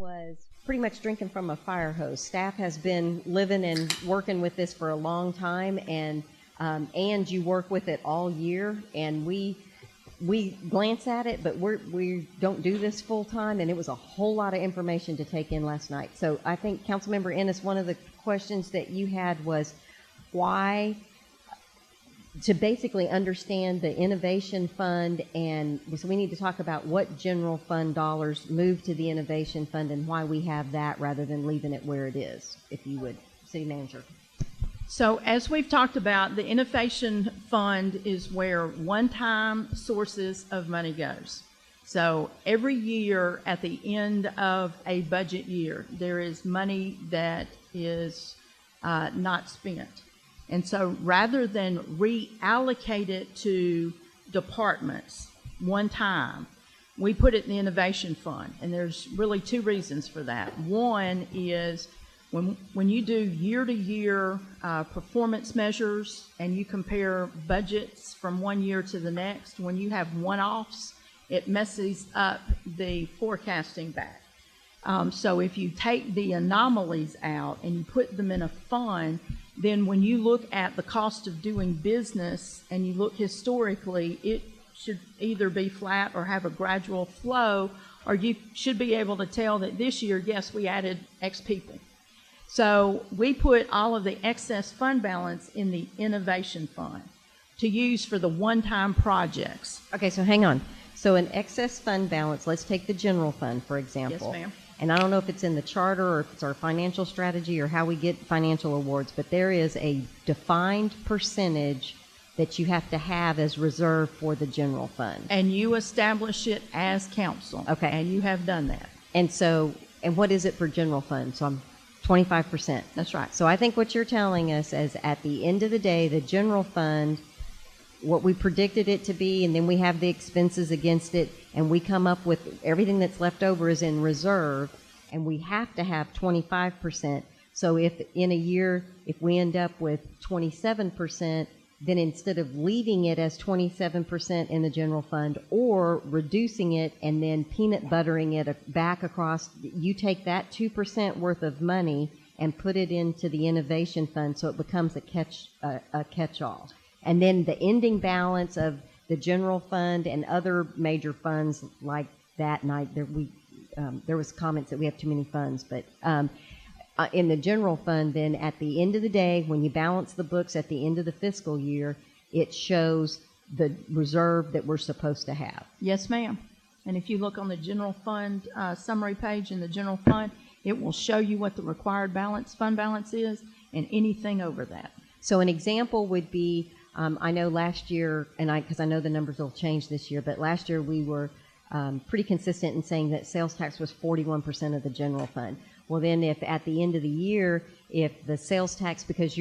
was pretty much drinking from a fire hose. Staff has been living and working with this for a long time, and you work with it all year, and we glance at it, but we don't do this full time, and it was a whole lot of information to take in last night. So I think, Councilmember Ennis, one of the questions that you had was why, to basically understand the innovation fund, and so we need to talk about what general fund dollars move to the innovation fund and why we have that rather than leaving it where it is, if you would, City Manager. So as we've talked about, the innovation fund is where one-time sources of money goes. So every year at the end of a budget year, there is money that is not spent. And so rather than reallocate it to departments one time, we put it in the innovation fund. And there's really two reasons for that. One is when you do year-to-year performance measures and you compare budgets from one year to the next, when you have one-offs, it messes up the forecasting back. So if you take the anomalies out and you put them in a fund, then when you look at the cost of doing business and you look historically, it should either be flat or have a gradual flow, or you should be able to tell that this year, yes, we added X people. So we put all of the excess fund balance in the innovation fund to use for the one-time projects. Okay, so hang on. So an excess fund balance, let's take the general fund, for example. Yes, ma'am. And I don't know if it's in the charter or if it's our financial strategy or how we get financial awards, but there is a defined percentage that you have to have as reserve for the general fund. And you establish it as council. Okay. And you have done that. And so, and what is it for general fund? So I'm 25%. That's right. So I think what you're telling us is at the end of the day, the general fund, what we predicted it to be, and then we have the expenses against it, and we come up with everything that's left over is in reserve, and we have to have 25%. So if in a year, if we end up with 27%, then instead of leaving it as 27% in the general fund or reducing it and then peanut buttering it back across, you take that 2% worth of money and put it into the innovation fund so it becomes a catch-all. And then the ending balance of the general fund and other major funds like that, and there was comments that we have too many funds, but in the general fund, then at the end of the day, when you balance the books at the end of the fiscal year, it shows the reserve that we're supposed to have. Yes, ma'am. And if you look on the general fund summary page in the general fund, it will show you what the required fund balance is and anything over that. So an example would be, I know last year, because I know the numbers will change this year, but last year we were pretty consistent in saying that sales tax was 41% of the general fund. Well, then if at the end of the year, if the sales tax, because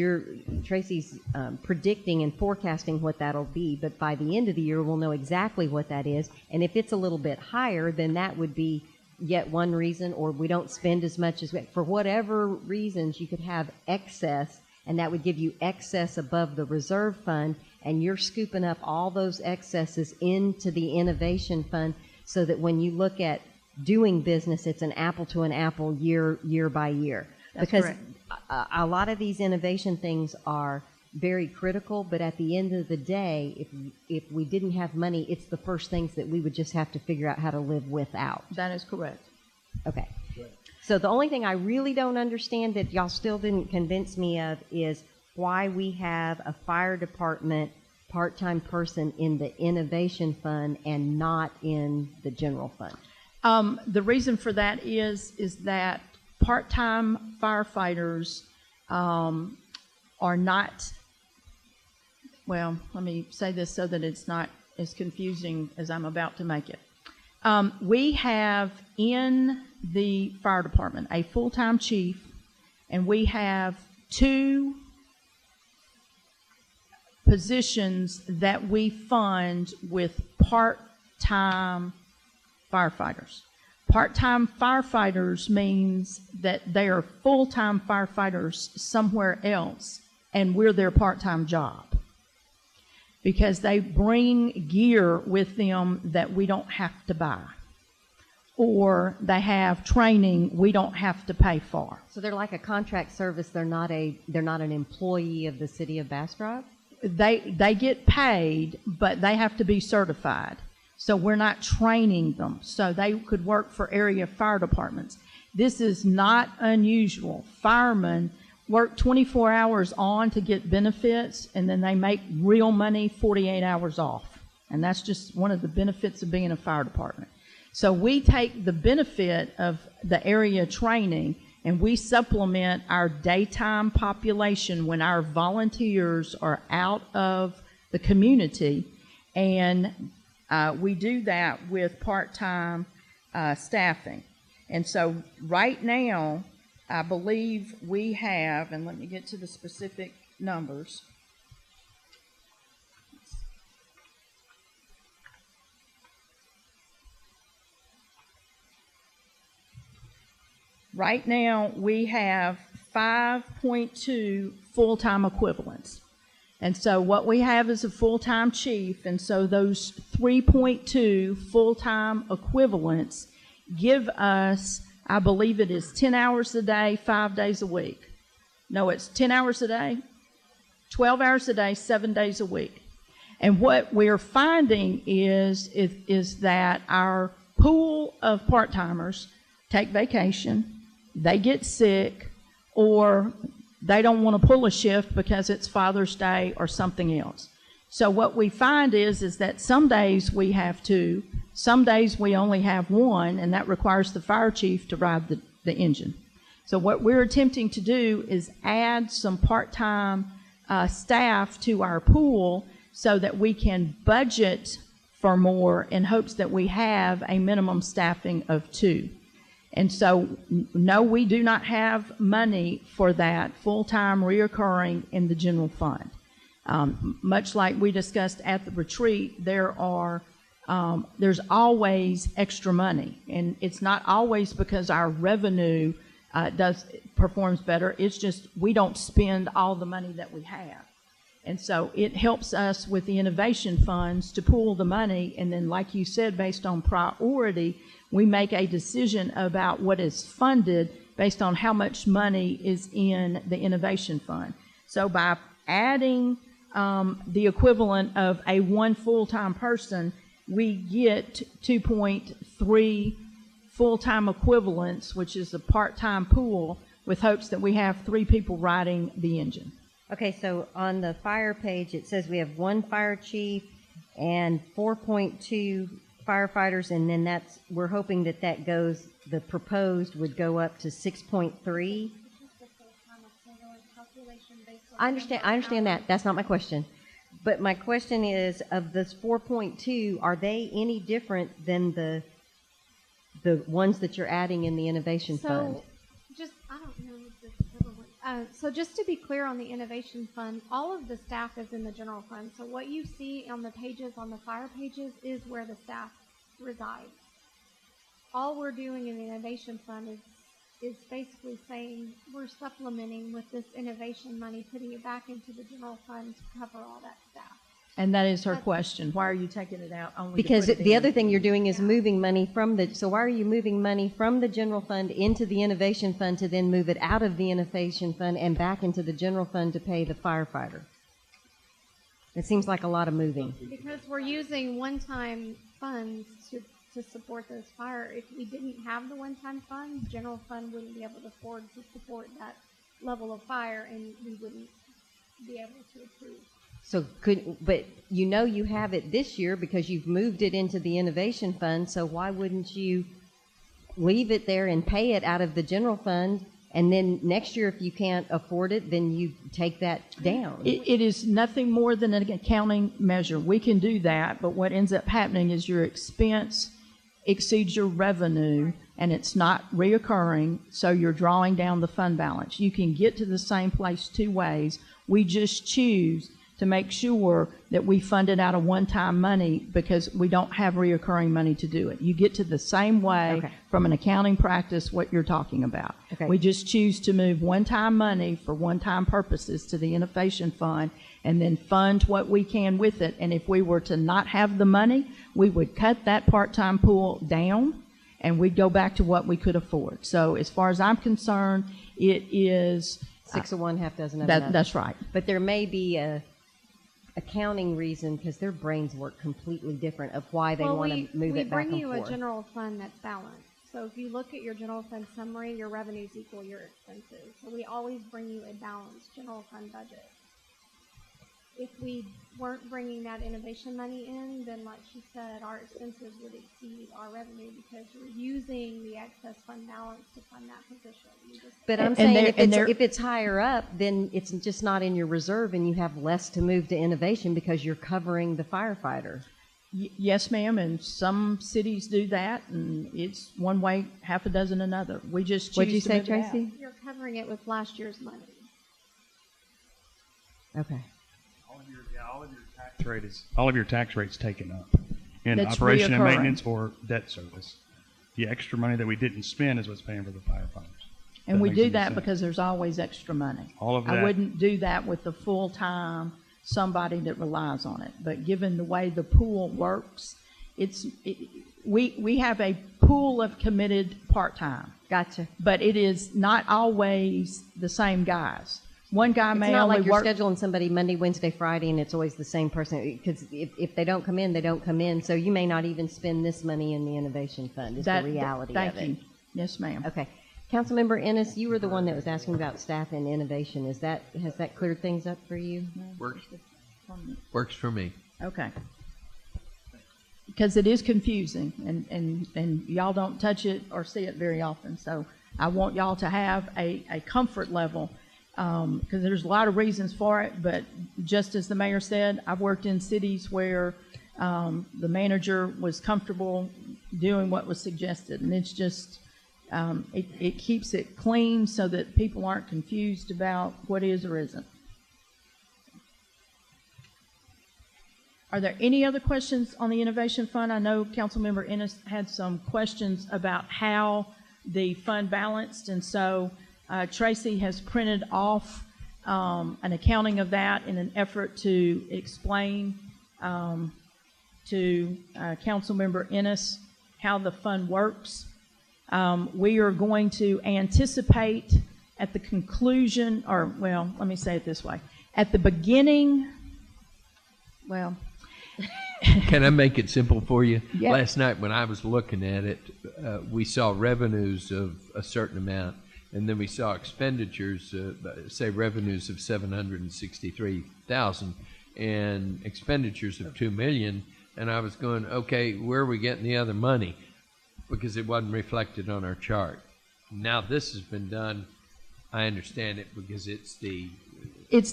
Tracy's predicting and forecasting what that'll be, but by the end of the year, we'll know exactly what that is. And if it's a little bit higher, then that would be yet one reason, or we don't spend as much as for whatever reasons, you could have excess, and that would give you excess above the reserve fund, and you're scooping up all those excesses into the innovation fund so that when you look at doing business, it's an apple to an apple year by year. That's because correct. A lot of these innovation things are very critical, but at the end of the day, if we didn't have money, it's the first things that we would just have to figure out how to live without. That is correct. Okay. So the only thing I really don't understand that y'all still didn't convince me of is why we have a fire department part-time person in the innovation fund and not in the general fund. The reason for that is that part-time firefighters are not, well, let me say this so that it's not as confusing as I'm about to make it. We have in the fire department a full-time chief, and we have 2 positions that we fund with part-time firefighters. Part-time firefighters means that they are full-time firefighters somewhere else, and we're their part-time job because they bring gear with them that we don't have to buy. or they have training we don't have to pay for. So they're like a contract service. They're not an employee of the city of Bastrop? They get paid, but they have to be certified. So we're not training them. So they could work for area fire departments. This is not unusual. Firemen work 24 hours on to get benefits, and then they make real money 48 hours off. And that's just one of the benefits of being a fire department. So we take the benefit of the area training and we supplement our daytime population when our volunteers are out of the community, and we do that with part-time staffing. And so right now, I believe we have, and let me get to the specific numbers. Right now, we have 5.2 full-time equivalents. And so what we have is a full-time chief, and so those 3.2 full-time equivalents give us, I believe it is 10 hours a day, 5 days a week. No, it's 10 hours a day, 12 hours a day, 7 days a week. And what we're finding is that our pool of part-timers take vacation, they get sick, or they don't want to pull a shift because it's Father's Day or something else. So what we find is that some days we have two, some days we only have one, and that requires the fire chief to ride the engine. So what we're attempting to do is add some part-time staff to our pool so that we can budget for more in hopes that we have a minimum staffing of 2. And so, no, we do not have money for that full-time reoccurring in the general fund. Much like we discussed at the retreat, there's always extra money, and it's not always because our revenue performs better. It's just we don't spend all the money that we have. And so it helps us with the innovation funds to pool the money, and then, like you said, based on priority, we make a decision about what is funded based on how much money is in the innovation fund. So by adding the equivalent of a one full-time person, we get 2.3 full-time equivalents, which is a part-time pool, with hopes that we have 3 people riding the engine. Okay, so on the fire page, it says we have 1 fire chief and 4.2 firefighters, and then we're hoping that goes, the proposed would go up to 6.3. I understand that. That's not my question. But my question is, of this 4.2, are they any different than the ones that you're adding in the innovation fund? So just to be clear on the innovation fund, all of the staff is in the general fund. So what you see on the pages, on the fire pages, is where the staff resides. All we're doing in the innovation fund is basically saying we're supplementing with this innovation money, putting it back into the general fund to cover all that staff. And that is her question. Why are you taking it out only because to put it the in? Other thing you're doing is moving money so why are you moving money from the general fund into the innovation fund to then move it out of the innovation fund and back into the general fund to pay the firefighter? It seems like a lot of moving. Because we're using one-time funds to support those fire. If we didn't have the one-time funds, general fund wouldn't be able to afford to support that level of fire, and we wouldn't be able to approve. So but you have it this year because you've moved it into the innovation fund, so why wouldn't you leave it there and pay it out of the general fund, and then next year if you can't afford it, then you take that down? It is nothing more than an accounting measure. We can do that, but what ends up happening is your expense exceeds your revenue, and it's not reoccurring, so you're drawing down the fund balance. You can get to the same place 2 ways. We just choose to make sure that we fund it out of one-time money because we don't have reoccurring money to do it. You get to the same way from an accounting practice what you're talking about. Okay. We just choose to move one-time money for one-time purposes to the innovation fund and then fund what we can with it. And if we were to not have the money, we would cut that part-time pool down and we'd go back to what we could afford. So as far as I'm concerned, it is 6 of one, half dozen of another. that's right. But there may be a accounting reason, because their brains work completely different, of why they want to move it back and forth. We bring you a general fund that's balanced. So if you look at your general fund summary, your revenues equal your expenses. So we always bring you a balanced general fund budget. If we weren't bringing that innovation money in, then like she said, our expenses would exceed our revenue because you're using the excess fund balance to fund that position. But I'm saying if it's higher up, then it's just not in your reserve and you have less to move to innovation because you're covering the firefighter. Yes, ma'am, and some cities do that, and it's one way, half a dozen another. We just choose What'd you to say, move it out. Tracy? You're covering it with last year's money. Okay. All of your tax rates taken up in That's operation and reoccurring. maintenance or debt service. The extra money that we didn't spend is what's paying for the firefighters. And we makes do any that sense. because there's always extra money. All of I that. wouldn't do that with the full-time somebody that relies on it. But given the way the pool works, we have a pool of committed part-time. Gotcha. But it is not always the same guys. One guy It's may not only like you're work. scheduling somebody Monday, Wednesday, Friday, and it's always the same person. Because if they don't come in, they don't come in. So you may not even spend this money in the innovation fund. Is the reality Thank of it. you. Yes, ma'am. Okay. Councilmember Ennis, you were the one that was asking about staff and innovation. Has that cleared things up for you? Works for me. Okay. Because it is confusing, and y'all don't touch it or see it very often. So I want y'all to have a comfort level, because there's a lot of reasons for it. But just as the mayor said, I've worked in cities where the manager was comfortable doing what was suggested, and it's just it keeps it clean so that people aren't confused about what is or isn't. Are there any other questions on the Innovation Fund? I know Councilmember Ennis had some questions about how the fund balanced, and so Tracy has printed off an accounting of that in an effort to explain to Councilmember Ennis how the fund works. We are going to anticipate at the conclusion, or, well, let me say it this way. At the beginning, well... Can I make it simple for you? Yeah. Last night when I was looking at it, we saw revenues of a certain amount, and then we saw expenditures, say revenues of $763,000 and expenditures of $2 million, and I was going, okay, where are we getting the other money? Because it wasn't reflected on our chart. Now this has been done, I understand it, because it's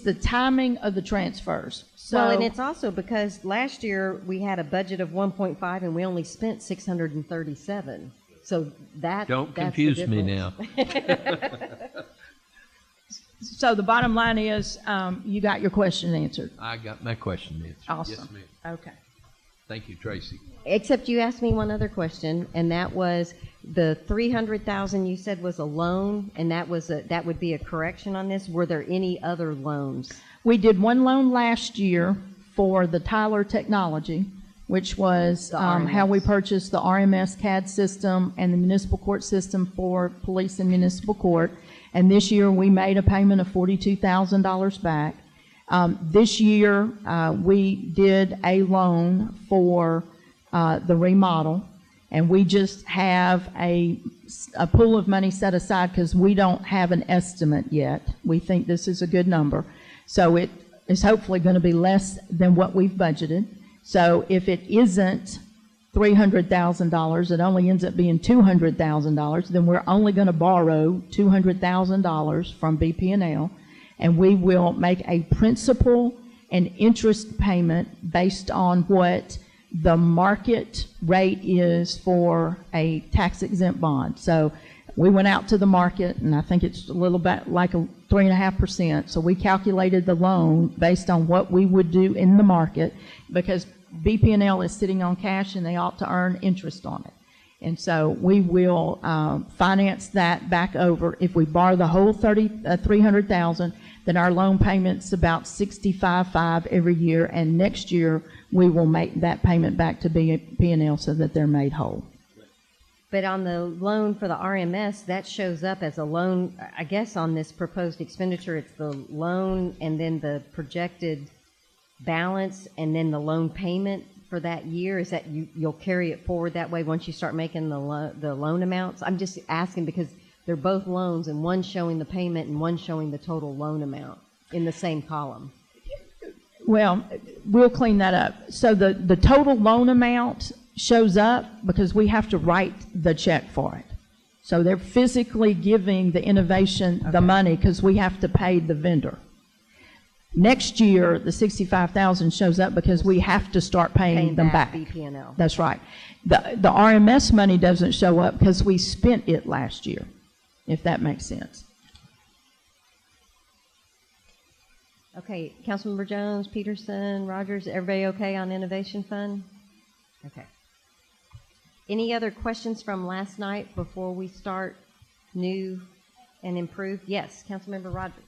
the timing of the transfers. So, Well, and it's also because last year we had a budget of 1.5 and we only spent 637. So that's don't the confuse me difference. now. so the bottom line is, you got your question answered. I got my question answered. Awesome. Yes, ma'am. Okay. Thank you, Tracy. Except you asked me one other question, and that was the $300,000 you said was a loan, and that would be a correction on this. Were there any other loans? We did one loan last year for the Tyler technology, which was how we purchased the RMS CAD system and the municipal court system for police and municipal court. And this year we made a payment of $42,000 back. This year we did a loan for the remodel, and we just have a pool of money set aside because we don't have an estimate yet. We think this is a good number. So it is hopefully going to be less than what we've budgeted. So if it isn't $300,000, it only ends up being $200,000, then we're only going to borrow $200,000 from BP&L, and we will make a principal and interest payment based on what the market rate is for a tax-exempt bond. So we went out to the market, and I think it's a little bit like a 3.5%. So we calculated the loan based on what we would do in the market, because BP&L is sitting on cash and they ought to earn interest on it. And so we will finance that back over. If we borrow the whole $300,000, then our loan payment's about $65,500 every year, and next year we will make that payment back to BP&L so that they're made whole. But on the loan for the RMS, that shows up as a loan. I guess on this proposed expenditure, it's the loan and then the projected balance and then the loan payment for that year. Is that you'll carry it forward that way once you start making the loan amounts? I'm just asking because they're both loans and one's showing the payment and one's showing the total loan amount in the same column. Well, we'll clean that up. So the total loan amount shows up because we have to write the check for it. So they're physically giving the innovation the money because we have to pay the vendor. Next year, the $65,000 shows up because we have to start paying them back. BPNL. That's right. The RMS money doesn't show up because we spent it last year, if that makes sense. Okay, Councilmember Jones, Peterson, Rogers, everybody okay on Innovation Fund? Okay. Any other questions from last night before we start new and improved? Yes, Councilmember Rogers.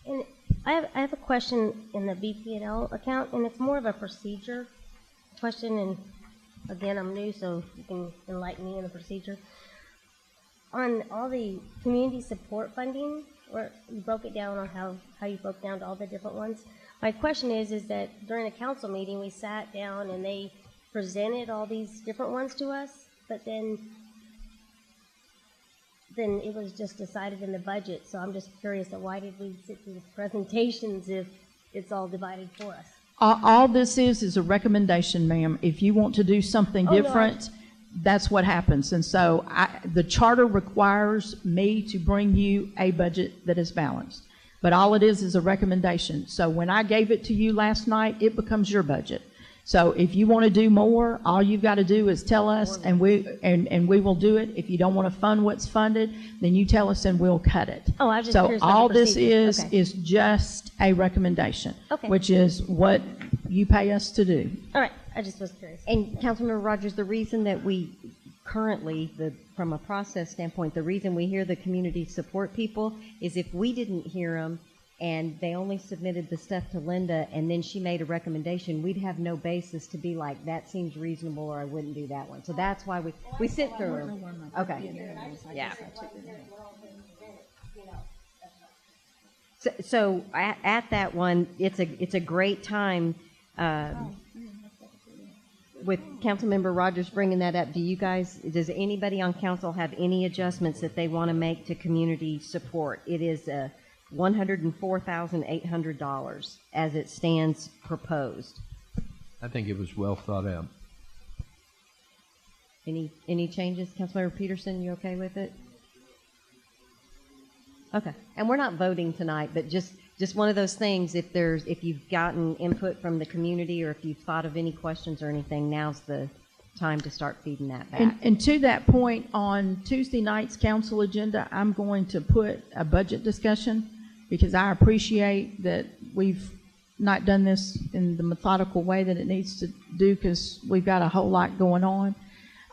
And I have a question in the BPNL account, and it's more of a procedure question, and again, I'm new, so you can enlighten me in the procedure. On all the community support funding, or you broke it down on how you broke down to all the different ones. My question is that during a council meeting, we sat down and they presented all these different ones to us, but then it was just decided in the budget. So I'm just curious, why did we sit through the presentations if it's all divided for us? All this is a recommendation, ma'am. If you want to do something different, that's what happens. And so the charter requires me to bring you a budget that is balanced. But all it is a recommendation. So when I gave it to you last night, it becomes your budget. So if you want to do more, all you've got to do is tell us, and we will do it. If you don't want to fund what's funded, then you tell us and we'll cut it. Oh, I was just so curious all about the this procedure. is just a recommendation, which is what you pay us to do. All right, I just was curious. And Councilmember Rogers, the reason that we currently, from a process standpoint, the reason we hear the community support people is if we didn't hear them and they only submitted the stuff to Linda and then she made a recommendation, we'd have no basis to be like, that seems reasonable or I wouldn't do that one. So that's why we sit through them. Okay. Yeah. So at that one, it's a great time with Councilmember Rogers bringing that up. Does anybody on council have any adjustments that they want to make to community support? It is $104,800 as it stands proposed. I think it was well thought out. Any changes? Councilmember Peterson, you okay with it? Okay. And we're not voting tonight, but just one of those things, if you've gotten input from the community or if you've thought of any questions or anything, now's the time to start feeding that back. And to that point, on Tuesday night's council agenda, I'm going to put a budget discussion because I appreciate that we've not done this in the methodical way that it needs to do because we've got a whole lot going on.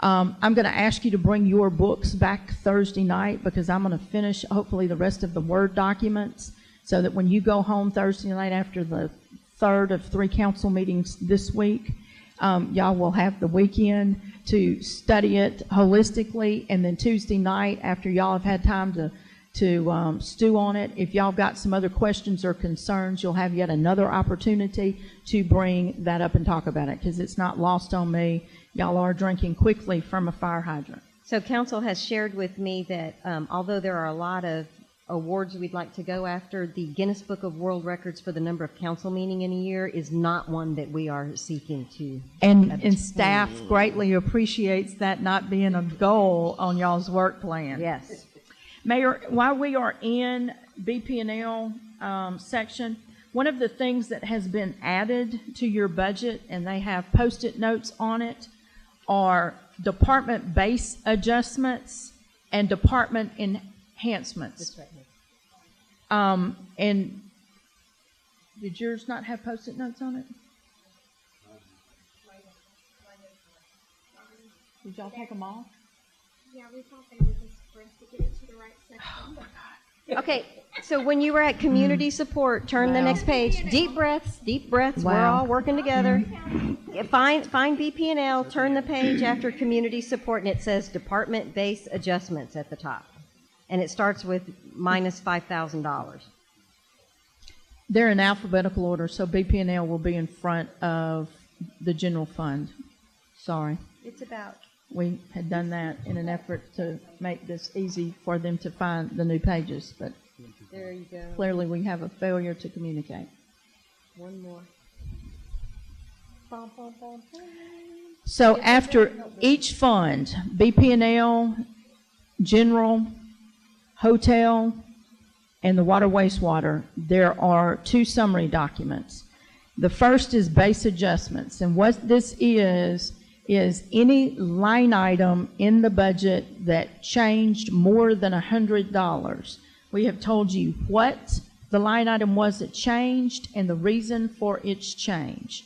I'm going to ask you to bring your books back Thursday night because I'm going to finish hopefully the rest of the Word documents so that when you go home Thursday night after the third of 3 council meetings this week, y'all will have the weekend to study it holistically, and then Tuesday night after y'all have had time to stew on it, if y'all got some other questions or concerns, you'll have yet another opportunity to bring that up and talk about it because it's not lost on me. Y'all are drinking quickly from a fire hydrant. So council has shared with me that although there are a lot of awards we'd like to go after, the Guinness Book of World Records for the number of council meeting in a year is not one that we are seeking to and staff greatly appreciates that not being a goal on y'all's work plan. Yes. Mayor, while we are in BP&L section, one of the things that has been added to your budget, and they have Post-it notes on it, are department base adjustments and department enhancements. And did yours not have Post-it notes on it? Did y'all take them off? Yeah, we thought they were just for us to get it to the right section. Oh my God. Okay, so when you were at community support, turn the next page. Deep breaths, We're all working together. Find BP&L, turn the page after community support, and it says department-based adjustments at the top. And it starts with minus $5,000. They're in alphabetical order, so BP&L will be in front of the general fund. Sorry. It's about... We had done that in an effort to make this easy for them to find the new pages, but There you go. clearly we have a failure to communicate. One more. Bum, bum, bum, bum. So after each fund, BP&L, general, hotel, and the water wastewater, there are two summary documents. The first is base adjustments, and what this is any line item in the budget that changed more than $100. We have told you what the line item was that changed and the reason for its change.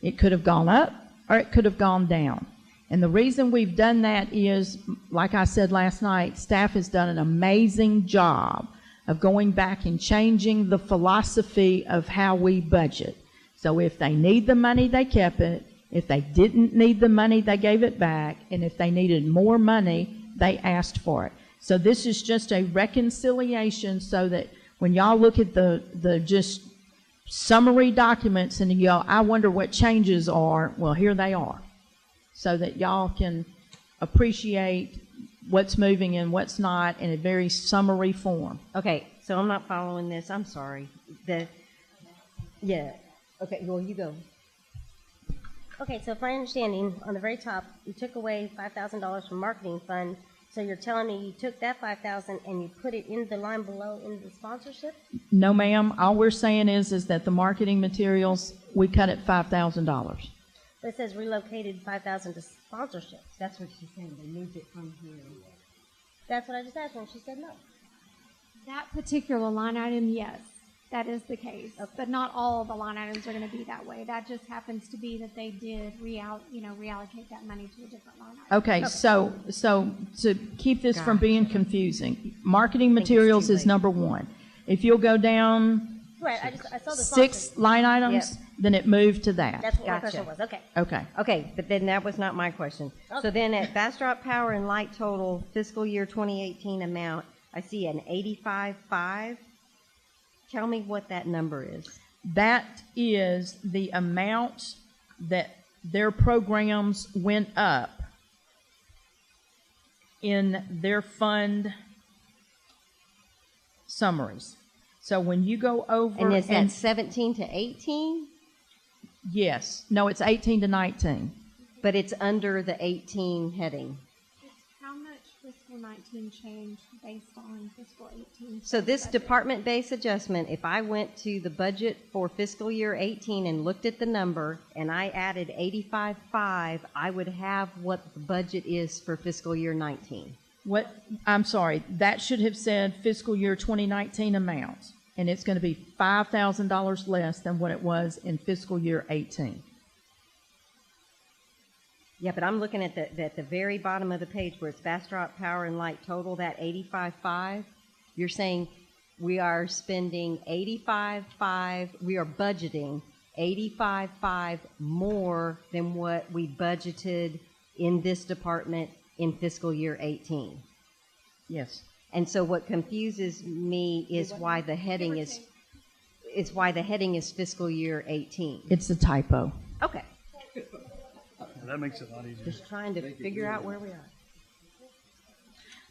It could have gone up or it could have gone down. And the reason we've done that is, like I said last night, staff has done an amazing job of going back and changing the philosophy of how we budget. So if they need the money, they kept it. If they didn't need the money, they gave it back. And if they needed more money, they asked for it. So this is just a reconciliation so that when y'all look at the just summary documents and you go, I wonder what changes are, well, here they are. So that y'all can appreciate what's moving and what's not in a very summary form. Okay, so I'm not following this. I'm sorry. Yeah. Okay, well, you go. Okay, so if my understanding, on the very top, you took away $5,000 from marketing fund, so you're telling me you took that $5,000 and you put it in the line below in the sponsorship? No, ma'am. All we're saying is that the marketing materials, we cut it $5,000. But it says relocated $5,000 to sponsorships. That's what she's saying. They moved it from here. That's what I just asked her, and she said no. That particular line item, yes, that is the case. Okay. But not all of the line items are going to be that way. That just happens to be that they did reallocate that money to a different line item. Okay, so to keep this from being confusing, marketing materials too is late. number one. If you'll go down Right, I saw the 6 sponsor. line items, then it moved to that. That's what my Gotcha. question was, okay. Okay. Okay, but then that was not my question. So then at Bastrop Power and Light total fiscal year 2018 amount, I see an 85.5. Tell me what that number is. That is the amount that their programs went up in their fund summaries. So when you go over And is that 17 to 18? yes, no, it's 18 to 19. But it's under the 18 heading. How much fiscal 19 changed based on fiscal 18? So this department-based adjustment, if I went to the budget for fiscal year 18 and looked at the number and I added 85.5, I would have what the budget is for fiscal year 19. I'm sorry, that should have said fiscal year 2019 amount, and it's going to be $5,000 less than what it was in fiscal year 18. Yeah, but I'm looking at the very bottom of the page where it's Bastrop Power and Light total, that 85.5. You're saying we are spending 85.5, we are budgeting 85.5 more than what we budgeted in this department in fiscal year 18. Yes. And so what confuses me is why the heading is fiscal year 18. It's a typo. Okay. That makes it a lot easier. Just trying to figure out where we are.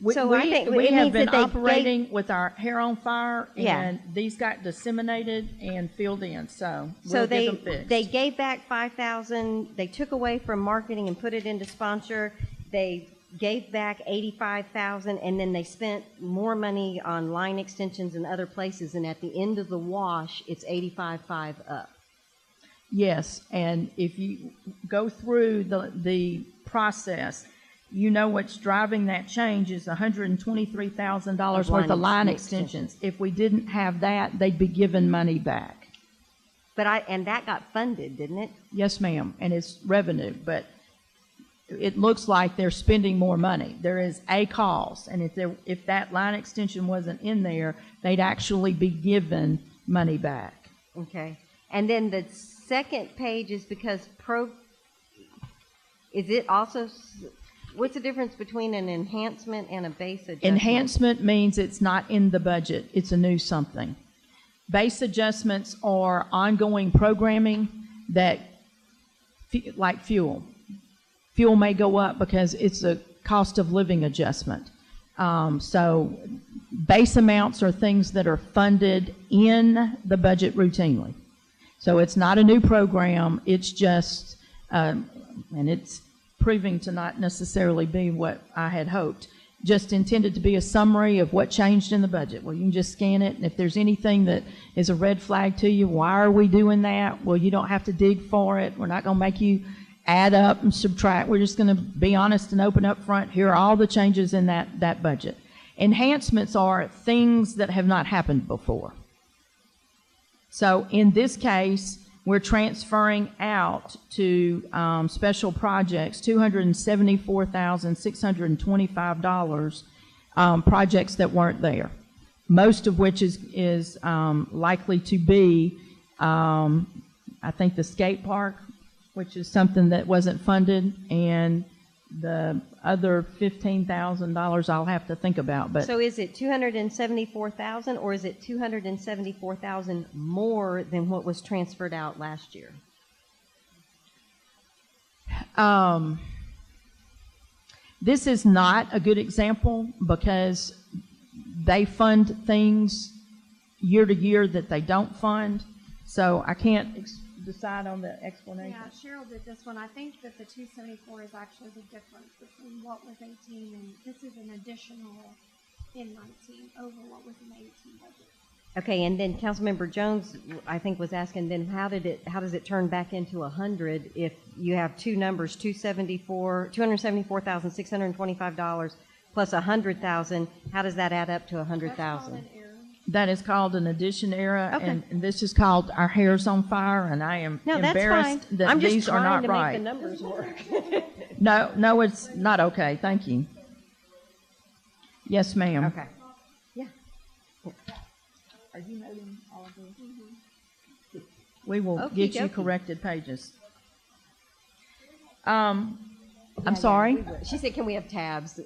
We, So we, I think we it have means been that they operating with our hair on fire, Yeah. and these got disseminated and filled in. So So we'll get them fixed. they gave back 5,000. They took away from marketing and put it into sponsor. They gave back 85,000, and then they spent more money on line extensions and other places. And at the end of the wash, it's 85.5 up. Yes, and if you go through the process, you know what's driving that change is $123,000 worth of line extensions. If we didn't have that, they'd be given money back. And that got funded, didn't it? Yes, ma'am, and it's revenue, but it looks like they're spending more money. There is a cost, and if that line extension wasn't in there, they'd actually be given money back. Okay. And then the second page is because Is it also, what's the difference between an enhancement and a base adjustment? Enhancement means it's not in the budget. It's a new something. Base adjustments are ongoing programming that, like fuel. Fuel may go up because it's a cost of living adjustment. So base amounts are things that are funded in the budget routinely. So it's not a new program. It's just, and it's proving to not necessarily be what I had hoped, just intended to be a summary of what changed in the budget. Well, you can just scan it, and if there's anything that is a red flag to you, why are we doing that? Well, you don't have to dig for it. We're not going to make you add up and subtract. We're just going to be honest and open up front. Here are all the changes in that budget. Enhancements are things that have not happened before. So in this case, we're transferring out to special projects $274,625, projects that weren't there, most of which is likely to be, I think, the skate park, which is something that wasn't funded, and the other $15,000 I'll have to think about. But so is it $274,000 or is it $274,000 more than what was transferred out last year? This is not a good example because they fund things year to year that they don't fund. So I can't decide on the explanation. Yeah, Cheryl did this one. I think that the 274 is actually the difference between what was 18 and this is an additional in 19 over what was in the 18 budget. Okay, and then Councilmember Jones, I think, was asking then how does it turn back into 100 if you have two numbers, $274,625 plus $100,000? How does that add up to $100,000? That is called an addition error, Okay. and this is called Our Hair's on Fire, and I am embarrassed that these are not right. I'm just trying to make the numbers work. No, it's not okay. Thank you. Yes, ma'am. Okay. Yeah. Are you noting all of these? Mm-hmm. We will get you corrected pages. I'm sorry? We will. She said, can we have tabs?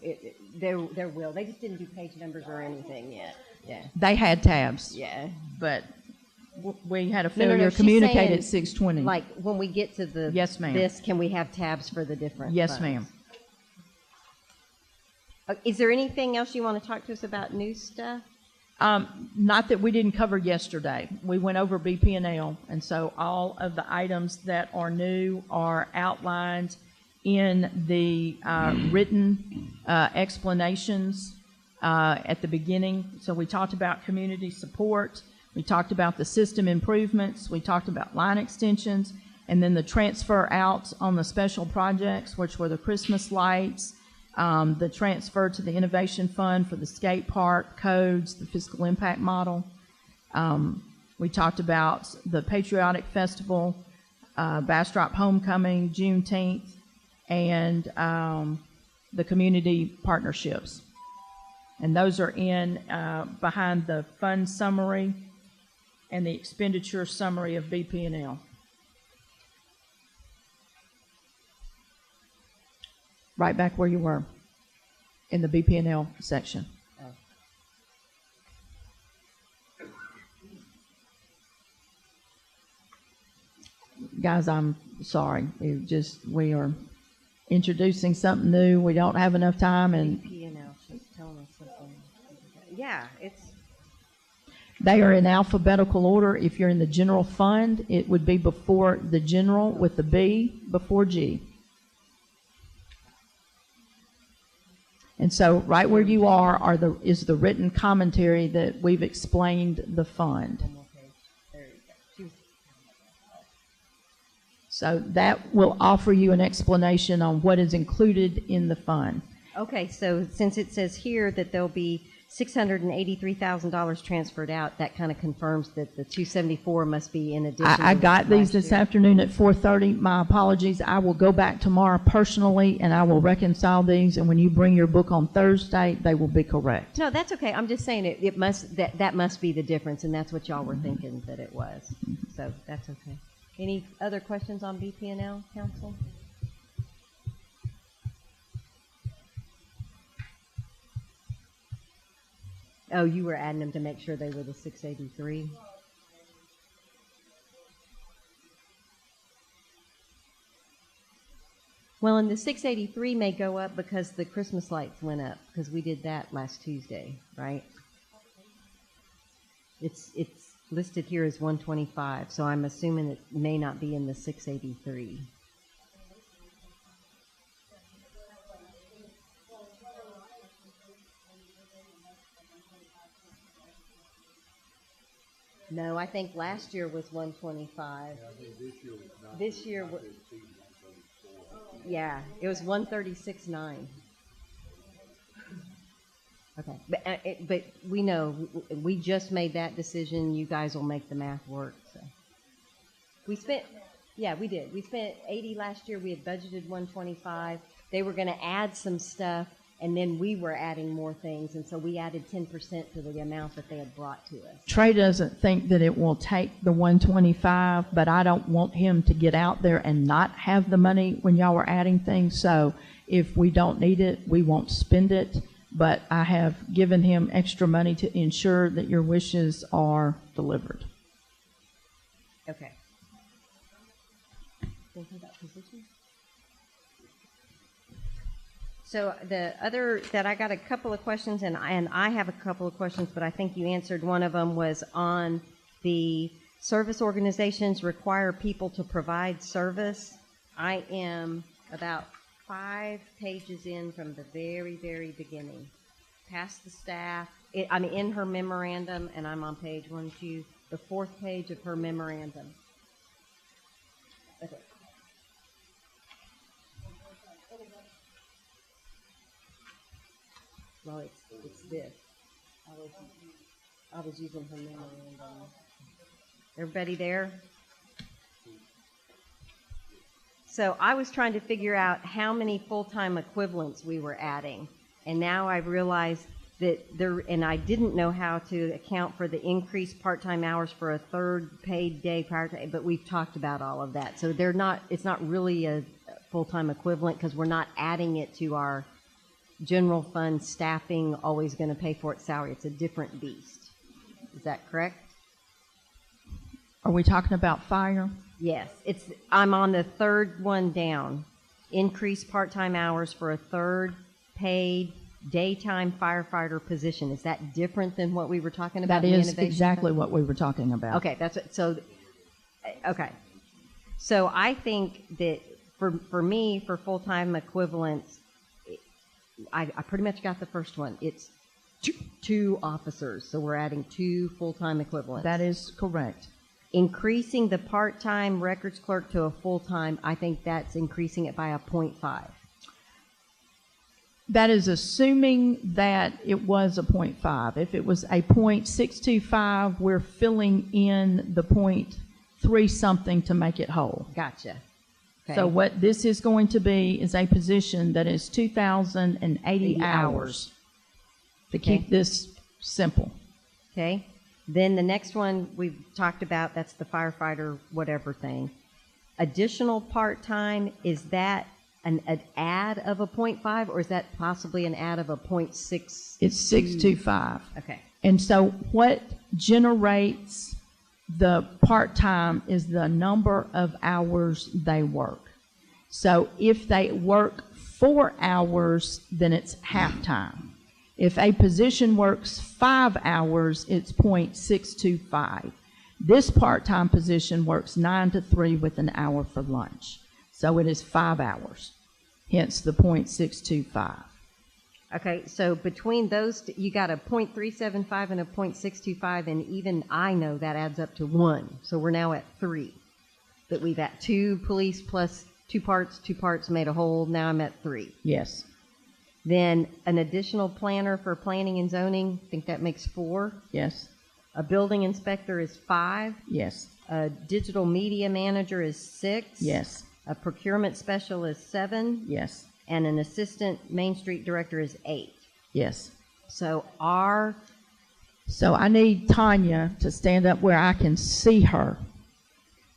There will. They just didn't do page numbers or anything yet. Yeah. They had tabs. Yeah. But we had a failure No, to communicate saying, at 6:20. Like when we get to the Yes, ma'am. this, can we have tabs for the different Yes, funds? ma'am. Is there anything else you want to talk to us about new stuff? Not that we didn't cover yesterday. We went over BP&L, and so all of the items that are new are outlined in the written explanations at the beginning. So we talked about community support, we talked about the system improvements, we talked about line extensions, and then the transfer out on the special projects, which were the Christmas lights, the transfer to the Innovation Fund for the skate park, codes, the fiscal impact model. We talked about the Patriotic Festival, Bastrop Homecoming, Juneteenth, and the community partnerships. And those are in behind the fund summary and the expenditure summary of BP&L. Right back where you were in the BP&L section. Guys, I'm sorry. We are introducing something new. We don't have enough time, and P&L, she's telling us something. Yeah, they are in alphabetical order. If you're in the general fund, it would be before the general with the B before G. And so right where you are is the written commentary that we've explained the fund. So that will offer you an explanation on what is included in the fund. Okay, so since it says here that there'll be $683,000 transferred out, that kind of confirms that the 274 must be in addition. I got these this year. afternoon at 4:30. My apologies. I will go back tomorrow personally, and I will reconcile these. And when you bring your book on Thursday, they will be correct. No, that's okay. I'm just saying it must that must be the difference, and that's what y'all were thinking that it was. So that's okay. Any other questions on BP&L, Council? Oh, you were adding them to make sure they were the 683? Well, and the 683 may go up because the Christmas lights went up, because we did that last Tuesday, right? It's listed here as 125, so I'm assuming it may not be in the 683. No, I think last year was 125. This year was, yeah, it was 136.9. Okay, but we know, we just made that decision. You guys will make the math work. So we spent, yeah, we did. We spent 80 last year. We had budgeted 125. They were going to add some stuff, and then we were adding more things, and so we added 10% to the amount that they had brought to us. Trey doesn't think that it will take the 125, but I don't want him to get out there and not have the money when y'all are adding things. So if we don't need it, we won't spend it. But I have given him extra money to ensure that your wishes are delivered. Okay. Thinking about positions? So the other, that I got a couple of questions, and I have a couple of questions, but I think you answered one of them, was on the service organizations require people to provide service. I am about 5 pages in from the very, very beginning. Past the staff, I'm in her memorandum, and I'm on page 1, 2, the 4th page of her memorandum. Okay. Well, it's this. I was using her memorandum. Everybody there? So I was trying to figure out how many full-time equivalents we were adding, and now I realized that there, and I didn't know how to account for the increased part-time hours for a third paid day prior to, but we've talked about all of that. So they're not, it's not really a full-time equivalent because we're not adding it to our general fund staffing, always going to pay for its salary. It's a different beast. Is that correct? Are we talking about fire? Yes, I'm on the third one down. Increase part-time hours for a third paid daytime firefighter position. Is that different than what we were talking about? That is exactly what we were talking about. Okay, that's it. So, okay. So I think that for me, for full-time equivalents, I pretty much got the first one. It's two officers, so we're adding 2 full-time equivalents. That is correct. Increasing the part-time records clerk to a full-time, I think that's increasing it by a 0.5. That is assuming that it was a 0.5. If it was a 0.625, we're filling in the 0.3 something to make it whole. Gotcha. Okay. So what this is going to be is a position that is 2,080 hours to keep this simple. Okay. Then the next one we've talked about, that's the firefighter whatever thing. Additional part-time, is that an add of a 0.5, or is that possibly an add of a 0.6? It's 625. Okay. And so what generates the part-time is the number of hours they work. So if they work 4 hours, then it's half-time. If a position works 5 hours, it's 0.625. This part-time position works 9 to 3 with an hour for lunch. So it is 5 hours, hence the 0.625. Okay, so between those, you got a 0.375 and a 0.625, and even I know that adds up to 1. So we're now at 3. But we've got 2 police plus 2 parts made a whole. Now I'm at 3. Yes. Then an additional planner for planning and zoning, I think that makes 4. Yes. A building inspector is 5. Yes. A digital media manager is 6. Yes. A procurement special is 7. Yes. And an assistant Main Street director is 8. Yes. So I need Tanya to stand up where I can see her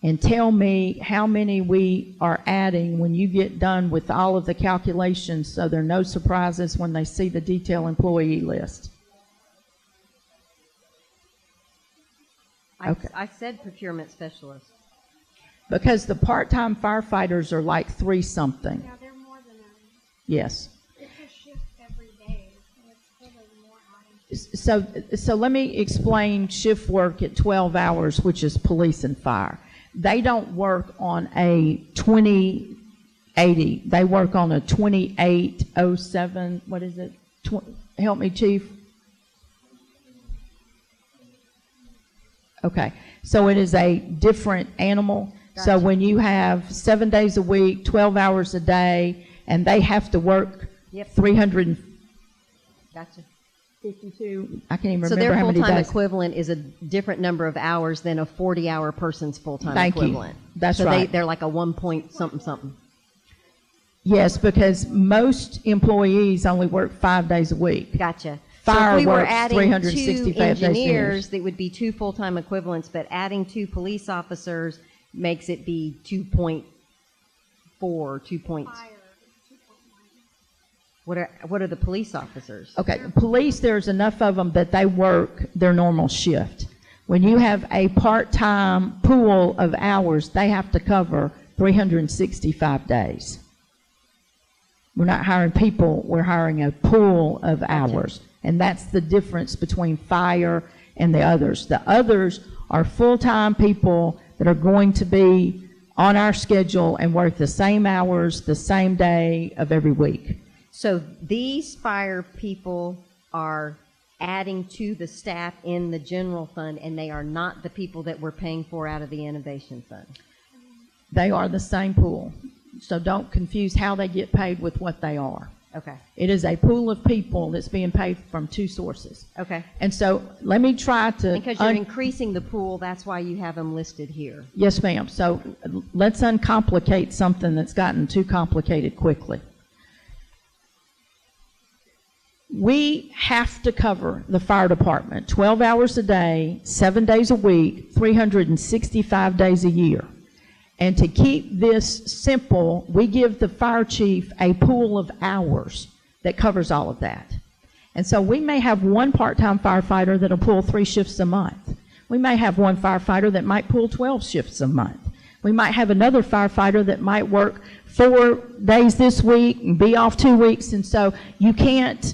and tell me how many we are adding when you get done with all of the calculations, so there are no surprises when they see the detail employee list. Okay. I said procurement specialist. Because the part-time firefighters are like 3-something. Yeah, they're more than Yes. it's a shift every day, so it's really more hours. So let me explain shift work at 12 hours, which is police and fire. They don't work on a 2080. They work on a 2807. What is it? Help me, Chief. Okay. So it is a different animal. Gotcha. So when you have 7 days a week, 12 hours a day, and they have to work Yep. 352, Gotcha. I can't even So remember their how many full-time days. equivalent is a different number of hours than a 40-hour person's full-time Thank you. equivalent. That's so right. They're like a 1 point something something. Yes, because most employees only work 5 days a week. Gotcha. Fire so if we were works adding 365 2 days a year. engineers, that would be 2 full-time equivalents, but adding 2 police officers makes it be 2.4, 2 points. Fire is 2.9. What are the police officers? Okay, police, there's enough of them that they work their normal shift. When you have a part-time pool of hours, they have to cover 365 days. We're not hiring people, we're hiring a pool of hours. And that's the difference between fire and the others. The others are full-time people that are going to be on our schedule and work the same hours, the same day of every week. So these fire people are adding to the staff in the general fund, and they are not the people that we're paying for out of the innovation fund. They are the same pool. So don't confuse how they get paid with what they are. Okay. It is a pool of people that's being paid from 2 sources. Okay. And so let me try to... Because you're increasing the pool, that's why you have them listed here. Yes, ma'am. So let's uncomplicate something that's gotten too complicated quickly. We have to cover the fire department 12 hours a day, 7 days a week, 365 days a year. And to keep this simple, we give the fire chief a pool of hours that covers all of that. And so we may have one part-time firefighter that'll pull 3 shifts a month. We may have one firefighter that might pull 12 shifts a month. We might have another firefighter that might work 4 days this week and be off 2 weeks. And so you can't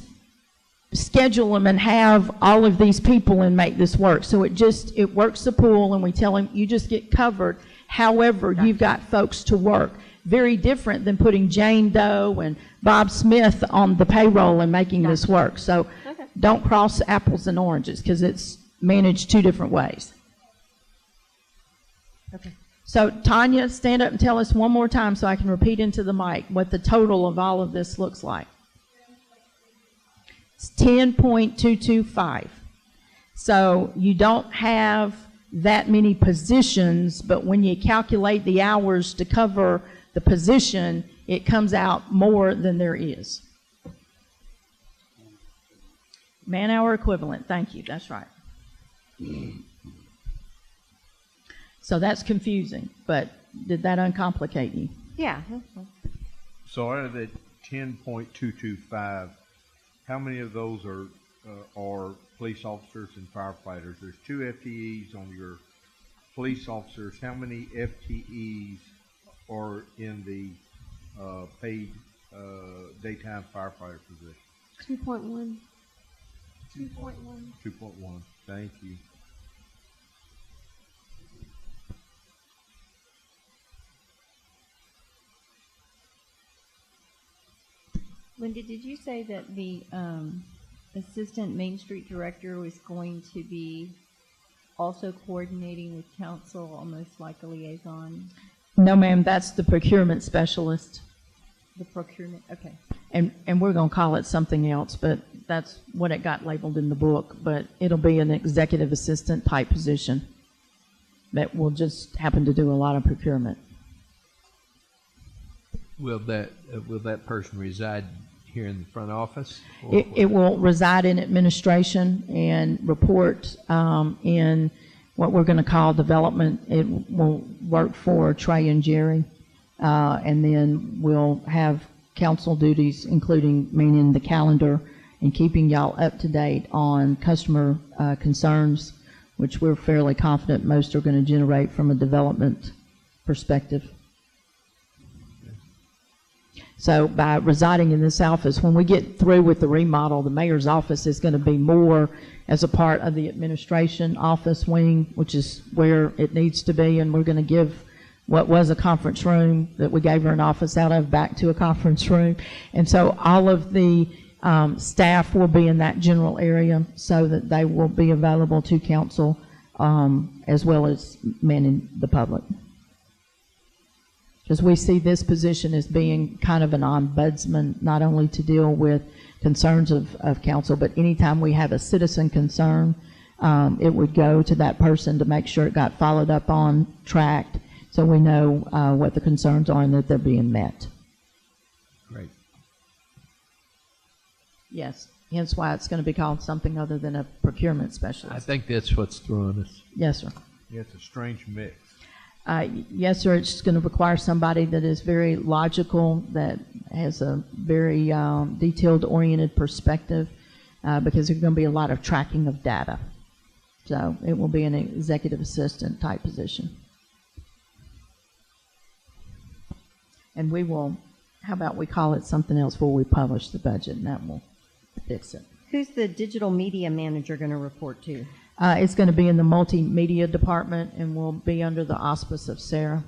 schedule them and have all of these people and make this work. So it works the pool, and we tell them you just get covered. However, you've got folks to work. Very different than putting Jane Doe and Bob Smith on the payroll and making this work. So don't cross apples and oranges, because it's managed 2 different ways. Okay. So Tanya, stand up and tell us one more time so I can repeat into the mic what the total of all of this looks like. It's 10.225. So you don't have that many positions, but when you calculate the hours to cover the position, it comes out more than there is. Man-hour equivalent, thank you, that's right. So that's confusing, but did that uncomplicate you? Yeah. So out of that 10.225, how many of those are police officers and firefighters? There's 2 FTEs on your police officers. How many FTEs are in the paid daytime firefighter position? 2.1. 2.1. 2.1. Thank you. Linda, did you say that the assistant Main Street director was going to be also coordinating with council, almost like a liaison? No, ma'am, that's the procurement specialist. The procurement, okay. And we're going to call it something else, but that's what it got labeled in the book. But it'll be an executive assistant type position that will just happen to do a lot of procurement. Will that person reside here in the front office? It will reside in administration and report in what we're going to call development. It will work for Trey and Jerry, and then we'll have council duties, including manning the calendar and keeping y'all up to date on customer concerns. which we're fairly confident most are going to generate from a development perspective. So by residing in this office, when we get through with the remodel, the mayor's office is going to be more as a part of the administration office wing, which is where it needs to be, and we're going to give what was a conference room that we gave her an office out of back to a conference room. And so all of the staff will be in that general area so that they will be available to council as well as manning the public. Because we see this position as being kind of an ombudsman, not only to deal with concerns of council, but anytime we have a citizen concern, it would go to that person to make sure it got followed up on, tracked, so we know what the concerns are and that they're being met. Great. Yes, hence why it's going to be called something other than a procurement specialist. I think that's what's throwing us. Yes, sir. Yeah, it's a strange mix. Yes, sir. It's going to require somebody that is very logical, that has a very detailed-oriented perspective, because there's going to be a lot of tracking of data. So it will be an executive assistant type position. And we will, how about we call it something else before we publish the budget, and that will fix it. Who's the digital media manager going to report to? It's going to be in the multimedia department and will be under the auspice of Sarah.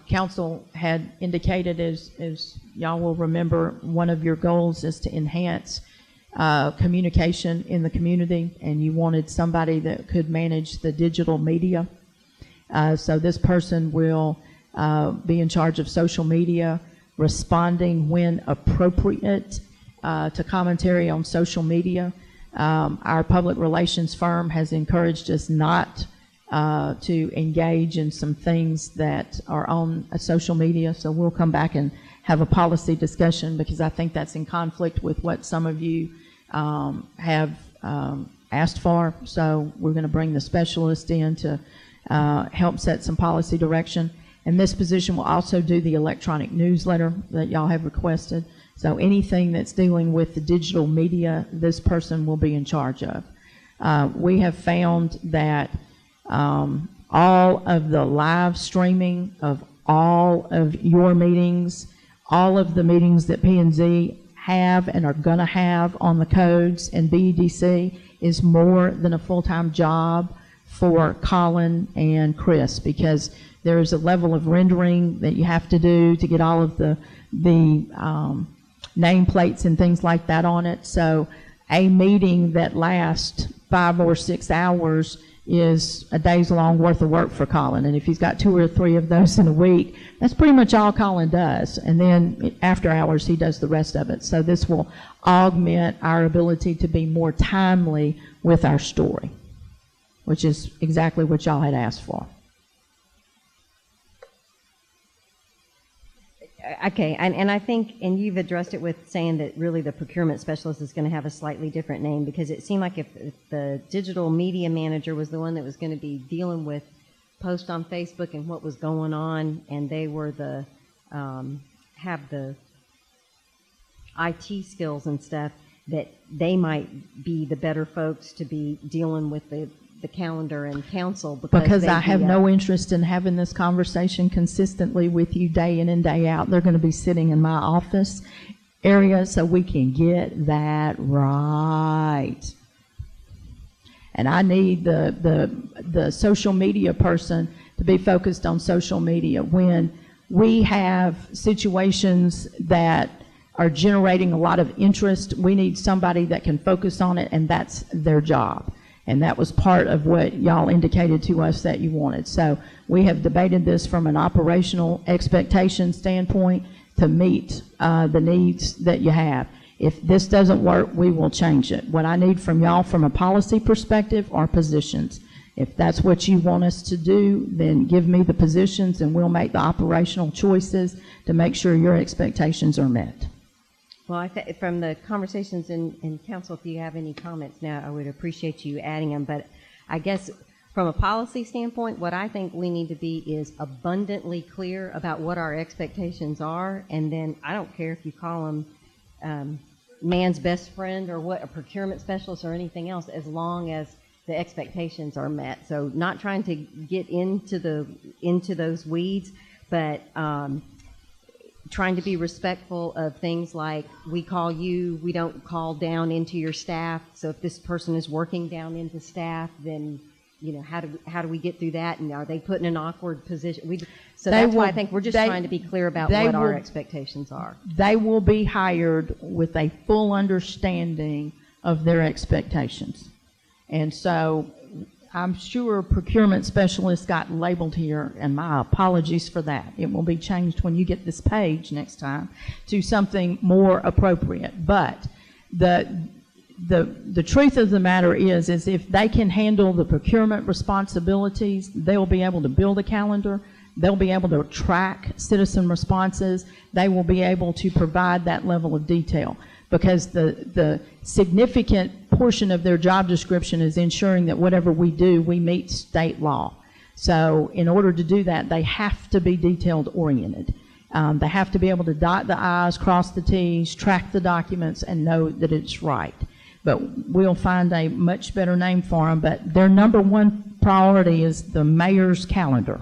Council had indicated, as y'all will remember, one of your goals is to enhance communication in the community, and you wanted somebody that could manage the digital media. So this person will be in charge of social media, responding when appropriate to commentary on social media. Our public relations firm has encouraged us not to engage in some things that are on social media, so we'll come back and have a policy discussion, because I think that's in conflict with what some of you have asked for. So we're going to bring the specialist in to help set some policy direction. And this position will also do the electronic newsletter that y'all have requested. So anything that's dealing with the digital media, this person will be in charge of. We have found that all of the live streaming of all of your meetings, all of the meetings that P&Z have and are going to have on the codes and BEDC is more than a full-time job for Colin and Chris, because there is a level of rendering that you have to do to get all of the nameplates and things like that on it. So a meeting that lasts 5 or 6 hours is a day's long worth of work for Colin. And if he's got 2 or 3 of those in a week, that's pretty much all Colin does. And then after hours, he does the rest of it. So this will augment our ability to be more timely with our story, which is exactly what y'all had asked for. Okay, and I think, and you've addressed it with saying that really the procurement specialist is going to have a slightly different name, because it seemed like if the digital media manager was the one that was going to be dealing with posts on Facebook and what was going on, and they were the have the IT skills and stuff, that they might be the better folks to be dealing with the calendar and council, because I have no interest in having this conversation consistently with you day in and day out. They're going to be sitting in my office area so we can get that right. And I need the social media person to be focused on social media. When we have situations that are generating a lot of interest, we need somebody that can focus on it, and that's their job. And that was part of what y'all indicated to us that you wanted. So we have debated this from an operational expectation standpoint to meet the needs that you have. If this doesn't work, we will change it. What I need from y'all from a policy perspective are positions. If that's what you want us to do, then give me the positions and we'll make the operational choices to make sure your expectations are met. Well, from the conversations in council, if you have any comments now, I would appreciate you adding them. But I guess from a policy standpoint, what I think we need to be is abundantly clear about what our expectations are. And then I don't care if you call them man's best friend or what, a procurement specialist or anything else, as long as the expectations are met. So not trying to get into those weeds, but trying to be respectful of things like we call you, we don't call down into your staff. So if this person is working down into staff, then how do we get through that? And are they put in an awkward position? That's why I think we're just trying to be clear about what our expectations are. They will be hired with a full understanding of their expectations. And so I'm sure procurement specialist got labeled here, and my apologies for that. It will be changed when you get this page next time to something more appropriate. But the truth of the matter is if they can handle the procurement responsibilities, they'll be able to build a calendar. They'll be able to track citizen responses. They will be able to provide that level of detail, because the significant portion of their job description is ensuring that whatever we do, we meet state law. So in order to do that, they have to be detailed oriented. They have to be able to dot the I's, cross the T's, track the documents, and know that it's right. But we'll find a much better name for them. But their number one priority is the mayor's calendar,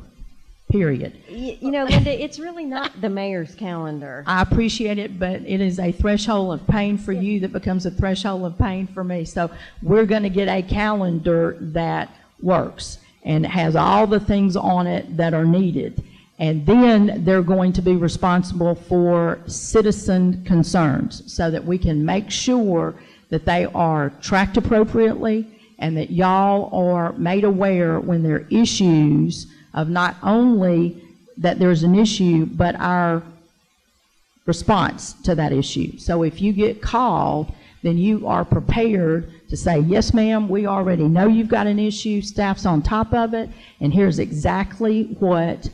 period. Linda, it's really not the mayor's calendar. I appreciate it, but it is a threshold of pain for you that becomes a threshold of pain for me. So we're going to get a calendar that works and has all the things on it that are needed. And then they're going to be responsible for citizen concerns so that we can make sure that they are tracked appropriately and that y'all are made aware when there are issues of not only that there's an issue, but our response to that issue. So if you get called, then you are prepared to say, yes, ma'am, we already know you've got an issue, staff's on top of it, and here's exactly what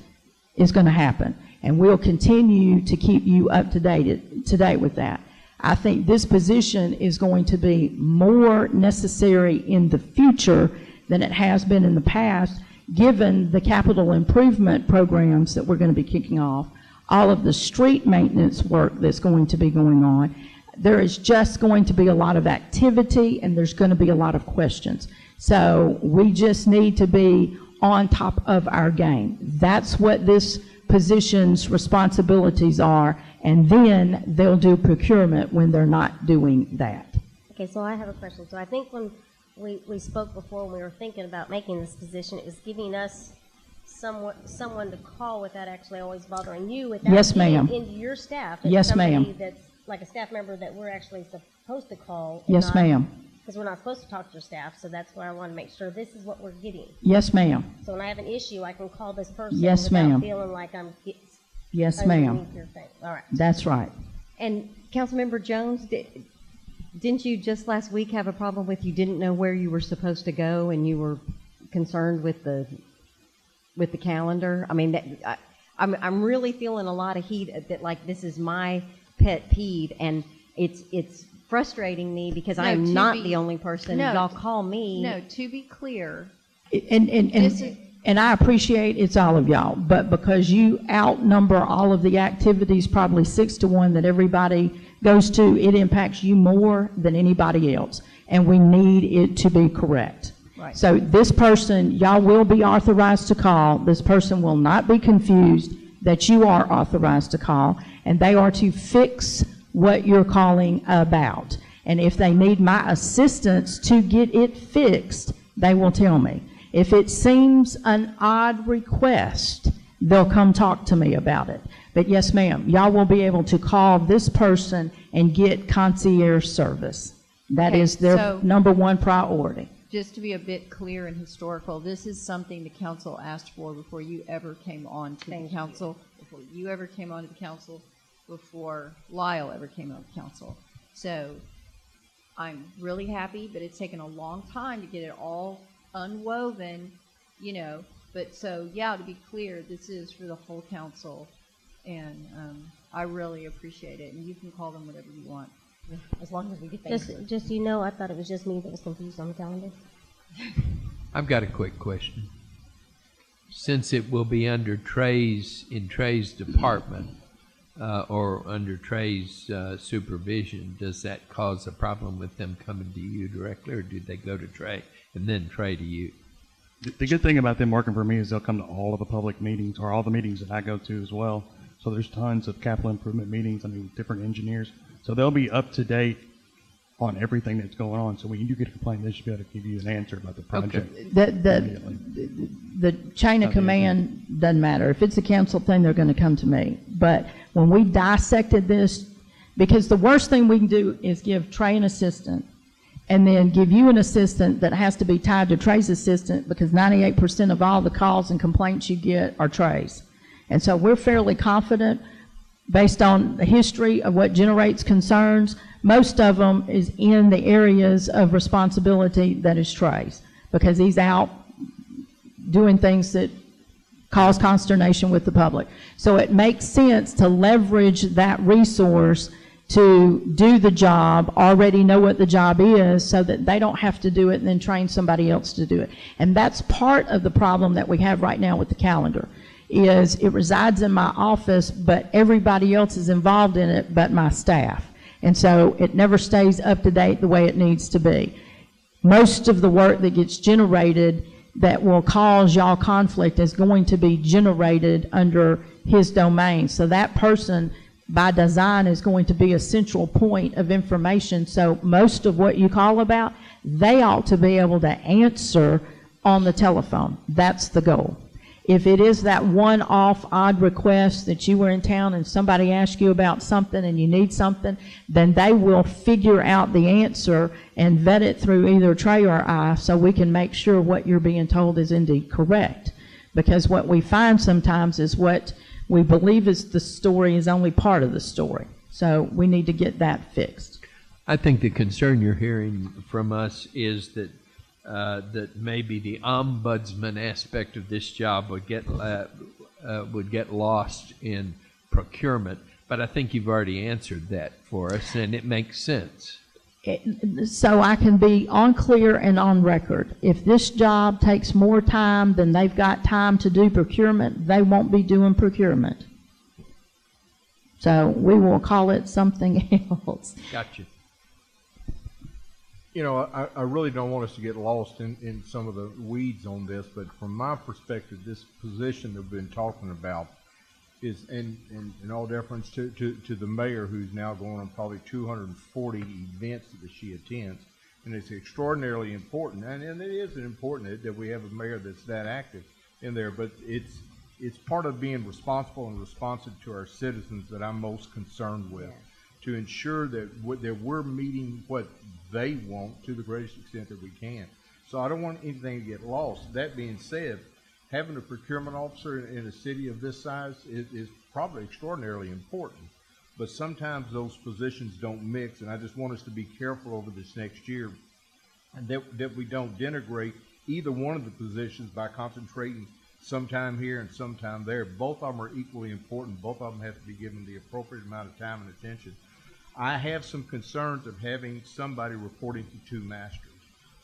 is going to happen. And we'll continue to keep you up to date with that. I think this position is going to be more necessary in the future than it has been in the past, given the capital improvement programs that we're going to be kicking off, all of the street maintenance work that's going to be going on. There is just going to be a lot of activity, and there's going to be a lot of questions. So we just need to be on top of our game. That's what this position's responsibilities are, and then they'll do procurement when they're not doing that. Okay, so I have a question. So I think when we spoke before, when we were thinking about making this position, it was giving us someone to call without actually always bothering you, without yes, ma'am. Into your staff. Yes, ma'am. That's like a staff member that we're actually supposed to call. Yes, ma'am. Because we're not supposed to talk to your staff, so that's why I want to make sure this is what we're getting. Yes, ma'am. So when I have an issue, I can call this person yes, without ma'am. feeling like I'm yes, ma'am. your thing. All right. That's right. And Councilmember Jones, didn't you just last week have a problem with you didn't know where you were supposed to go and you were concerned with the calendar? I mean, I'm really feeling a lot of heat that like this is my pet peeve, and it's frustrating me because I'm not the only person. Y'all call me. No, to be clear. And I appreciate it's all of y'all, but because you outnumber all of the activities, probably 6 to 1 that everybody goes to, it impacts you more than anybody else, and we need it to be correct. Right. So this person, y'all will be authorized to call. This person will not be confused that you are authorized to call, and they are to fix what you're calling about. And if they need my assistance to get it fixed, they will tell me. If it seems an odd request, they'll come talk to me about it. But yes, ma'am, y'all will be able to call this person and get concierge service. That is their number one priority. Just to be a bit clear and historical, this is something the council asked for before you ever came on to the council, before you ever came on to the council, before Lyle ever came on the council. So I'm really happy, but it's taken a long time to get it all unwoven, but so yeah, to be clear, this is for the whole council, and I really appreciate it, and you can call them whatever you want, as long as we get things. Just I thought it was just me that was confused on the calendar. I've got a quick question. Since it will be under Trey's department, or under Trey's supervision, does that cause a problem with them coming to you directly, or do they go to Trey and then Trey to you? The good thing about them working for me is they'll come to all of the public meetings, or all the meetings that I go to as well. So there's tons of capital improvement meetings, with different engineers. So they'll be up to date on everything that's going on. So when you do get a complaint, they should be able to give you an answer about the project. The chain of command doesn't matter. If it's a council thing, they're going to come to me. But when we dissected this, because the worst thing we can do is give Trey an assistant and then give you an assistant that has to be tied to Trey's assistant, because 98% of all the calls and complaints you get are Trey's. And so we're fairly confident, based on the history of what generates concerns, most of them is in the areas of responsibility that is Trey's, because he's out doing things that cause consternation with the public. So it makes sense to leverage that resource to do the job, already know what the job is, so that they don't have to do it and then train somebody else to do it. And that's part of the problem that we have right now with the calendar, is it resides in my office, but everybody else is involved in it but my staff. And so it never stays up to date the way it needs to be. Most of the work that gets generated that will cause y'all conflict is going to be generated under his domain. So that person, by design, is going to be a central point of information. So most of what you call about, they ought to be able to answer on the telephone. That's the goal. If it is that one-off odd request that you were in town and somebody asked you about something and you need something, then they will figure out the answer and vet it through either Trey or I, so we can make sure what you're being told is indeed correct. Because what we find sometimes is what we believe is the story is only part of the story. So we need to get that fixed. I think the concern you're hearing from us is that that maybe the ombudsman aspect of this job would get lost in procurement. But I think you've already answered that for us, and it makes sense. So I can be on clear and on record. If this job takes more time than they've got time to do procurement, they won't be doing procurement. So we will call it something else. Gotcha. You know, I really don't want us to get lost in some of the weeds on this, but from my perspective, this position that we've been talking about is, in all deference to the mayor, who's now going on probably 240 events that she attends, and it's extraordinarily important, and it is important that we have a mayor that's that active in there, but it's part of being responsible and responsive to our citizens that I'm most concerned with, to ensure that we're meeting what they want to the greatest extent that we can. So I don't want anything to get lost. That being said, having a procurement officer in a city of this size is probably extraordinarily important. But sometimes those positions don't mix, and I just want us to be careful over this next year, and that we don't denigrate either one of the positions by concentrating sometime here and sometime there. Both of them are equally important. Both of them have to be given the appropriate amount of time and attention. I have some concerns of having somebody reporting to two masters.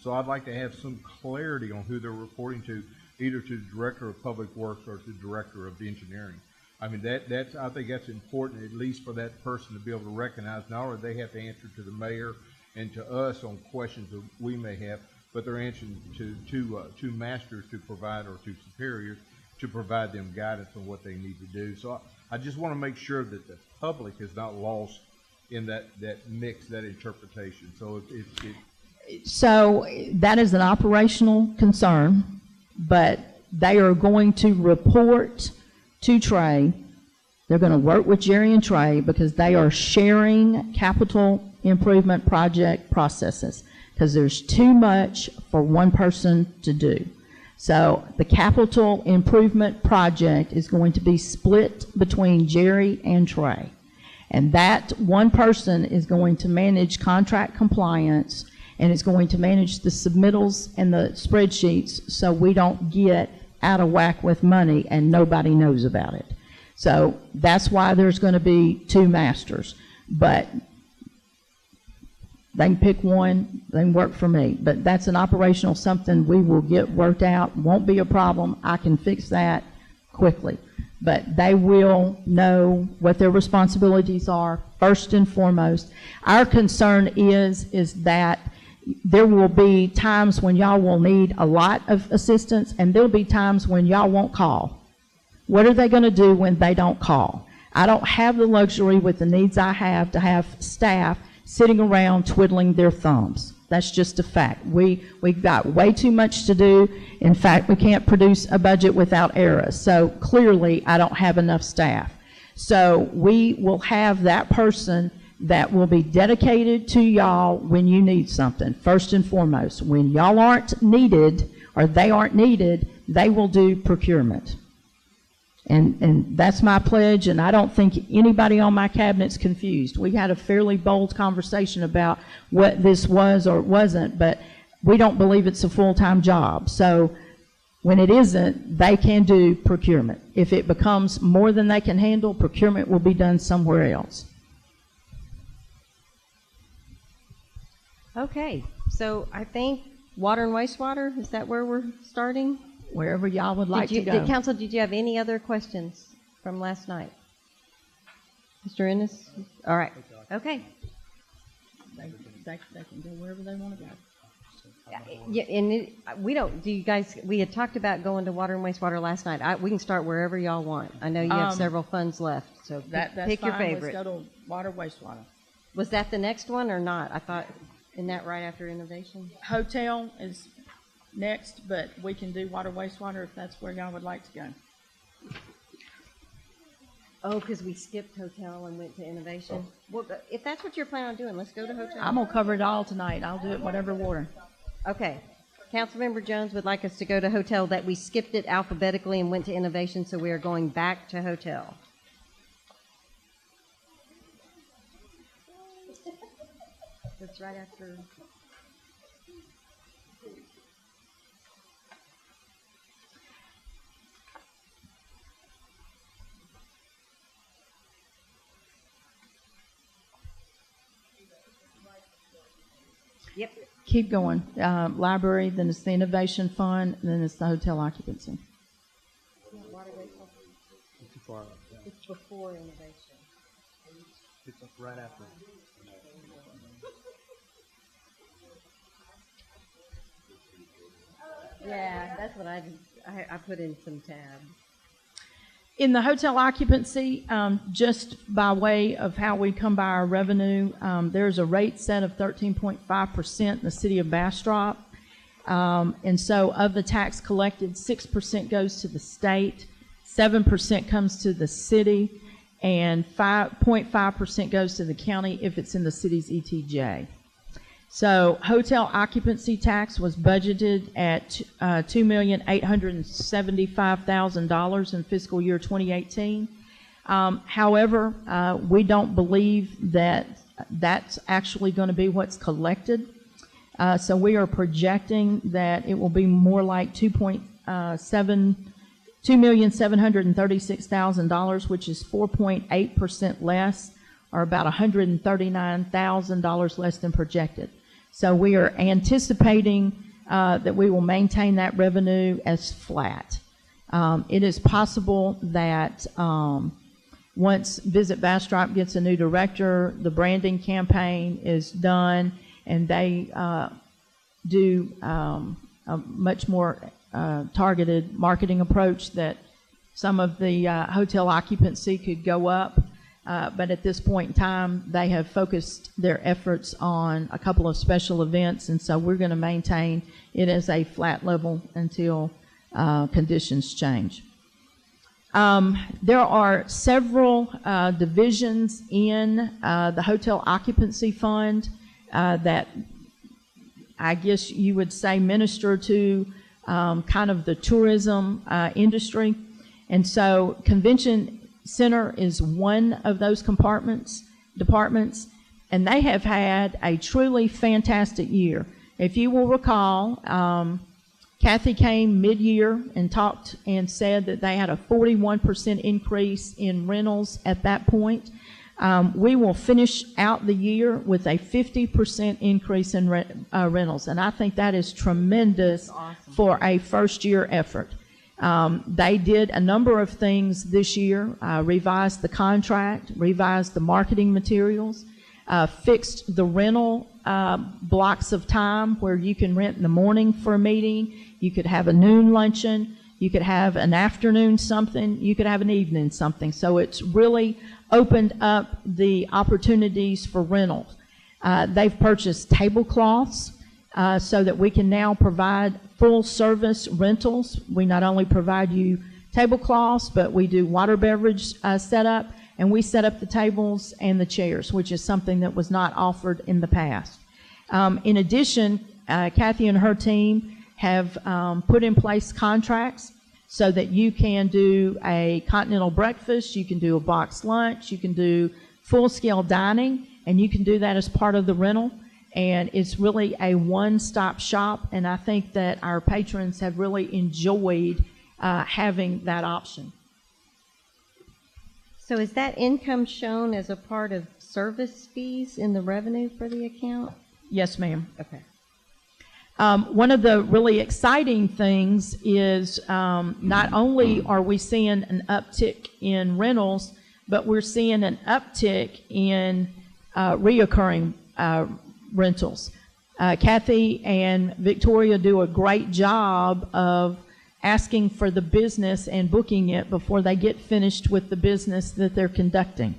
So I'd like to have some clarity on who they're reporting to, either to the Director of Public Works or to the Director of Engineering. I mean, I think that's important, at least for that person to be able to recognize not only they have to answer to the mayor and to us on questions that we may have, but they're answering to two masters to provide, or two superiors to provide them guidance on what they need to do. So I just want to make sure that the public is not lost in that mix, that interpretation. So So that is an operational concern, but they are going to report to Trey. They're going to work with Jerry and Trey because they are sharing capital improvement project processes, because there's too much for one person to do. So the capital improvement project is going to be split between Jerry and Trey. And that one person is going to manage contract compliance, and it's going to manage the submittals and the spreadsheets, so we don't get out of whack with money and nobody knows about it. So that's why there's going to be two masters. But they can pick one, they can work for me. But that's an operational something we will get worked out. Won't be a problem. I can fix that quickly. but they will know what their responsibilities are first and foremost. Our concern is that there will be times when y'all will need a lot of assistance, and there'll be times when y'all won't call. What are they going to do when they don't call? I don't have the luxury with the needs I have to have staff sitting around twiddling their thumbs. That's just a fact. We've got way too much to do. In fact, we can't produce a budget without errors. So clearly, I don't have enough staff. So we will have that person that will be dedicated to y'all when you need something, first and foremost. When y'all aren't needed, or they aren't needed, they will do procurement. And that's my pledge, and I don't think anybody on my cabinet's confused. We had a fairly bold conversation about what this was or wasn't, but we don't believe it's a full-time job. So when it isn't, they can do procurement. If it becomes more than they can handle, procurement will be done somewhere else. Okay, so I think water and wastewater, is that where we're starting? Wherever y'all would like to go. Council, did you have any other questions from last night? Mr. Ennis? All right. Okay. They can go wherever they want to go. Yeah, and we had talked about going to water and wastewater last night. We can start wherever y'all want. I know you have several funds left, so That's pick your fine. favorite. Let's go to water, wastewater. Was that the next one or not? I thought, isn't that right after innovation? Hotel is next, but we can do water, wastewater if that's where y'all would like to go. Oh, because we skipped hotel and went to innovation. Well, if that's what you're planning on doing, let's go to hotel. I'm gonna cover it all tonight. I'll do it whatever order. Okay. Councilmember Jones would like us to go to hotel, that we skipped it alphabetically and went to innovation, so we are going back to hotel. That's right after. Yep. Keep going. Library, then it's the innovation fund, and then it's the hotel occupancy. It's before innovation. It's right after. Yeah, that's what I did. I put in some tabs. In the hotel occupancy, just by way of how we come by our revenue, there's a rate set of 13.5% in the city of Bastrop. And so of the tax collected, 6% goes to the state, 7% comes to the city, and 5.5% goes to the county if it's in the city's ETJ. So hotel occupancy tax was budgeted at $2,875,000 in fiscal year 2018. However, we don't believe that that's actually going to be what's collected. So we are projecting that it will be more like $2,736,000, which is 4.8% less, or about $139,000 less than projected. So we are anticipating that we will maintain that revenue as flat. It is possible that once Visit Bastrop gets a new director, the branding campaign is done, and they do a much more targeted marketing approach, that some of the hotel occupancy could go up. But at this point in time, they have focused their efforts on a couple of special events, and so we're going to maintain it as a flat level until conditions change. There are several divisions in the hotel occupancy fund that I guess you would say minister to kind of the tourism industry. And so convention center is one of those departments, and they have had a truly fantastic year. If you will recall, Kathy came mid-year and talked and said that they had a 41% increase in rentals at that point. We will finish out the year with a 50% increase in rentals, and I think that is tremendous for a first-year effort. They did a number of things this year, revised the contract, revised the marketing materials, fixed the rental blocks of time where you can rent in the morning for a meeting, you could have a noon luncheon, you could have an afternoon something, you could have an evening something. So it's really opened up the opportunities for rentals. They've purchased tablecloths so that we can now provide full service rentals. We not only provide you tablecloths, but we do water beverage setup, and we set up the tables and the chairs, which is something that was not offered in the past. In addition, Kathy and her team have put in place contracts so that you can do a continental breakfast, you can do a boxed lunch, you can do full-scale dining, and you can do that as part of the rental. And it's really a one-stop shop, and I think that our patrons have really enjoyed having that option. So is that income shown as a part of service fees in the revenue for the account? Yes, ma'am. Okay. One of the really exciting things is not only are we seeing an uptick in rentals, but we're seeing an uptick in reoccurring rentals. Kathy and Victoria do a great job of asking for the business and booking it before they get finished with the business that they're conducting.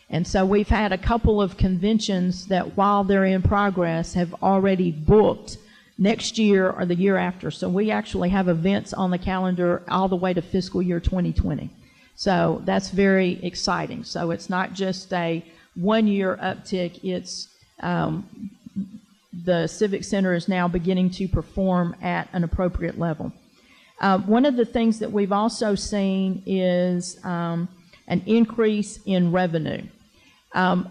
And so we've had a couple of conventions that, while they're in progress, have already booked next year or the year after. So we actually have events on the calendar all the way to fiscal year 2020. So that's very exciting. So it's not just a one-year uptick, it's the Civic Center is now beginning to perform at an appropriate level. One of the things that we've also seen is an increase in revenue.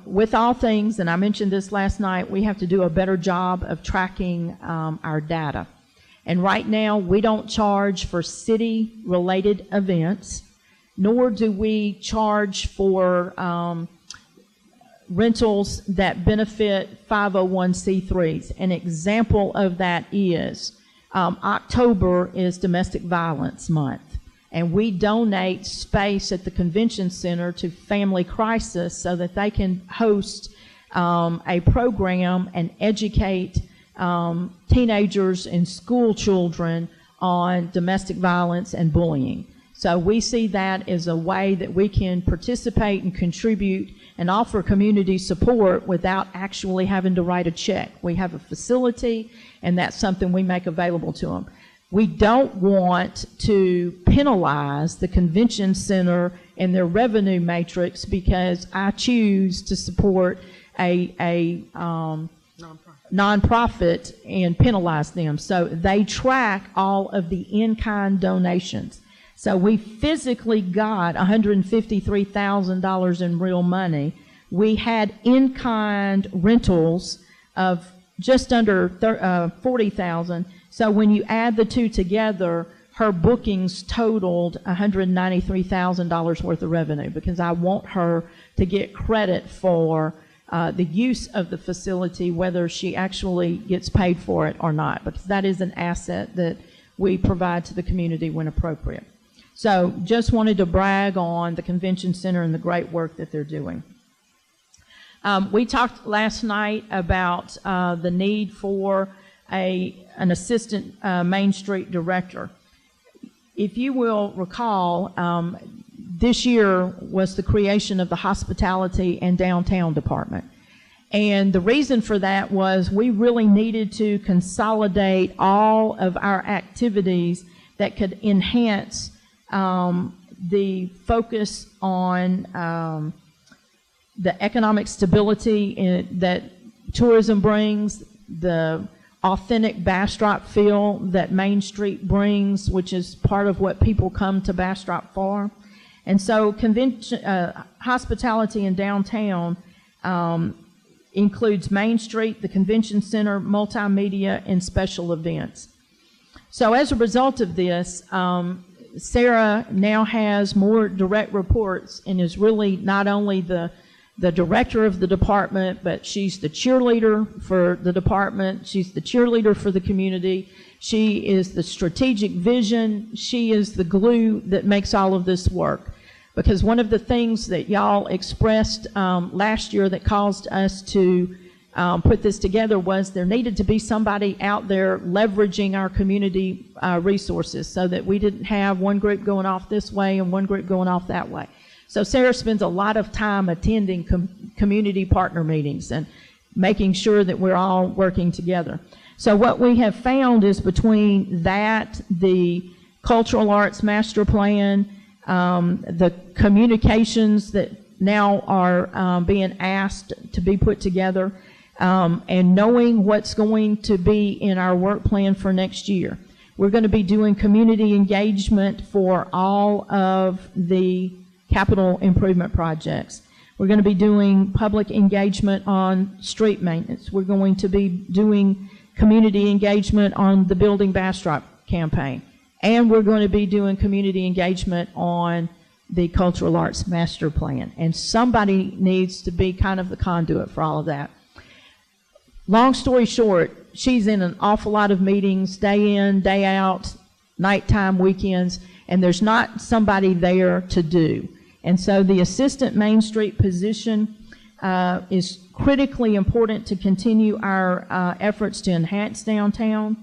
With all things, and I mentioned this last night, we have to do a better job of tracking our data. And right now, we don't charge for city-related events, nor do we charge for rentals that benefit 501c3s. An example of that is October is Domestic Violence Month, and we donate space at the convention center to Family Crisis so that they can host a program and educate teenagers and school children on domestic violence and bullying. So we see that as a way that we can participate and contribute and offer community support without actually having to write a check. We have a facility, and that's something we make available to them. We don't want to penalize the convention center and their revenue matrix because I choose to support a nonprofit and penalize them. So they track all of the in-kind donations. So we physically got $153,000 in real money. We had in-kind rentals of just under $40,000. So when you add the two together, her bookings totaled $193,000 worth of revenue, because I want her to get credit for the use of the facility, whether she actually gets paid for it or not, because that is an asset that we provide to the community when appropriate. So just wanted to brag on the convention center and the great work that they're doing. We talked last night about the need for an assistant Main Street director. If you will recall, this year was the creation of the Hospitality and Downtown Department. And the reason for that was we really needed to consolidate all of our activities that could enhance the focus on the economic stability that tourism brings, the authentic Bastrop feel that Main Street brings, which is part of what people come to Bastrop for. And so hospitality in downtown includes Main Street, the convention center, multimedia, and special events. So as a result of this, Sarah now has more direct reports and is really not only the the director of the department, but she's the cheerleader for the department. She's the cheerleader for the community. She is the strategic vision. She is the glue that makes all of this work. Because one of the things that y'all expressed last year that caused us to put this together was there needed to be somebody out there leveraging our community resources so that we didn't have one group going off this way and one group going off that way. So Sarah spends a lot of time attending community partner meetings and making sure that we're all working together. So what we have found is between that, the cultural arts master plan, the communications that now are being asked to be put together, and knowing what's going to be in our work plan for next year. We're going to be doing community engagement for all of the capital improvement projects. We're going to be doing public engagement on street maintenance. We're going to be doing community engagement on the Building Bastrop campaign. And we're going to be doing community engagement on the Cultural Arts Master Plan. And somebody needs to be kind of the conduit for all of that. Long story short, she's in an awful lot of meetings, day in, day out, nighttime, weekends, and there's not somebody there to do. And so the assistant Main Street position is critically important to continue our efforts to enhance downtown.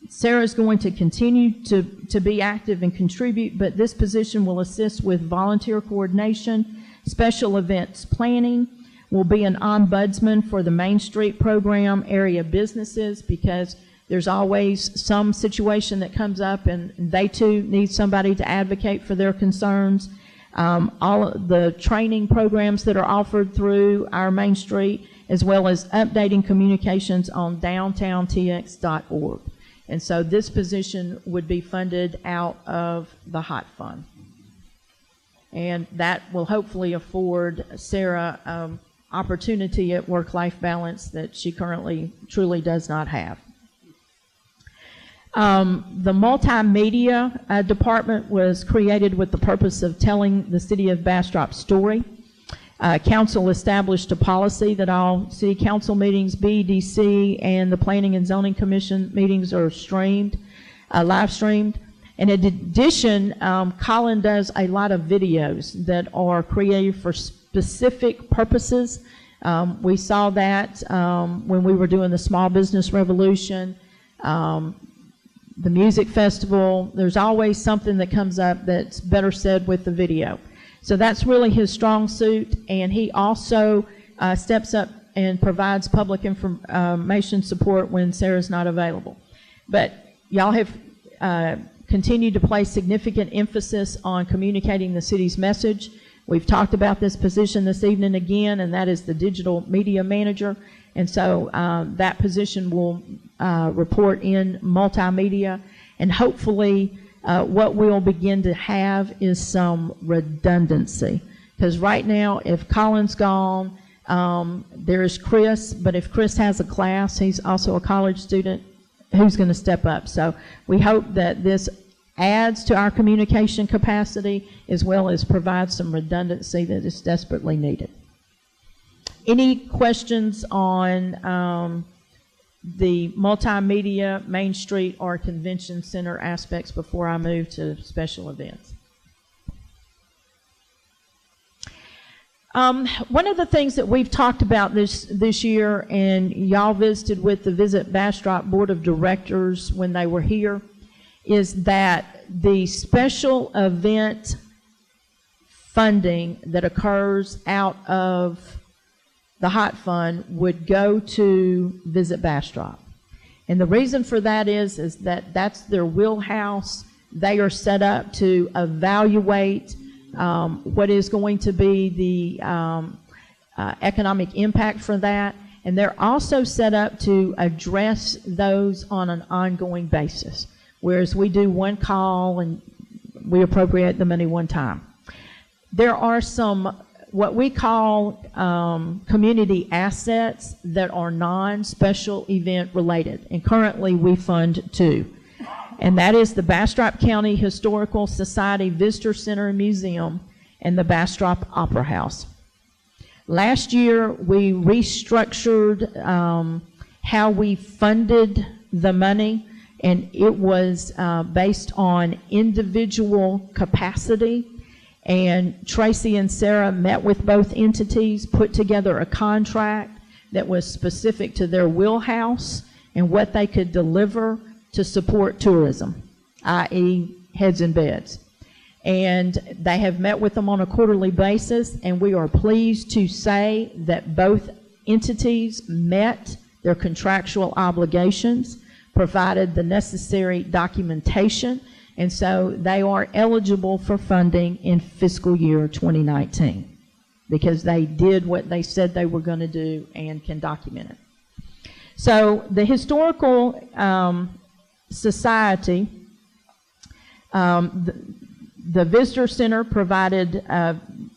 Sarah's going to continue to be active and contribute, but this position will assist with volunteer coordination, special events planning, will be an ombudsman for the Main Street program area businesses because there's always some situation that comes up and they too need somebody to advocate for their concerns. All of the training programs that are offered through our Main Street, as well as updating communications on downtowntx.org. And so this position would be funded out of the HOT Fund. And that will hopefully afford Sarah opportunity at work-life balance that she currently truly does not have. The multimedia department was created with the purpose of telling the city of Bastrop's story. Council established a policy that all city council meetings, BDC, and the Planning and Zoning Commission meetings are streamed, live streamed. And in addition, Colin does a lot of videos that are created for specific purposes. We saw that when we were doing the Small Business Revolution, the music festival. There's always something that comes up that's better said with the video. So that's really his strong suit, and he also steps up and provides public information support when Sarah's not available. But y'all have continued to place significant emphasis on communicating the city's message. We've talked about this position this evening again, and that is the digital media manager. And so that position will report in multimedia, and hopefully what we'll begin to have is some redundancy. Because right now, if Colin's gone, there is Chris, but if Chris has a class, he's also a college student, who's going to step up? So we hope that this adds to our communication capacity as well as provides some redundancy that is desperately needed. Any questions on the multimedia, Main Street, or convention center aspects before I move to special events? One of the things that we've talked about this year, and y'all visited with the Visit Bastrop Board of Directors when they were here, is that the special event funding that occurs out of the HOT Fund would go to Visit Bastrop. And the reason for that is that that's their wheelhouse. They are set up to evaluate what is going to be the economic impact for that. And they're also set up to address those on an ongoing basis, whereas we do one call and we appropriate the money one time. There are some what we call community assets that are non-special event related, and currently we fund two. And that is the Bastrop County Historical Society Visitor Center and Museum and the Bastrop Opera House. Last year, we restructured how we funded the money, and it was based on individual capacity. And Tracy and Sarah met with both entities, put together a contract that was specific to their wheelhouse and what they could deliver to support tourism, i.e. heads and beds. And they have met with them on a quarterly basis, and we are pleased to say that both entities met their contractual obligations, provided the necessary documentation, and so they are eligible for funding in fiscal year 2019 because they did what they said they were going to do and can document it. So the Historical Society, the Visitor Center provided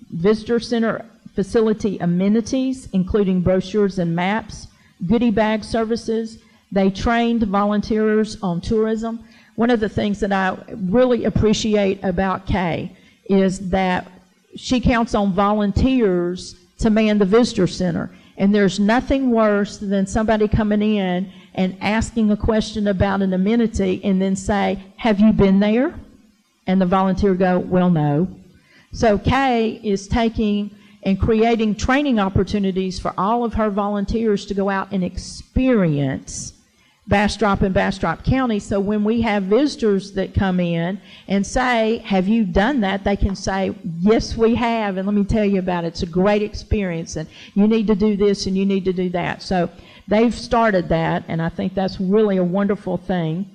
Visitor Center facility amenities, including brochures and maps, goodie bag services. They trained volunteers on tourism. One of the things that I really appreciate about Kay is that she counts on volunteers to man the Visitor Center. And there's nothing worse than somebody coming in and asking a question about an amenity and then say, have you been there? And the volunteer go, well, no. So Kay is taking and creating training opportunities for all of her volunteers to go out and experience Bastrop and Bastrop County. So when we have visitors that come in and say, have you done that? They can say, yes, we have. And let me tell you about it. It's a great experience. And you need to do this and you need to do that. So they've started that. And I think that's really a wonderful thing.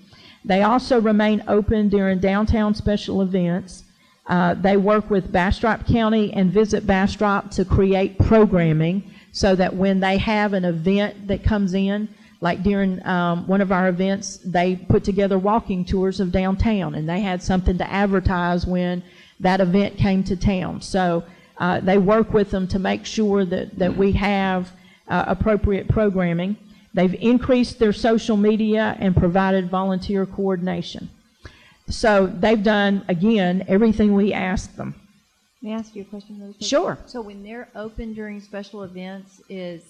They also remain open during downtown special events. They work with Bastrop County and Visit Bastrop to create programming so that when they have an event that comes in, like during one of our events, they put together walking tours of downtown, and they had something to advertise when that event came to town. So they work with them to make sure that we have appropriate programming. They've increased their social media and provided volunteer coordination. So they've done, again, everything we asked them. May I ask you a question really quick? Sure. So when they're open during special events, is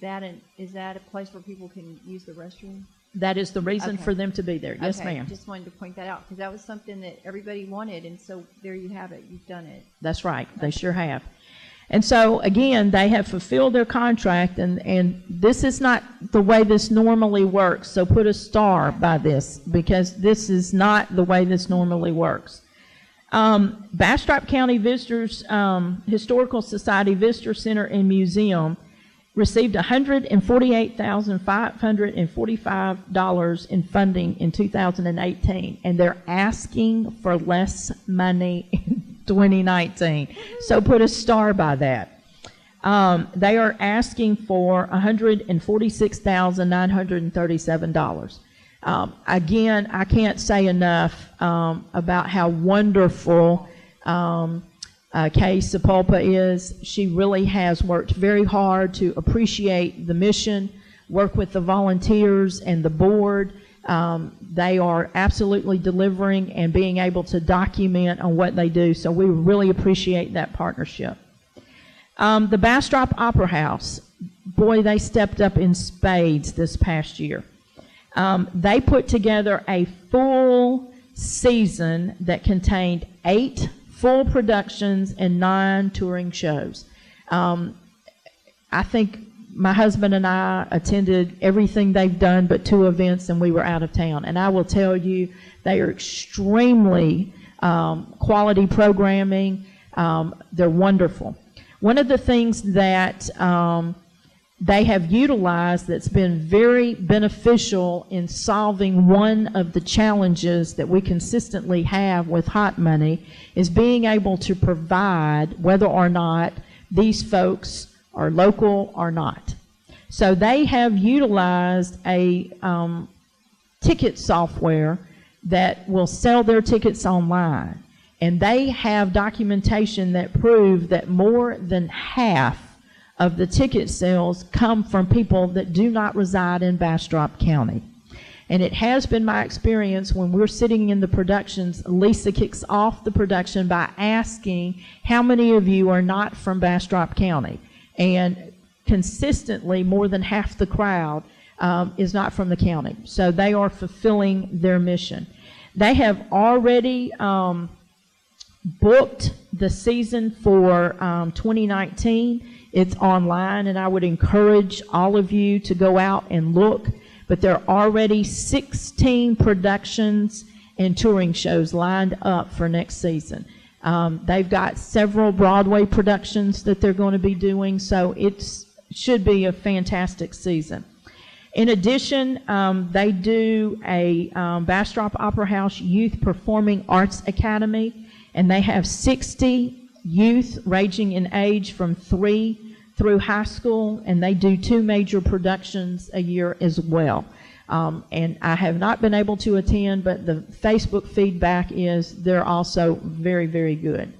that a place where people can use the restroom? That is the reason Okay. for them to be there. Yes, Okay, ma'am. just wanted to point that out because that was something that everybody wanted, and so there you have it. You've done it. That's right. They sure have. And so, again, they have fulfilled their contract, and this is not the way this normally works. So put a star by this because this is not the way this normally works. Bastrop County Visitors Historical Society Visitor Center and Museum received $148,545 in funding in 2018, and they're asking for less money in 2019. So put a star by that. They are asking for $146,937. Again, I can't say enough about how wonderful Kay Sepulpa is. She really has worked very hard to appreciate the mission, work with the volunteers and the board. They are absolutely delivering and being able to document on what they do. So we really appreciate that partnership. The Bastrop Opera House, boy, they stepped up in spades this past year. They put together a full season that contained 8 full productions and 9 touring shows. I think my husband and I attended everything they've done but 2 events, and we were out of town. And I will tell you, they are extremely quality programming. They're wonderful. One of the things that they have utilized that's been very beneficial in solving one of the challenges that we consistently have with hot money is being able to provide whether or not these folks are local or not. So they have utilized a ticket software that will sell their tickets online. And they have documentation that prove that more than half of the ticket sales come from people that do not reside in Bastrop County. And it has been my experience when we're sitting in the productions, Lisa kicks off the production by asking how many of you are not from Bastrop County. and consistently more than half the crowd is not from the county. So they are fulfilling their mission. They have already booked the season for 2019. It's online, and I would encourage all of you to go out and look. But there are already 16 productions and touring shows lined up for next season. They've got several Broadway productions that they're going to be doing, so it should be a fantastic season. In addition, they do a Bastrop Opera House Youth Performing Arts Academy, and they have 60 youth ranging in age from 3 through high school, and they do 2 major productions a year as well. And I have not been able to attend, but the Facebook feedback is they're also very, very good.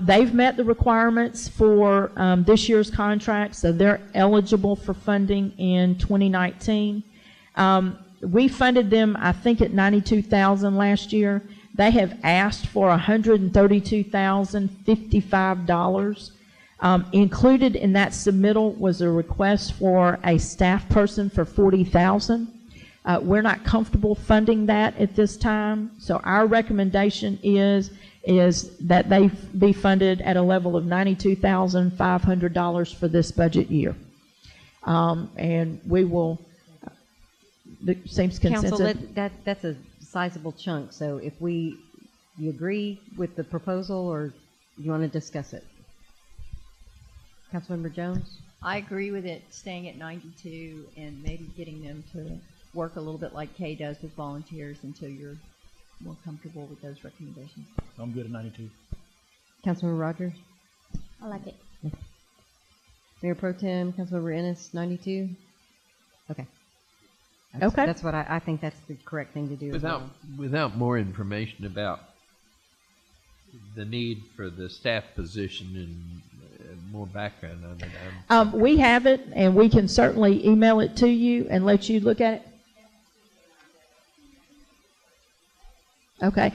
They've met the requirements for this year's contract, so they're eligible for funding in 2019. We funded them, I think, at $92,000 last year. They have asked for $132,055. Included in that submittal was a request for a staff person for $40,000. We're not comfortable funding that at this time, so our recommendation is that they be funded at a level of $92,500 for this budget year. And we will, it seems consensus. Council, that's a sizable chunk, so if you agree with the proposal, or you want to discuss it? Councilmember Jones? I agree with it staying at 92 and maybe getting them to work a little bit like Kay does with volunteers until you're more comfortable with those recommendations. I'm good at 92. Councilmember Rogers? I like it. Mayor Pro Tem, Councilmember Ennis, 92? Okay. Okay. That's what I think that's the correct thing to do. Without more information about the need for the staff position and more background on it. We have it, and we can certainly email it to you and let you look at it. Okay.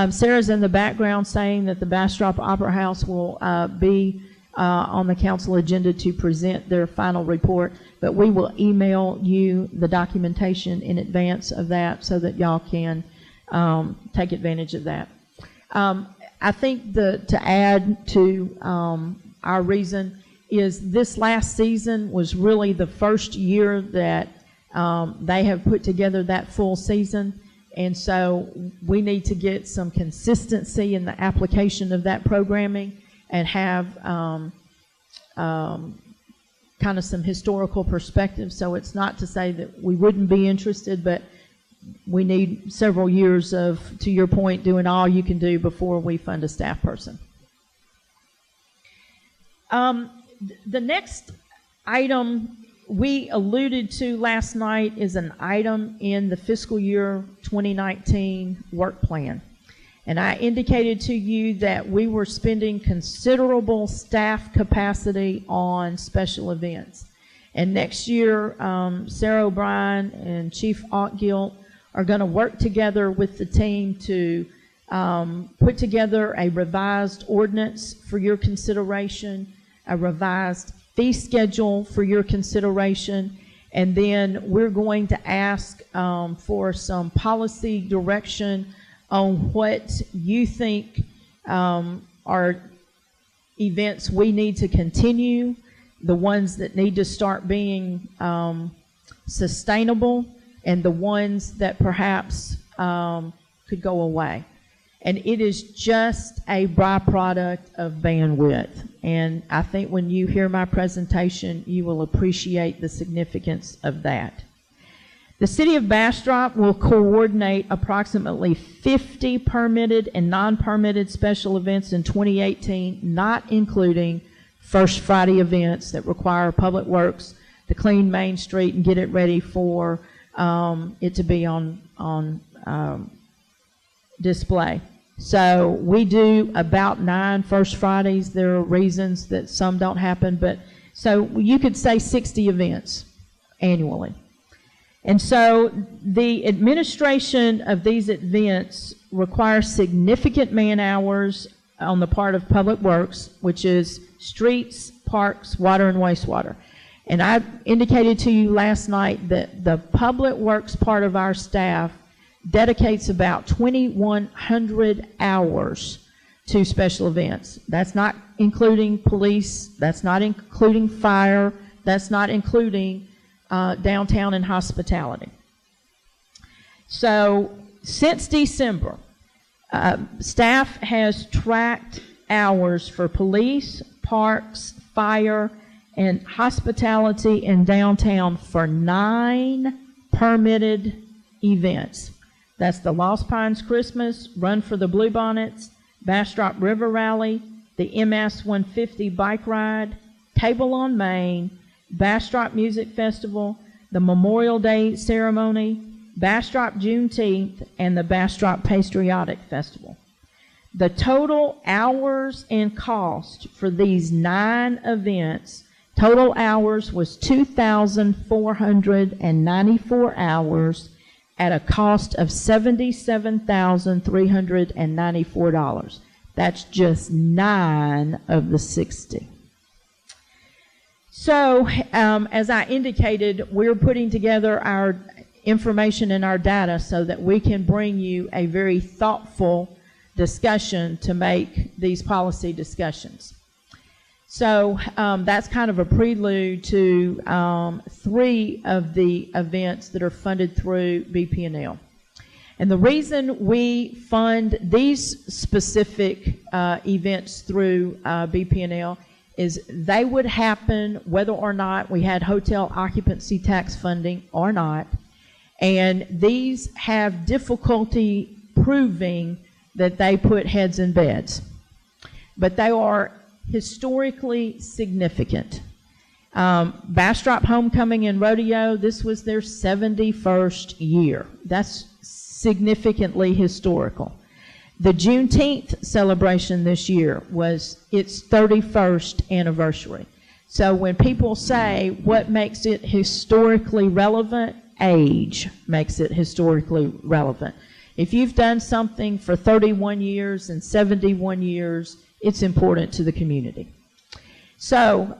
Sarah's in the background saying that the Bastrop Opera House will be on the council agenda to present their final report, but we will email you the documentation in advance of that so that y'all can take advantage of that. I think to add to our reason is this last season was really the first year that they have put together that full season, and so we need to get some consistency in the application of that programming and have kind of some historical perspective. So it's not to say that we wouldn't be interested, but we need several years of, to your point, doing all you can do before we fund a staff person. The next item we alluded to last night is an item in the fiscal year 2019 work plan. And I indicated to you that we were spending considerable staff capacity on special events. And next year, Sarah O'Brien and Chief Ockgilt are going to work together with the team to put together a revised ordinance for your consideration, a revised fee schedule for your consideration, and then we're going to ask for some policy direction on what you think are events we need to continue, the ones that need to start being sustainable, and the ones that perhaps could go away. And it is just a byproduct of bandwidth. And I think when you hear my presentation, you will appreciate the significance of that. The City of Bastrop will coordinate approximately 50 permitted and non-permitted special events in 2018, not including First Friday events that require Public Works to clean Main Street and get it ready for it to be on display. So we do about 9 First Fridays. There are reasons that some don't happen, but so you could say 60 events annually. And so the administration of these events requires significant man hours, on the part of Public Works, which is streets, parks, water, and wastewater. And I indicated to you last night that the Public Works part of our staff dedicates about 2,100 hours to special events. That's not including police, that's not including fire, that's not including downtown and hospitality. So since December, staff has tracked hours for police, parks, fire, and hospitality in downtown for 9 permitted events. That's the Lost Pines Christmas, Run for the Bluebonnets, Bastrop River Rally, the MS 150 bike ride, Table on Main, Bastrop Music Festival, the Memorial Day ceremony, Bastrop Juneteenth, and the Bastrop Patriotic Festival. The total hours and cost for these 9 events, total hours was 2,494 hours at a cost of $77,394. That's just 9 of the 60. So, as I indicated, we're putting together our information and our data so that we can bring you a very thoughtful discussion to make these policy discussions. So that's kind of a prelude to 3 of the events that are funded through BPNL. And the reason we fund these specific events through BPNL is they would happen whether or not we had hotel occupancy tax funding or not. And these have difficulty proving that they put heads in beds. But they are historically significant. Bastrop Homecoming and Rodeo, this was their 71st year. That's significantly historical. The Juneteenth celebration this year was its 31st anniversary. So when people say what makes it historically relevant, age makes it historically relevant. If you've done something for 31 years and 71 years, it's important to the community. So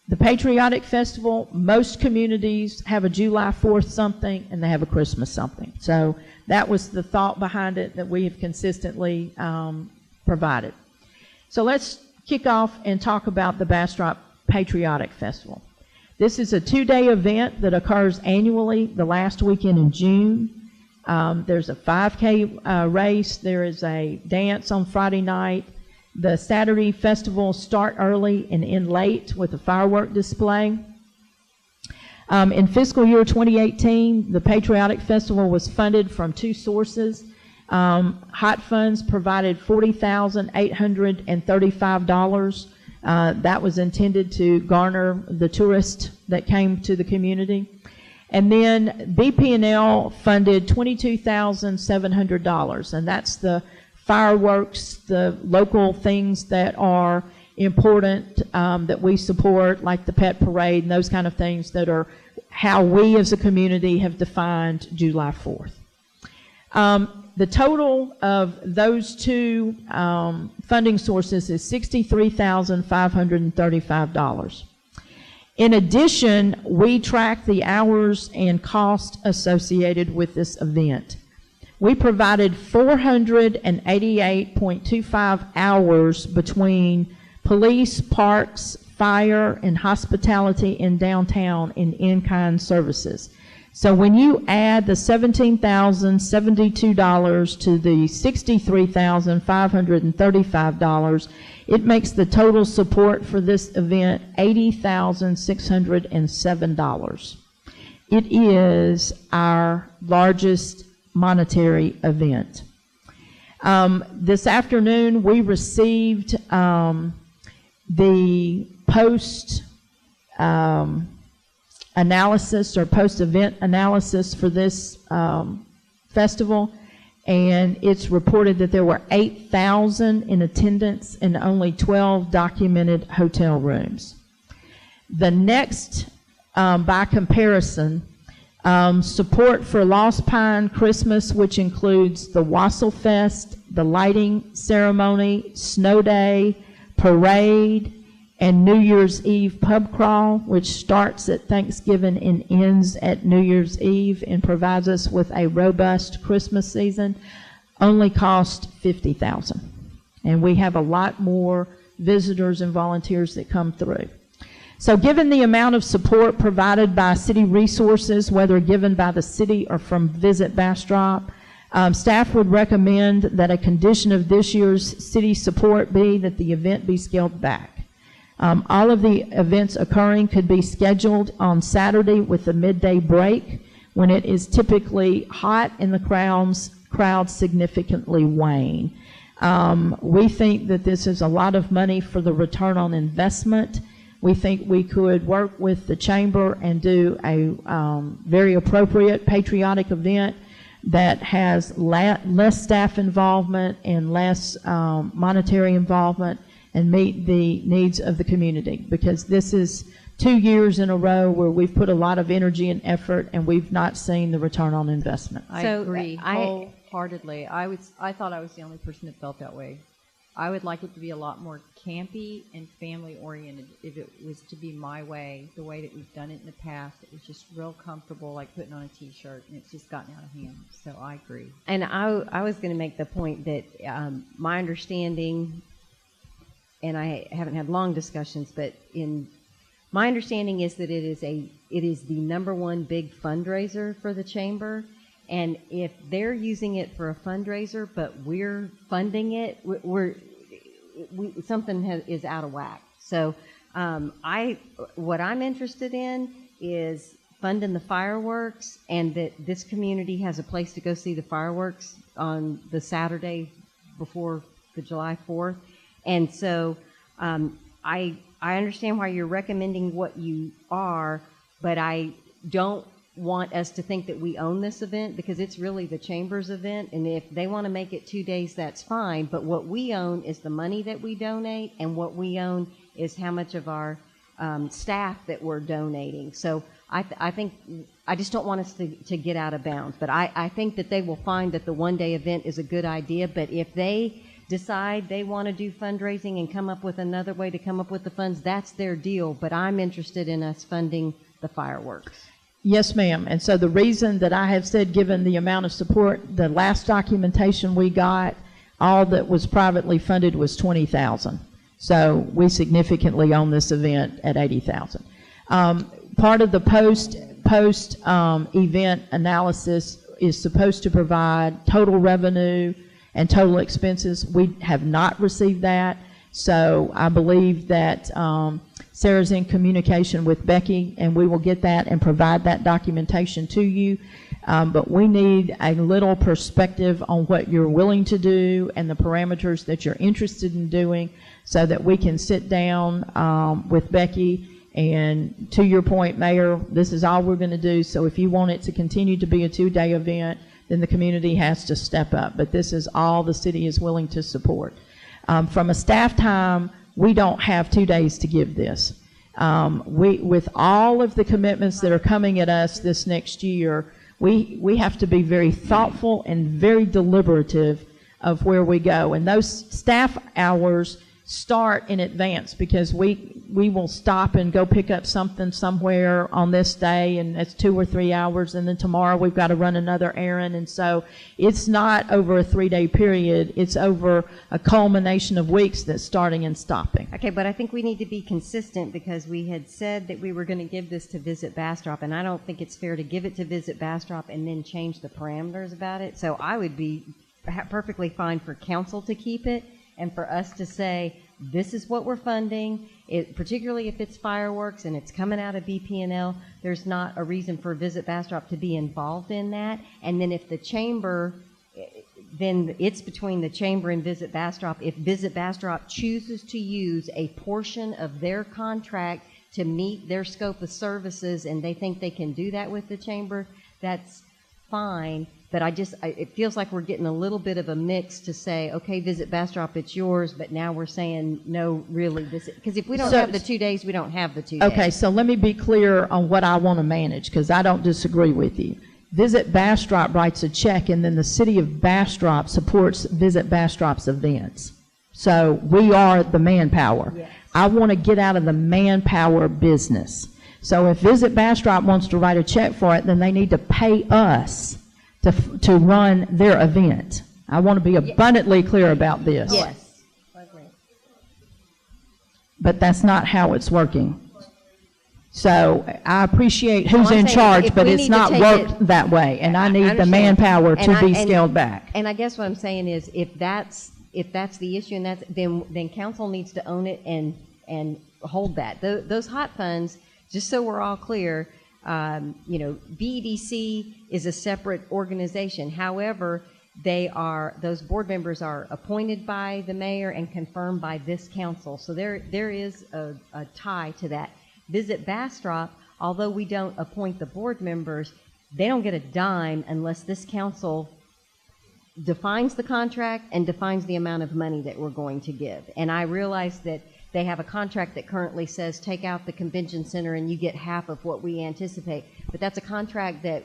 the Patriotic Festival, most communities have a July 4th something and they have a Christmas something. So that was the thought behind it that we have consistently provided. So let's kick off and talk about the Bastrop Patriotic Festival. This is a 2-day event that occurs annually the last weekend in June. There's a 5K race. There is a dance on Friday night. The Saturday festivals start early and end late with a firework display. In fiscal year 2018, the Patriotic Festival was funded from 2 sources. Hot Funds provided $40,835. That was intended to garner the tourists that came to the community. And then BPNL funded $22,700, and that's the fireworks, the local things that are important that we support, like the pet parade and those kind of things that are how we as a community have defined July 4th. The total of those 2 funding sources is $63,535. In addition, we track the hours and cost associated with this event. We provided 488.25 hours between police, parks, fire, and hospitality in downtown in in-kind services. So when you add the $17,072 to the $63,535, it makes the total support for this event $80,607. It is our largest monetary event. This afternoon, we received the post analysis or post-event analysis for this festival, and it's reported that there were 8,000 in attendance and only 12 documented hotel rooms. The next, by comparison, Support for Lost Pine Christmas, which includes the Wassail Fest, the lighting ceremony, snow day, parade, and New Year's Eve pub crawl, which starts at Thanksgiving and ends at New Year's Eve and provides us with a robust Christmas season, only cost $50,000. And we have a lot more visitors and volunteers that come through. So given the amount of support provided by city resources, whether given by the city or from Visit Bastrop, staff would recommend that a condition of this year's city support be that the event be scaled back. All of the events occurring could be scheduled on Saturday with a midday break when it is typically hot and the crowds significantly wane. We think that this is a lot of money for the return on investment. We think we could work with the chamber and do a very appropriate patriotic event that has less staff involvement and less monetary involvement and meet the needs of the community, because this is 2 years in a row where we've put a lot of energy and effort and we've not seen the return on investment. I agree wholeheartedly. I thought I was the only person that felt that way. I would like it to be a lot more campy and family oriented if it was to be my way, the way that we've done it in the past. It was just real comfortable, like putting on a t-shirt, and it's just gotten out of hand. So I agree. And I was going to make the point that my understanding, and I haven't had long discussions, but my understanding is that it is the number one big fundraiser for the chamber. And if they're using it for a fundraiser, but we're funding it, something is out of whack. So what I'm interested in is funding the fireworks, and that this community has a place to go see the fireworks on the Saturday before the July 4th. And so I understand why you're recommending what you are, but I don't want us to think that we own this event, because it's really the chamber's event, and if they want to make it 2 days, that's fine, but what we own is the money that we donate, and what we own is how much of our staff that we're donating. So I think I just don't want us to get out of bounds, but I think that they will find that the one-day event is a good idea, but if they decide they want to do fundraising and come up with another way to come up with the funds, that's their deal, but I'm interested in us funding the fireworks. Yes, ma'am. And so the reason that I have said, given the amount of support, the last documentation we got, all that was privately funded was $20,000. So we significantly own this event at $80,000. Part of the post event analysis is supposed to provide total revenue and total expenses. We have not received that. So I believe that Sarah's in communication with Becky, and we will get that and provide that documentation to you. But we need a little perspective on what you're willing to do and the parameters that you're interested in doing, so that we can sit down with Becky. And to your point, Mayor, this is all we're going to do. So if you want it to continue to be a 2-day event, then the community has to step up. But this is all the city is willing to support. From a staff time, we don't have 2 days to give this. With all of the commitments that are coming at us this next year, we have to be very thoughtful and very deliberative of where we go. And those staff hours start in advance, because we will stop and go pick up something somewhere on this day, and it's 2 or 3 hours, and then tomorrow we've got to run another errand. And so it's not over a 3-day period, it's over a culmination of weeks that's starting and stopping. Okay, but I think we need to be consistent, because we had said that we were going to give this to Visit Bastrop, and I don't think it's fair to give it to Visit Bastrop and then change the parameters about it. So I would be perfectly fine for council to keep it, and for us to say, this is what we're funding, particularly if it's fireworks and it's coming out of BPNL, there's not a reason for Visit Bastrop to be involved in that. And then if the chamber, then it's between the chamber and Visit Bastrop. If Visit Bastrop chooses to use a portion of their contract to meet their scope of services, and they think they can do that with the chamber, that's fine. But it feels like we're getting a little bit of a mix to say, okay, Visit Bastrop, it's yours, but now we're saying, no, really, because if we don't have the 2 days, we don't have the 2 days. Okay, so let me be clear on what I want to manage, because I don't disagree with you. Visit Bastrop writes a check, and then the city of Bastrop supports Visit Bastrop's events. So we are the manpower. Yes. I want to get out of the manpower business. So if Visit Bastrop wants to write a check for it, then they need to pay us to run their event. I want to be abundantly clear about this. Yes. But that's not how it's working. So I appreciate who's I'm in saying charge, if but we it's need to not take worked that way, and I need the understand. manpower to be And- scaled back. And I guess what I'm saying is, if that's the issue, and then council needs to own it and hold that. Those hot funds, just so we're all clear, BEDC is a separate organization. However, those board members are appointed by the mayor and confirmed by this council. So there is a tie to that. Visit Bastrop, although we don't appoint the board members, they don't get a dime unless this council defines the contract and defines the amount of money that we're going to give. And I realize that they have a contract that currently says take out the convention center and you get half of what we anticipate. But that's a contract that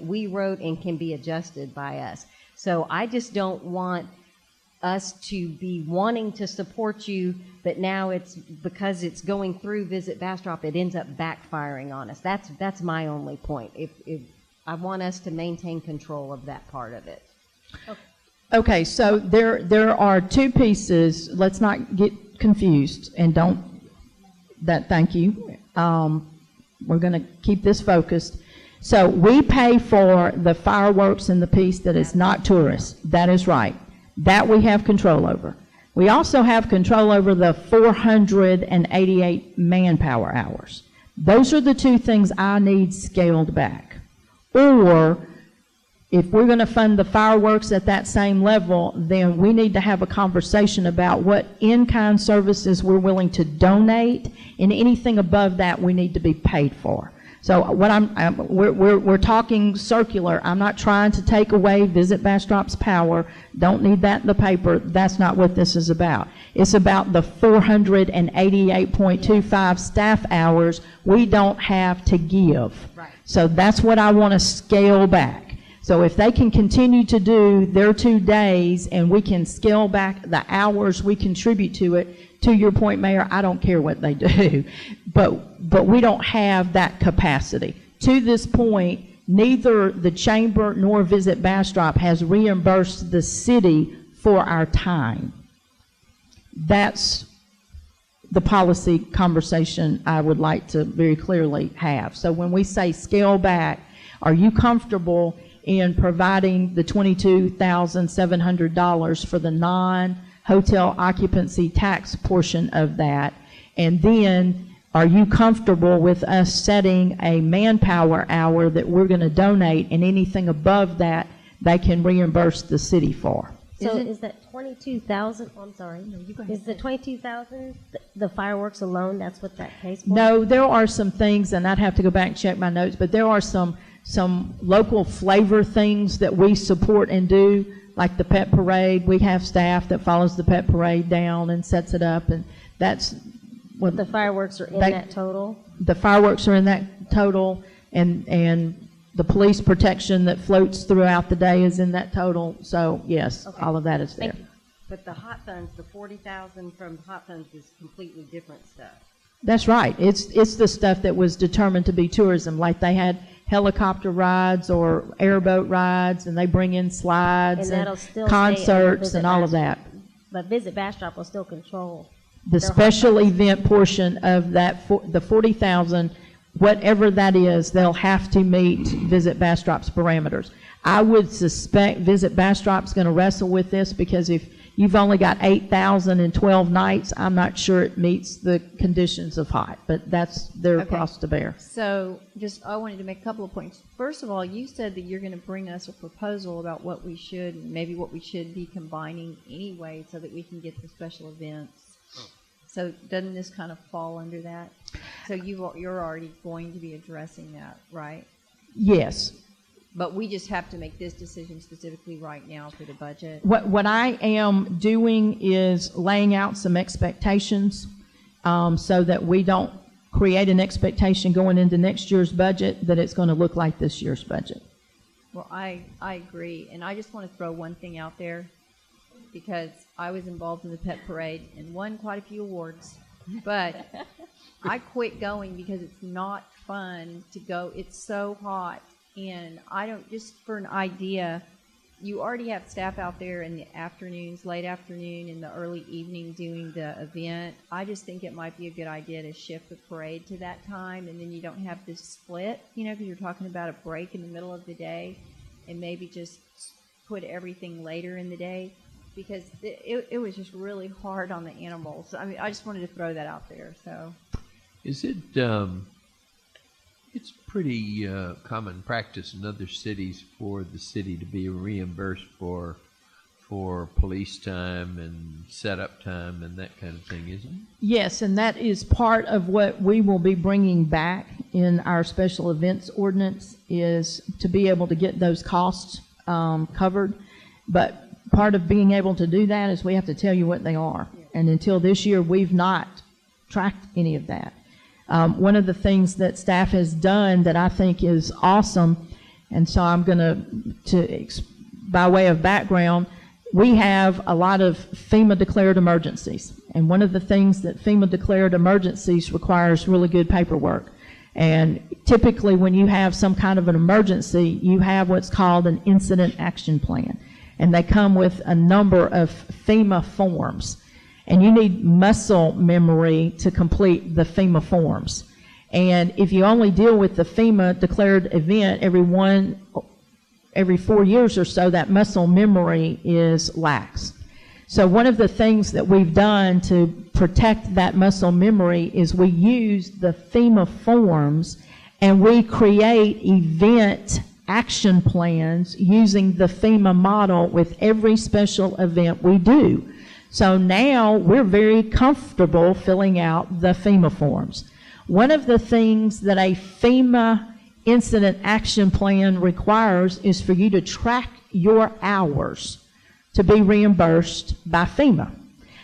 we wrote and can be adjusted by us. So I just don't want us to be wanting to support you, but now it's because it's going through Visit Bastrop, it ends up backfiring on us. That's my only point. If I want us to maintain control of that part of it. Okay, so there are two pieces. Let's not get confused, and thank you. We're going to keep this focused. So we pay for the fireworks and the piece that is not tourist. That is right. That we have control over. We also have control over the 488 manpower hours. Those are the two things I need scaled back. Or if we're going to fund the fireworks at that same level, then we need to have a conversation about what in-kind services we're willing to donate, and anything above that we need to be paid for. So what we're talking circular. I'm not trying to take away Visit Bastrop's power. Don't need that in the paper. That's not what this is about. It's about the 488.25 staff hours we don't have to give. Right. So that's what I want to scale back. So if they can continue to do their 2 days and we can scale back the hours we contribute to it, to your point, Mayor, I don't care what they do. But we don't have that capacity. To this point, neither the Chamber nor Visit Bastrop has reimbursed the city for our time. That's the policy conversation I would like to very clearly have. So when we say scale back, are you comfortable in providing the $22,700 for the non-hotel occupancy tax portion of that? And then are you comfortable with us setting a manpower hour that we're going to donate, and anything above that they can reimburse the city for? So is that 22,000? I'm sorry. No, you go ahead. Is the 22,000 the fireworks alone? That's what that pays for? No, there are some things, and I'd have to go back and check my notes, but there are some local flavor things that we support and do, like the pet parade. We have staff that follows the pet parade down and sets it up, and that's what the fireworks are in that total? The fireworks are in that total, and the police protection that floats throughout the day is in that total. So yes, Okay. all of that is there. Thank you. But the hot funds, the 40,000 from hot funds is completely different stuff. That's right. It's the stuff that was determined to be tourism, like they had helicopter rides or airboat rides, and they bring in slides And that'll and still stay concerts under and all of Visit that. But Visit Bastrop will still control The their hot special funds. event portion of that, the 40,000, whatever that is, they'll have to meet Visit Bastrop's parameters. I would suspect Visit Bastrop's going to wrestle with this, because if you've only got 8,000 in 12 nights, I'm not sure it meets the conditions of hot, but that's their Okay. cross to bear. So I wanted to make a couple of points. First of all, you said that you're going to bring us a proposal about what we should, and maybe what we should be combining anyway, so that we can get the special events. So doesn't this kind of fall under that? So you're already going to be addressing that, right? Yes. but we just have to make this decision specifically right now for the budget. What I am doing is laying out some expectations so that we don't create an expectation going into next year's budget that it's going to look like this year's budget. Well, I agree, and I just want to throw one thing out there because I was involved in the pet parade and won quite a few awards, but I quit going because it's not fun to go. It's so hot. And I don't, just for an idea, you already have staff out there in the afternoons, late afternoon, and the early evening doing the event. I just think it might be a good idea to shift the parade to that time, and then you don't have this split, because you're talking about a break in the middle of the day, and maybe just put everything later in the day, because it was just really hard on the animals. I mean, I just wanted to throw that out there. So, is it? It's pretty common practice in other cities for the city to be reimbursed for police time and setup time and that kind of thing, isn't it? Yes, and that is part of what we will be bringing back in our special events ordinance, is to be able to get those costs covered. But part of being able to do that is we have to tell you what they are. And until this year, we've not tracked any of that. One of the things that staff has done that I think is awesome, and so I'm going to by way of background, we have a lot of FEMA declared emergencies. And one of the things that FEMA declared emergencies requires really good paperwork. And typically when you have some kind of an emergency, you have what's called an incident action plan. And they come with a number of FEMA forms. And you need muscle memory to complete the FEMA forms. And if you only deal with the FEMA declared event every 4 years or so, that muscle memory is lax. So one of the things that we've done to protect that muscle memory is we use the FEMA forms and we create event action plans using the FEMA model with every special event we do. So now we're very comfortable filling out the FEMA forms. One of the things that a FEMA incident action plan requires is for you to track your hours to be reimbursed by FEMA.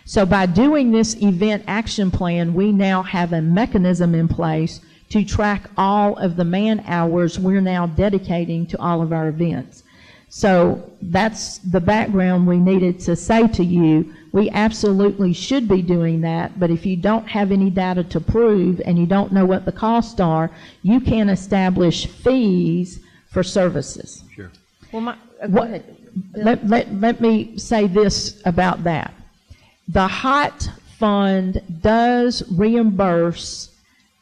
So by doing this event action plan, we now have a mechanism in place to track all of the man hours we're now dedicating to all of our events. So that's the background we needed to say to you. We absolutely should be doing that, but if you don't have any data to prove and you don't know what the costs are, you can't establish fees for services. Sure. Well, go ahead. Let me say this about that. The HOT fund does reimburse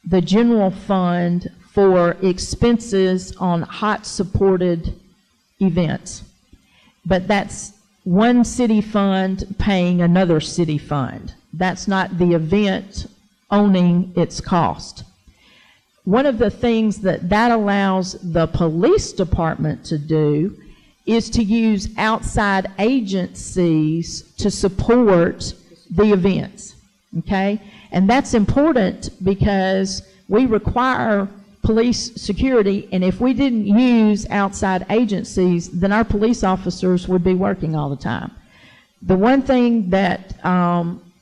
the general fund for expenses on HOT supported events, but that's one city fund paying another city fund. That's not the event owning its cost. One of the things that allows the police department to do is to use outside agencies to support the events, okay? And that's important because we require police security, and if we didn't use outside agencies, then our police officers would be working all the time. The one thing that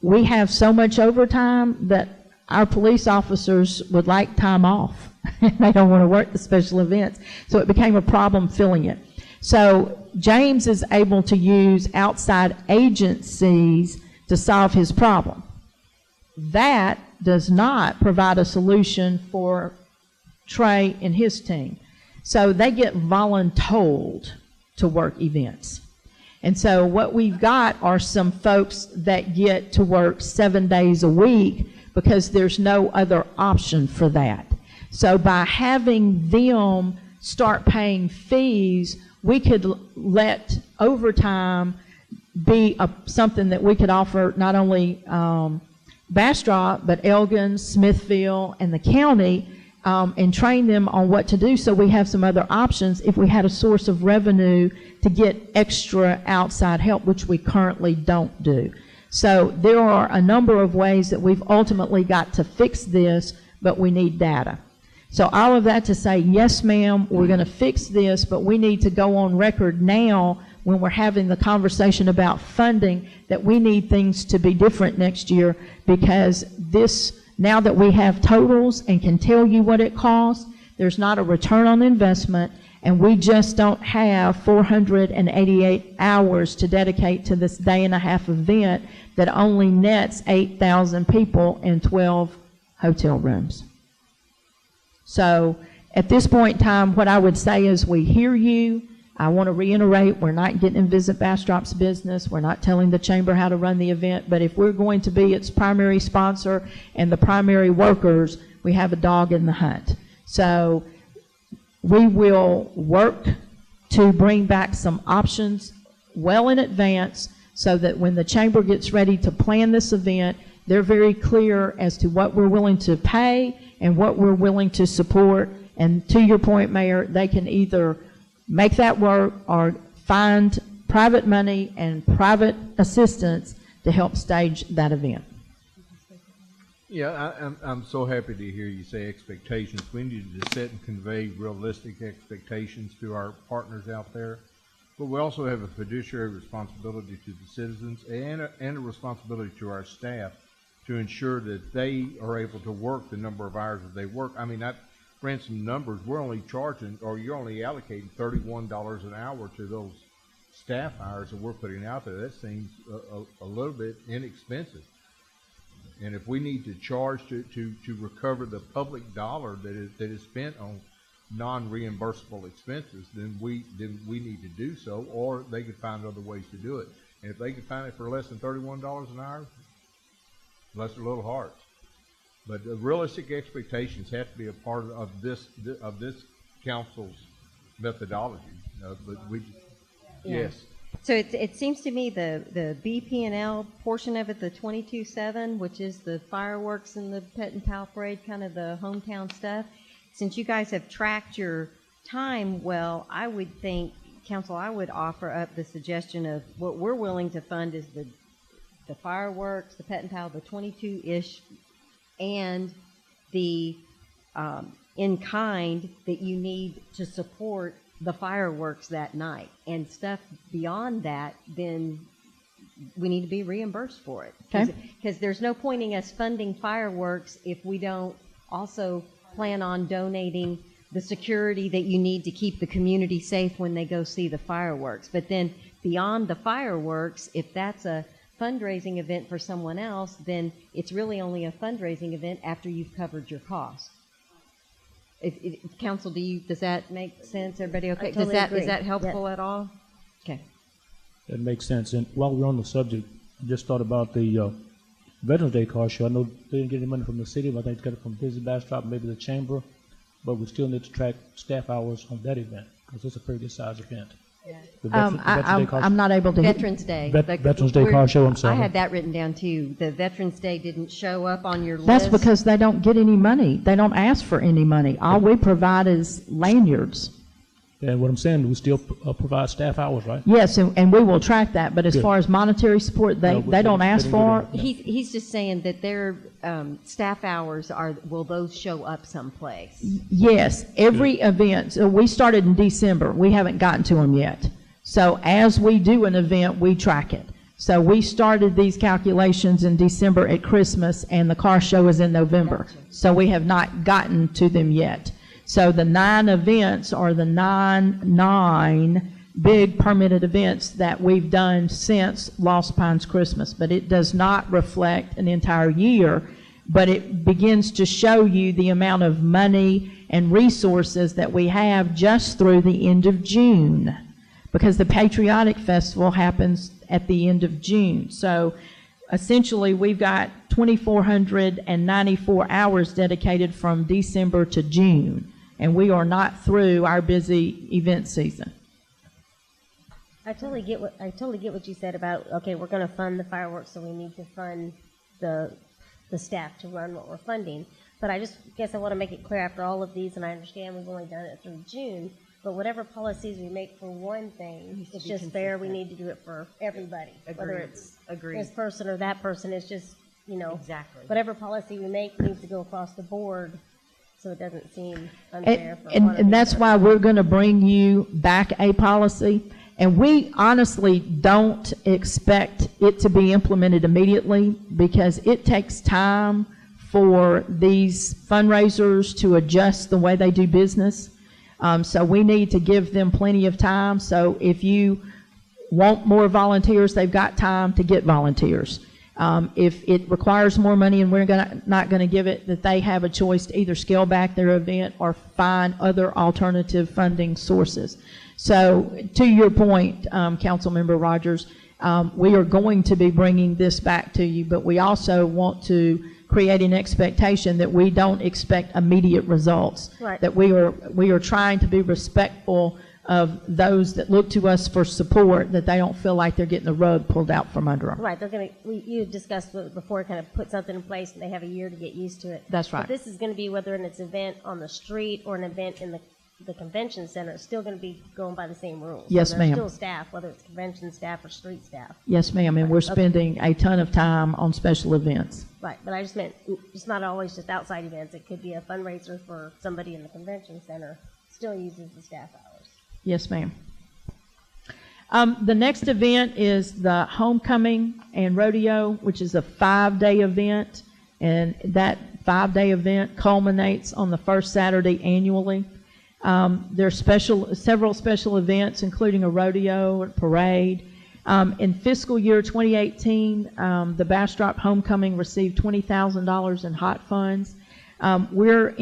we have so much overtime that our police officers would like time off. They don't want to work the special events, so it became a problem filling it. So James is able to use outside agencies to solve his problem. That does not provide a solution for Trey and his team. So they get voluntold to work events. And so what we've got are some folks that get to work 7 days a week because there's no other option for that. So by having them start paying fees, we could let overtime be something that we could offer not only Bastrop, but Elgin, Smithville, and the county, and train them on what to do, so we have some other options if we had a source of revenue to get extra outside help, which we currently don't do. So there are a number of ways that we've ultimately got to fix this, but we need data. So all of that to say, yes, ma'am, we're going to fix this, but we need to go on record now when we're having the conversation about funding that we need things to be different next year, because this, now that we have totals and can tell you what it costs, there's not a return on investment, and we just don't have 488 hours to dedicate to this day-and-a-half event that only nets 8,000 people in 12 hotel rooms. So at this point in time, what I would say is we hear you. I want to reiterate, we're not getting in Visit Bastrop's business. We're not telling the chamber how to run the event. But if we're going to be its primary sponsor and the primary workers, we have a dog in the hunt. So we will work to bring back some options well in advance so that when the chamber gets ready to plan this event, they're very clear as to what we're willing to pay and what we're willing to support. And to your point, Mayor, they can either make that work or find private money and private assistance to help stage that event. Yeah, I'm so happy to hear you say expectations. We need to set and convey realistic expectations to our partners out there. But we also have a fiduciary responsibility to the citizens and a responsibility to our staff to ensure that they are able to work the number of hours that they work. I mean, I ran some numbers. We're only charging, or you're only allocating $31 an hour to those staff hours that we're putting out there. That seems a little bit inexpensive. And if we need to charge to recover the public dollar that is spent on non-reimbursable expenses, then we need to do so, or they could find other ways to do it. And if they could find it for less than $31 an hour, bless their little hearts. But the realistic expectations have to be a part of this council's methodology. Yes. So it seems to me the BP&L portion of it, the 22.7, which is the fireworks and the Pet and Pal Parade, kind of the hometown stuff, since you guys have tracked your time well, I would think, Council, I would offer up the suggestion of what we're willing to fund is the fireworks, the Pet and Pal, the 22-ish, and the in-kind that you need to support the fireworks that night. And stuff beyond that, then we need to be reimbursed for it. Because there's no point in us funding fireworks if we don't also plan on donating the security that you need to keep the community safe when they go see the fireworks. But then beyond the fireworks, if that's a fundraising event for someone else, then it's really only a fundraising event after you've covered your costs. Council, does that make sense? Everybody okay? Totally agree. Is that helpful at all? Okay. That makes sense. And while we're on the subject, I just thought about the Veterans Day car show. I know they didn't get any money from the city, but I think they got it from Visit Bastrop, maybe the chamber. But we still need to track staff hours on that event because it's a pretty good size event. I'm not able to. Veterans Day. Veterans Day car show, I'm sorry. I had that written down too. The Veterans Day didn't show up on your list. That's because they don't get any money. They don't ask for any money. All we provide is lanyards. And what I'm saying, we still provide staff hours, right? Yes, and we will track that. But as Good. far as monetary support, they don't ask for. He's just saying that their staff hours will those show up someplace? Yes, every event. So we started in December. We haven't gotten to them yet. So as we do an event, we track it. So we started these calculations in December at Christmas, and the car show is in November. Gotcha. So we have not gotten to them yet. So the 9 events are the nine big permitted events that we've done since Lost Pines Christmas. But it does not reflect an entire year, but it begins to show you the amount of money and resources that we have just through the end of June, because the Patriotic Festival happens at the end of June. So essentially we've got 2,494 hours dedicated from December to June. And we are not through our busy event season. I totally get what you said about, okay, we're going to fund the fireworks, so we need to fund the staff to run what we're funding. But I just guess I want to make it clear after all of these, and I understand we've only done it through June, but whatever policies we make for one thing, it's just fair. We need to do it for everybody. Whether it's this person or that person, it's just, exactly. Whatever policy we make needs to go across the board so it doesn't seem unfair for one And of these that's why persons. we're going to bring you back a policy. And we honestly don't expect it to be implemented immediately because it takes time for these fundraisers to adjust the way they do business. So we need to give them plenty of time. So if you want more volunteers, they've got time to get volunteers. If it requires more money and we're not going to give it, that they have a choice to either scale back their event or find other alternative funding sources. So to your point, Councilmember Rogers, we are going to be bringing this back to you, but we also want to create an expectation that we don't expect immediate results. Right. That we are trying to be respectful of those that look to us for support, that they don't feel like they're getting the rug pulled out from under them. Right, they're going to, you discussed before, kind of put something in place and they have a year to get used to it. That's right. But this is going to be whether it's an event on the street or an event in the convention center, it's still going to be going by the same rules. Yes, so ma'am. there's still staff, whether it's convention staff or street staff. Yes, ma'am, and we're Okay. spending a ton of time on special events. Right, but I just meant, it's not always just outside events. It could be a fundraiser for somebody in the convention center, still uses the staff hours. Yes, ma'am. The next event is the Homecoming and Rodeo, which is a 5-day event, and that 5-day event culminates on the first Saturday annually. There are several special events, including a rodeo, a parade. In fiscal year 2018, the Bastrop Homecoming received $20,000 in hot funds. We're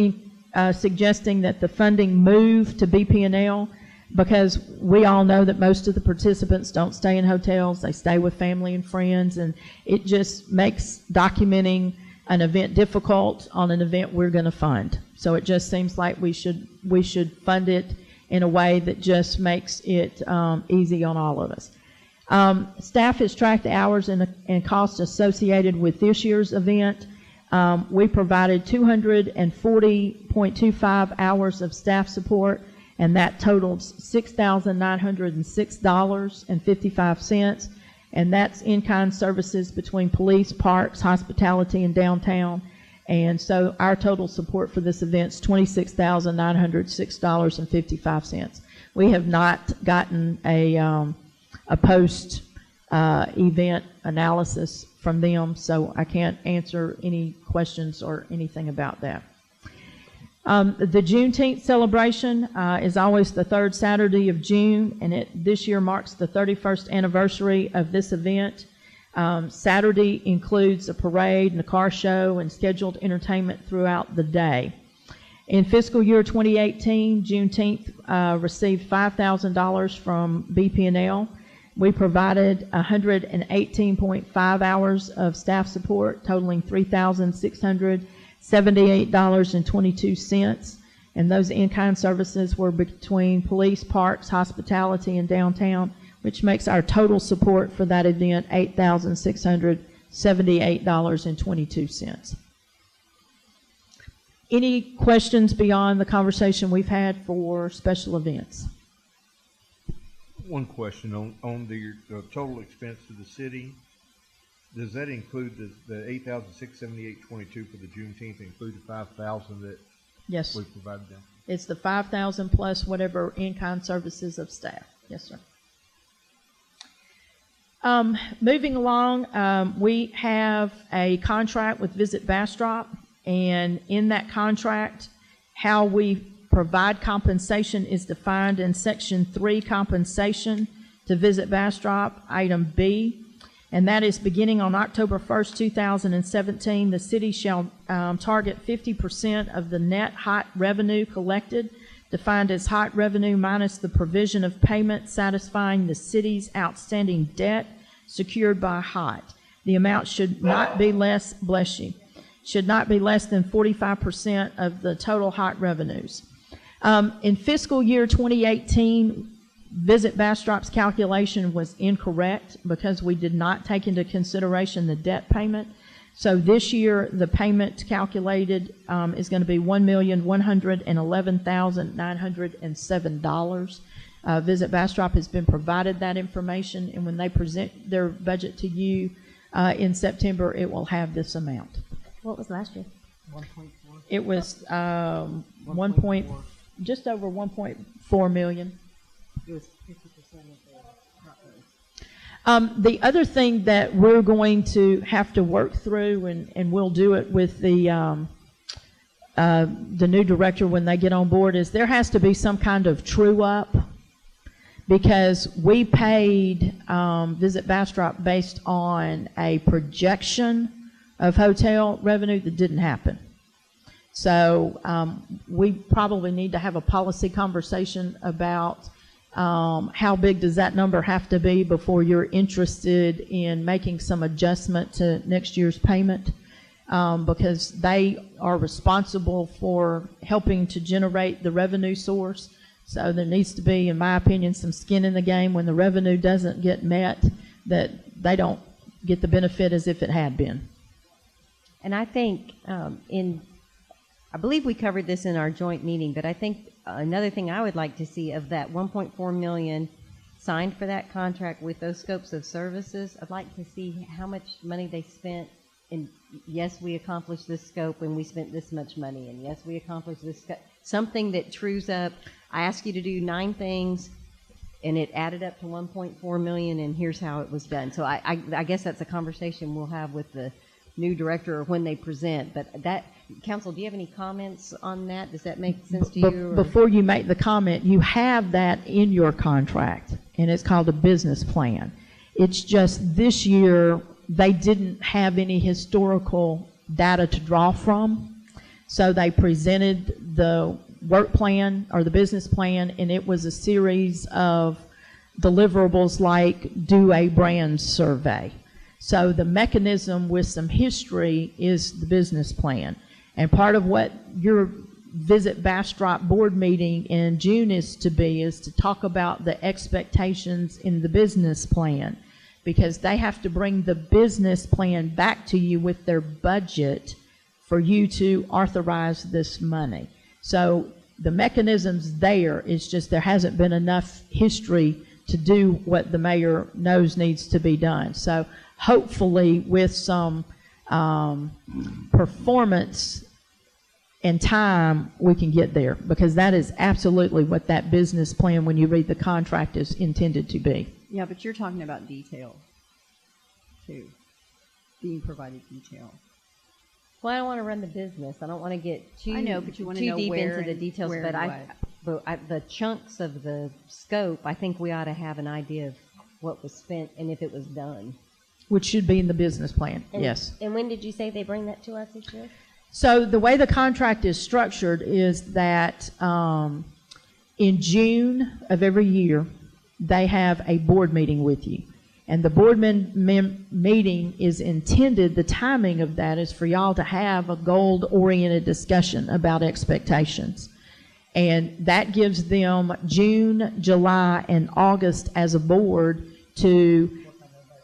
suggesting that the funding move to BP&L because we all know that most of the participants don't stay in hotels. They stay with family and friends, and it just makes documenting an event difficult on an event we're going to fund. So it just seems like we should fund it in a way that just makes it easy on all of us. Staff has tracked the hours and costs associated with this year's event. We provided 240.25 hours of staff support, and that totals $6,906.55. And that's in-kind services between police, parks, hospitality, and downtown. And so our total support for this event is $26,906.55. We have not gotten a post event analysis from them, so I can't answer any questions or anything about that. The Juneteenth celebration is always the third Saturday of June, and this year marks the 31st anniversary of this event. Saturday includes a parade and a car show and scheduled entertainment throughout the day. In fiscal year 2018, Juneteenth received $5,000 from BP&L. We provided 118.5 hours of staff support, totaling $3,678.22. And those in-kind services were between police, parks, hospitality, and downtown, which makes our total support for that event $8,678.22. Any questions beyond the conversation we've had for special events? One question on the total expense to the city. Does that include the $8,678.22 for the Juneteenth? Include the $5,000 that Yes. we provided them? It's the $5,000 plus whatever in-kind services of staff. Yes, sir. Moving along, we have a contract with Visit Bastrop, and in that contract, how we provide compensation is defined in Section 3, Compensation to Visit Bastrop, Item B, and that is beginning on October 1st, 2017, the city shall target 50% of the net hot revenue collected, defined as hot revenue minus the provision of payment satisfying the city's outstanding debt secured by hot. The amount should not be less, should not be less than 45% of the total hot revenues. In fiscal year 2018, Visit Bastrop's calculation was incorrect because we did not take into consideration the debt payment. So this year, the payment calculated is going to be $1,111,907. Visit Bastrop has been provided that information, and when they present their budget to you in September, it will have this amount. What was last year? It was just over 1.4 million. It was 50% of the The other thing that we're going to have to work through, and we'll do it with the new director when they get on board, is there has to be some kind of true up, because we paid Visit Bastrop based on a projection of hotel revenue that didn't happen. So we probably need to have a policy conversation about how big does that number have to be before you're interested in making some adjustment to next year's payment, because they are responsible for helping to generate the revenue source. So there needs to be, in my opinion, some skin in the game when the revenue doesn't get met, that they don't get the benefit as if it had been. And I think I believe we covered this in our joint meeting, but I think another thing I would like to see of that 1.4 million signed for that contract with those scopes of services, I'd like to see how much money they spent. And yes, we accomplished this scope and we spent this much money. And yes, we accomplished this something that trues up. I asked you to do 9 things and it added up to 1.4 million, and here's how it was done. So I guess that's a conversation we'll have with the new director or when they present. But that, council, do you have any comments on that? Does that make sense to you? Before you make the comment, you have that in your contract, and it's called a business plan. It's just this year they didn't have any historical data to draw from, so they presented the work plan or the business plan, and it was a series of deliverables like do a brand survey. So the mechanism with some history is the business plan. And part of what your Visit Bastrop board meeting in June is to talk about the expectations in the business plan, because they have to bring the business plan back to you with their budget for you to authorize this money. So the mechanism's there, it's just there hasn't been enough history to do what the mayor knows needs to be done. So hopefully with some performance and time, we can get there, because that is absolutely what that business plan, when you read the contract, is intended to be. Yeah, but you're talking about detail, too. Being provided detail. Well, I don't want to run the business. I don't want to get too, I know, but you want to too know deep where into the and details. where But and the chunks of the scope, I think we ought to have an idea of what was spent and if it was done. Which should be in the business plan, And, yes. And when did you say they bring that to us each year? So the way the contract is structured is that in June of every year, they have a board meeting with you. And the board meeting is intended, the timing of that is for y'all to have a goal-oriented discussion about expectations. And that gives them June, July, and August as a board to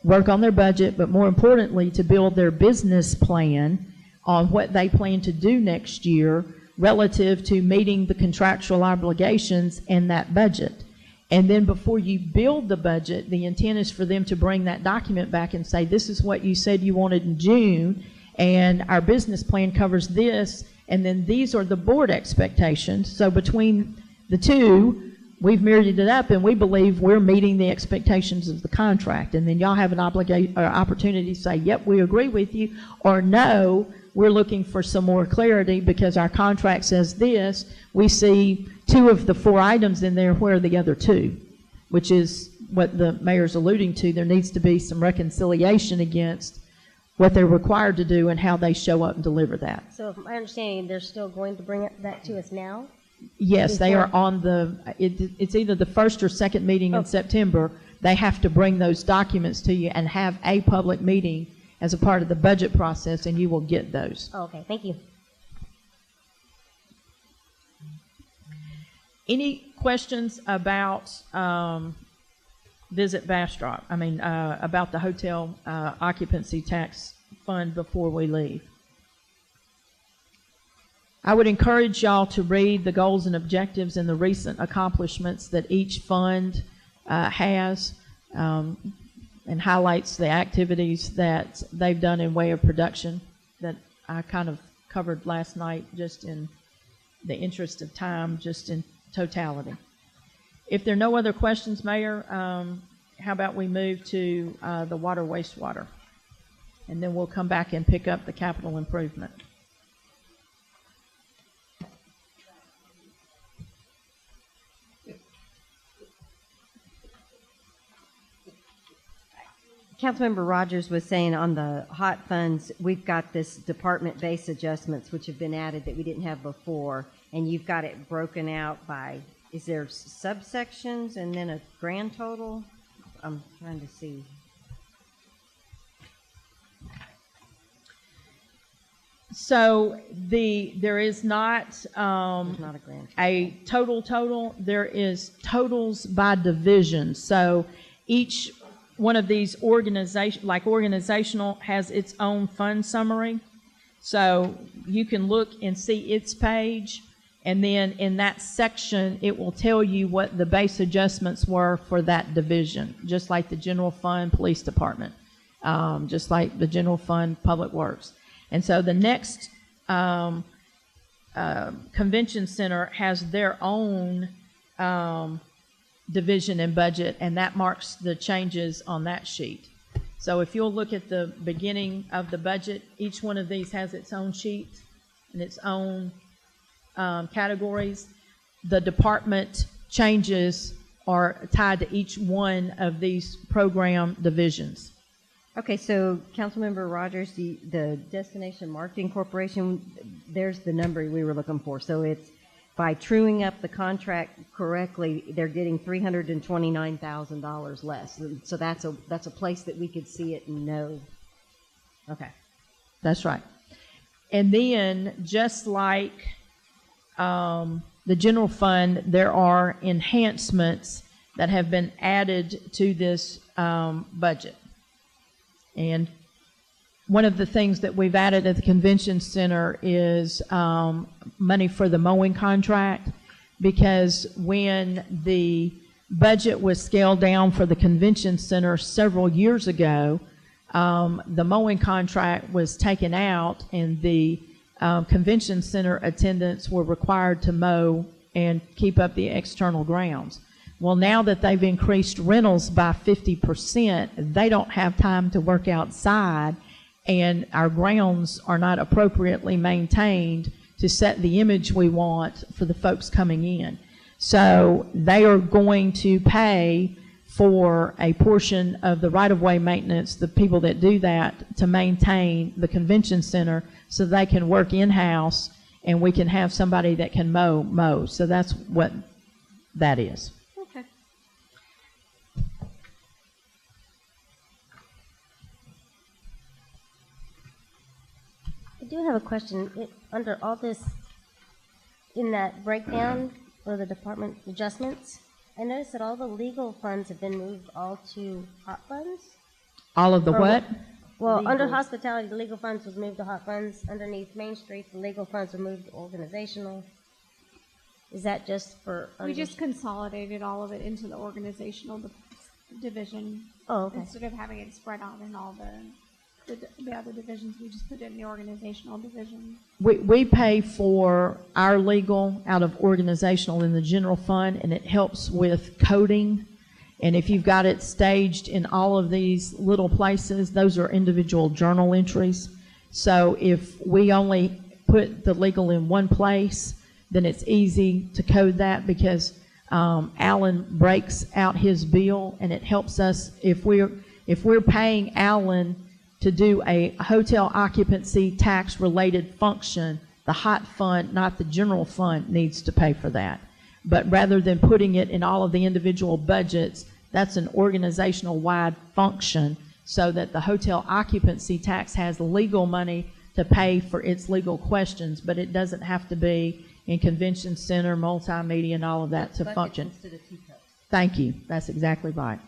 work on their budget, but more importantly, to build their business plan on what they plan to do next year relative to meeting the contractual obligations and that budget. And then before you build the budget, the intent is for them to bring that document back and say, this is what you said you wanted in June, and our business plan covers this, and then these are the board expectations. So between the two, we've mirrored it up, and we believe we're meeting the expectations of the contract. And then y'all have an opportunity to say, yep, we agree with you, or no, we're looking for some more clarity because our contract says this. We see 2 of the 4 items in there. Where are the other 2? Which is what the mayor's alluding to. There needs to be some reconciliation against what they're required to do and how they show up and deliver that. So if my understanding, they're still going to bring that to us now? Yes, they are on it's either the first or second meeting in September. They have to bring those documents to you and have a public meeting as a part of the budget process, and you will get those. Oh, okay, thank you. Any questions about Visit Bastrop? I mean, about the hotel occupancy tax fund before we leave? I would encourage y'all to read the goals and objectives and the recent accomplishments that each fund has, and highlights the activities that they've done in way of production that I kind of covered last night, just in the interest of time, just in totality. If there are no other questions, Mayor, how about we move to the water wastewater? And then we'll come back and pick up the capital improvement. Councilmember Rogers was saying on the hot funds, we've got this department-based adjustments which have been added that we didn't have before, and you've got it broken out by, is there subsections and then a grand total? I'm trying to see. So there is not There's not a grand total. a total. There is totals by division. So each one of these organizational has its own fund summary. So you can look and see its page, and then in that section, it will tell you what the base adjustments were for that division, just like the general fund police department, just like the general fund public works. And so the next convention center has their own division and budget, and that marks the changes on that sheet. So if you'll look at the beginning of the budget, each one of these has its own sheet and its own categories. The department changes are tied to each one of these program divisions. Okay, so Councilmember Rogers, the Destination Marketing Corporation, there's the number we were looking for. So it's by truing up the contract correctly, they're getting $329,000 less. So that's a place that we could see it and know. Okay. That's right. And then just like the general fund, there are enhancements that have been added to this budget. And one of the things that we've added at the convention center is money for the mowing contract, because when the budget was scaled down for the convention center several years ago, the mowing contract was taken out, and the convention center attendants were required to mow and keep up the external grounds. Well, now that they've increased rentals by 50%, they don't have time to work outside, and our grounds are not appropriately maintained to set the image we want for the folks coming in. So they are going to pay for a portion of the right-of-way maintenance, the people that do that, to maintain the convention center so they can work in-house and we can have somebody that can mow. So that's what that is. Okay. I do have a question. Under all this, in that breakdown for the department adjustments, I noticed that all the legal funds have been moved all to hot funds. All of the what? Well, Legal. under hospitality, the legal funds was moved to hot funds. Underneath Main Street, the legal funds were moved to organizational. Is that just for? We just consolidated all of it into the organizational division. Oh, okay. Instead of having it spread out in all the other divisions, we just put it in the organizational division. We pay for our legal out of organizational in the general fund, and it helps with coding. And if you've got it staged in all of these little places, those are individual journal entries. So if we only put the legal in one place, then it's easy to code that, because Alan breaks out his bill, and it helps us if we're paying Alan to do a hotel occupancy tax related function, the hot fund, not the general fund, needs to pay for that. But rather than putting it in all of the individual budgets, that's an organizational wide function, so that the hotel occupancy tax has legal money to pay for its legal questions, but it doesn't have to be in convention center, multimedia, and all of that to function. Instead of teacups. Thank you. That's exactly right.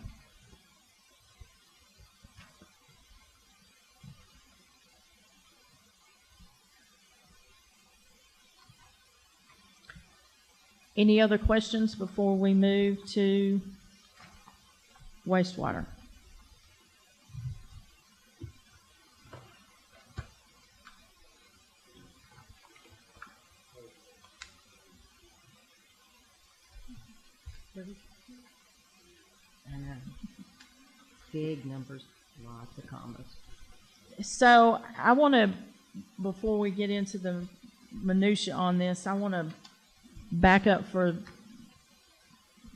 Any other questions before we move to wastewater? I know. Big numbers, lots of commas. So I want to, before we get into the minutia on this, I want to back up for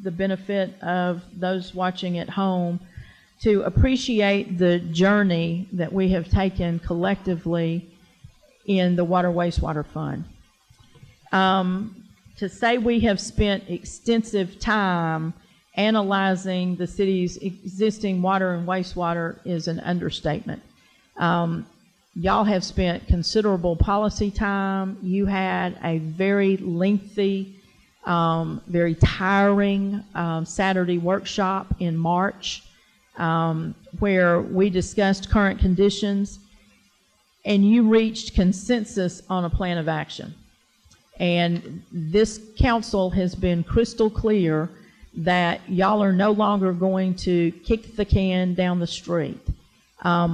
the benefit of those watching at home to appreciate the journey that we have taken collectively in the Water Wastewater Fund. To say we have spent extensive time analyzing the city's existing water and wastewater is an understatement. Y'all have spent considerable policy time. You had a very lengthy, very tiring Saturday workshop in March where we discussed current conditions, and you reached consensus on a plan of action. And this council has been crystal clear that y'all are no longer going to kick the can down the street.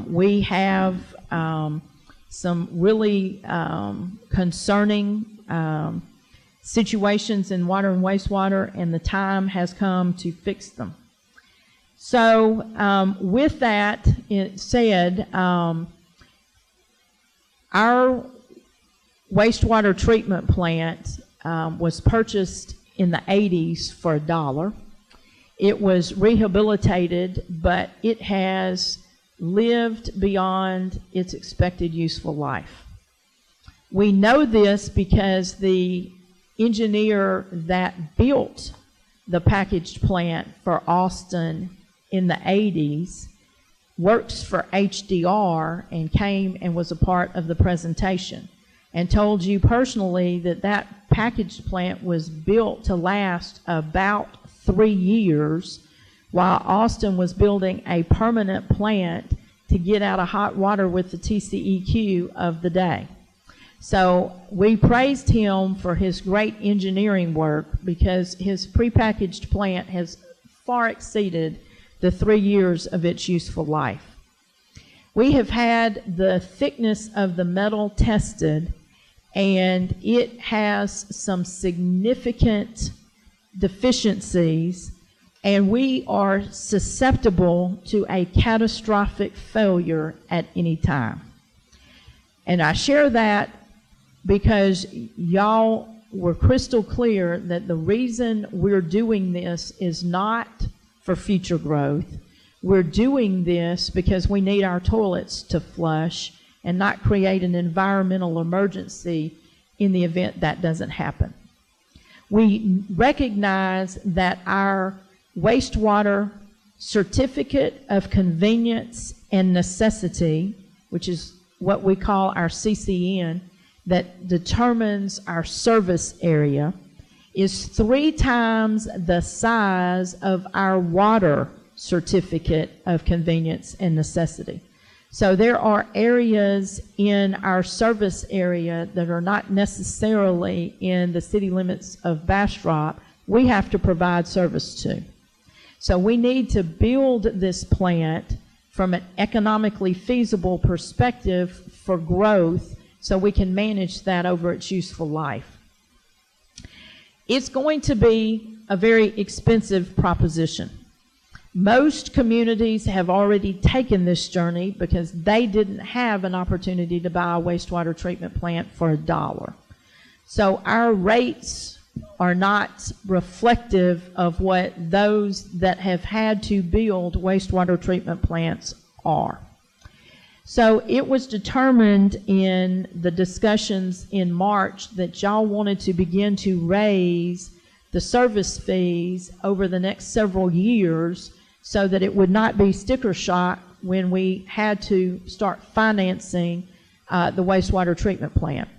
We have some really concerning situations in water and wastewater, and the time has come to fix them. So with that said, our wastewater treatment plant was purchased in the 80s for $1. It was rehabilitated, but it has lived beyond its expected useful life. We know this because the engineer that built the packaged plant for Austin in the 80s works for HDR and came and was a part of the presentation and told you personally that that packaged plant was built to last about 3 years while Austin was building a permanent plant to get out of hot water with the TCEQ of the day. So we praised him for his great engineering work because his prepackaged plant has far exceeded the 3 years of its useful life. We have had the thickness of the metal tested, and it has some significant deficiencies, and we are susceptible to a catastrophic failure at any time. And I share that because y'all were crystal clear that the reason we're doing this is not for future growth. We're doing this because we need our toilets to flush and not create an environmental emergency in the event that doesn't happen. We recognize that our wastewater certificate of convenience and necessity, which is what we call our CCN, that determines our service area, is 3 times the size of our water certificate of convenience and necessity. So there are areas in our service area that are not necessarily in the city limits of Bastrop we have to provide service to. So we need to build this plant from an economically feasible perspective for growth so we can manage that over its useful life. It's going to be a very expensive proposition. Most communities have already taken this journey because they didn't have an opportunity to buy a wastewater treatment plant for $1. So our rates are not reflective of what those that have had to build wastewater treatment plants are. So it was determined in the discussions in March that y'all wanted to begin to raise the service fees over the next several years so that it would not be sticker shock when we had to start financing the wastewater treatment plant.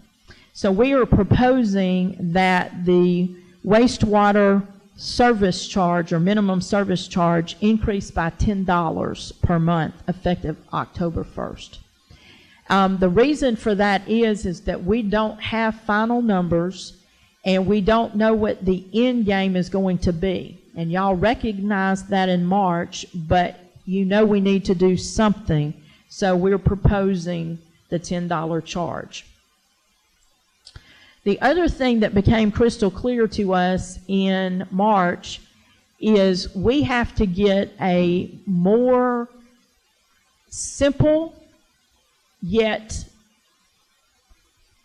So we are proposing that the wastewater service charge or minimum service charge increase by $10 per month effective October 1st. The reason for that is that we don't have final numbers and we don't know what the end game is going to be. And y'all recognized that in March, but you know we need to do something, so we're proposing the $10 charge. The other thing that became crystal clear to us in March is we have to get a more simple yet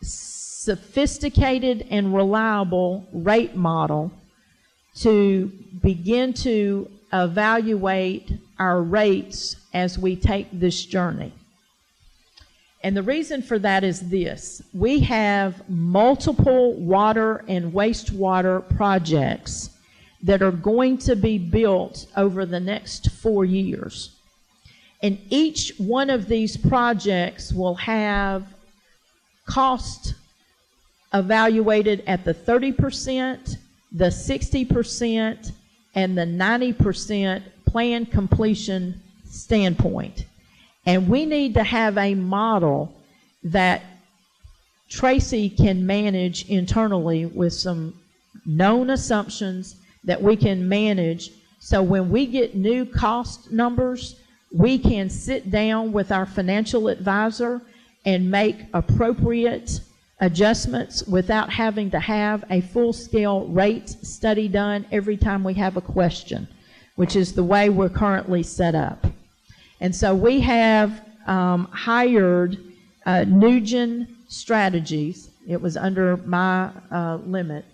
sophisticated and reliable rate model to begin to evaluate our rates as we take this journey. And the reason for that is this. We have multiple water and wastewater projects that are going to be built over the next 4 years. And each one of these projects will have cost evaluated at the 30%, the 60%, and the 90% plan completion standpoint. And we need to have a model that Tracy can manage internally with some known assumptions that we can manage. So when we get new cost numbers, we can sit down with our financial advisor and make appropriate adjustments without having to have a full-scale rate study done every time we have a question, which is the way we're currently set up. And so we have hired Nugent Strategies, it was under my limit,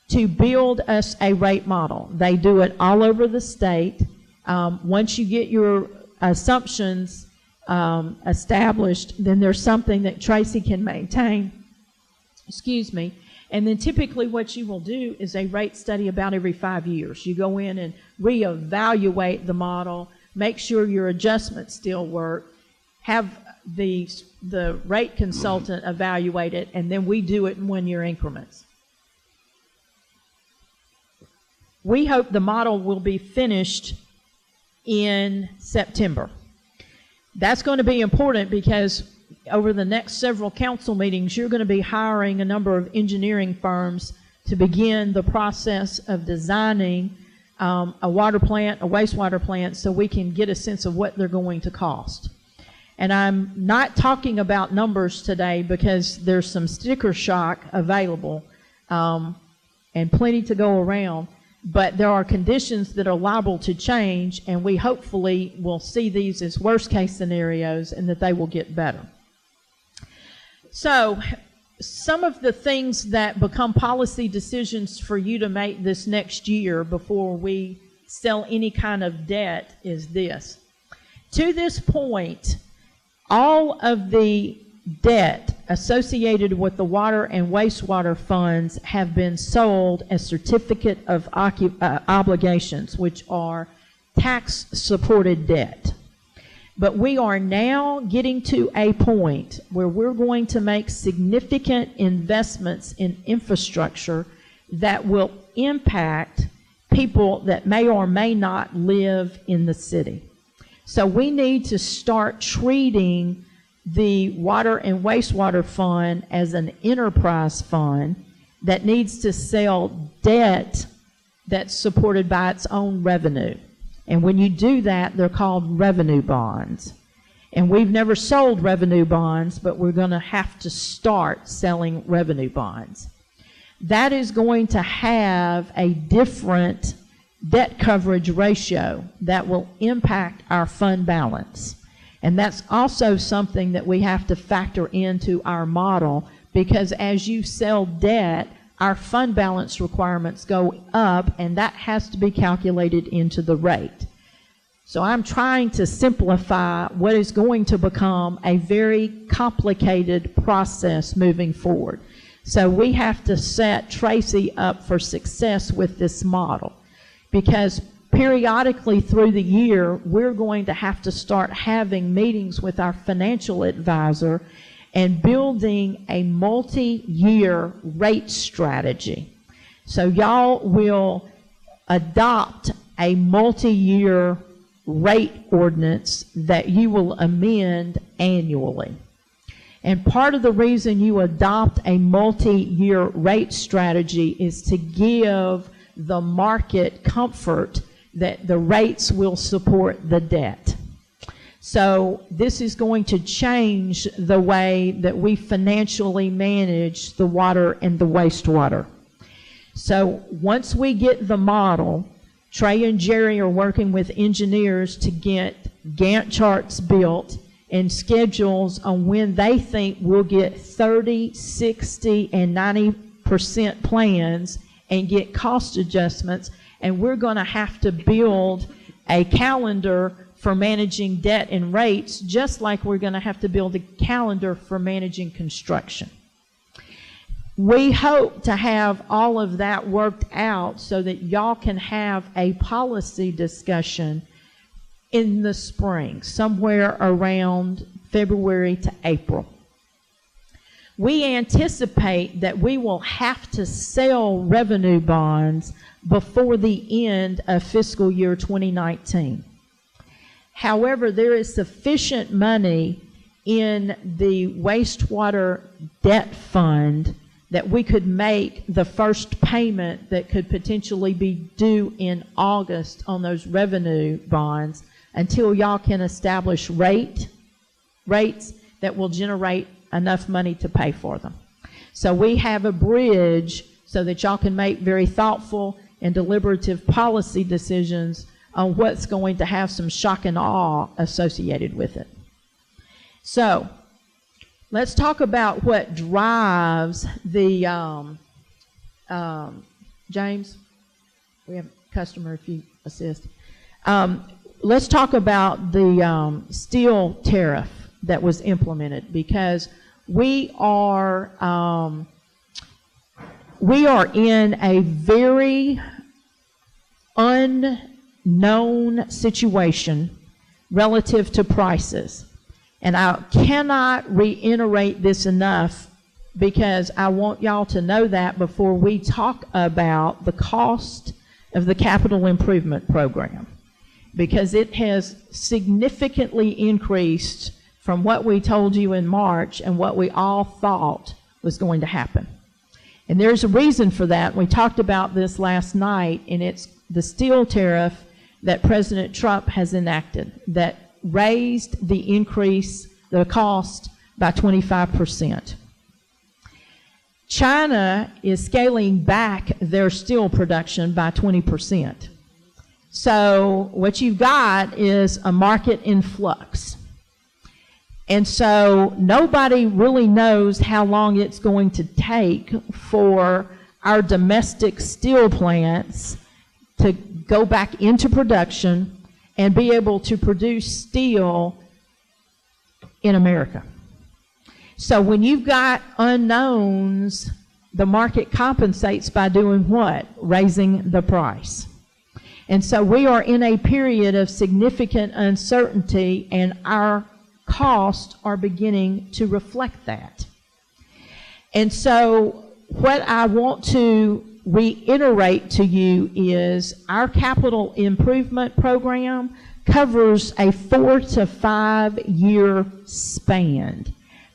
to build us a rate model. They do it all over the state. Once you get your assumptions established, then there's something that Tracy can maintain. And then typically what you will do is a rate study about every 5 years. You go in and reevaluate the model, make sure your adjustments still work, have the rate consultant evaluate it, and then we do it in 1-year increments. We hope the model will be finished in September. That's going to be important because over the next several council meetings, you're going to be hiring a number of engineering firms to begin the process of designing a water plant, a wastewater plant, so we can get a sense of what they're going to cost. And I'm not talking about numbers today because there's some sticker shock available and plenty to go around, but there are conditions that are liable to change, and we hopefully will see these as worst case scenarios and that they will get better. So some of the things that become policy decisions for you to make this next year before we sell any kind of debt is this. To this point, all of the debt associated with the water and wastewater funds have been sold as certificate of obligations, which are tax-supported debt. But we are now getting to a point where we're going to make significant investments in infrastructure that will impact people that may or may not live in the city. So we need to start treating the water and wastewater fund as an enterprise fund that needs to sell debt that's supported by its own revenue. And when you do that, they're called revenue bonds. And we've never sold revenue bonds, but we're going to have to start selling revenue bonds. That is going to have a different debt coverage ratio that will impact our fund balance. And that's also something that we have to factor into our model, because as you sell debt, our fund balance requirements go up, and that has to be calculated into the rate. So I'm trying to simplify what is going to become a very complicated process moving forward. So we have to set Tracy up for success with this model, because periodically through the year, we're going to have to start having meetings with our financial advisor and building a multi-year rate strategy. So y'all will adopt a multi-year rate ordinance that you will amend annually. And part of the reason you adopt a multi-year rate strategy is to give the market comfort that the rates will support the debt. So this is going to change the way that we financially manage the water and the wastewater. So once we get the model, Trey and Jerry are working with engineers to get Gantt charts built and schedules on when they think we'll get 30, 60, and 90% plans and get cost adjustments. And we're going to have to build a calendar for managing debt and rates, just like we're going to have to build a calendar for managing construction. We hope to have all of that worked out so that y'all can have a policy discussion in the spring, somewhere around February to April. We anticipate that we will have to sell revenue bonds before the end of fiscal year 2019. However, there is sufficient money in the wastewater debt fund that we could make the first payment that could potentially be due in August on those revenue bonds until y'all can establish rates that will generate enough money to pay for them. So we have a bridge so that y'all can make very thoughtful and deliberative policy decisions on what's going to have some shock and awe associated with it. So let's talk about what drives the, James, we have a customer if you assist. Let's talk about the steel tariff that was implemented, because we are in a very unknown situation relative to prices. And I cannot reiterate this enough, because I want y'all to know that before we talk about the cost of the capital improvement program, because it has significantly increased from what we told you in March and what we all thought was going to happen. And there's a reason for that. We talked about this last night, and it's the steel tariff that President Trump has enacted that raised the cost by 25%. China is scaling back their steel production by 20%. So what you've got is a market in flux. And so nobody really knows how long it's going to take for our domestic steel plants to go back into production and be able to produce steel in America. So when you've got unknowns, the market compensates by doing what? Raising the price. And so we are in a period of significant uncertainty, and our costs are beginning to reflect that. And so what I want to reiterate to you is our capital improvement program covers a 4 to 5 year span.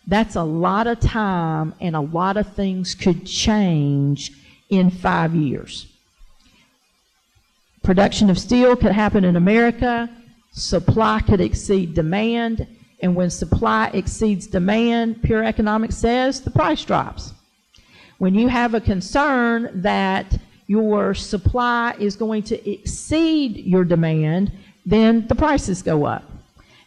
That's a lot of time, and a lot of things could change in 5 years. Production of steel could happen in America. Supply could exceed demand. And when supply exceeds demand, pure economics says the price drops. When you have a concern that your supply is going to exceed your demand, then the prices go up.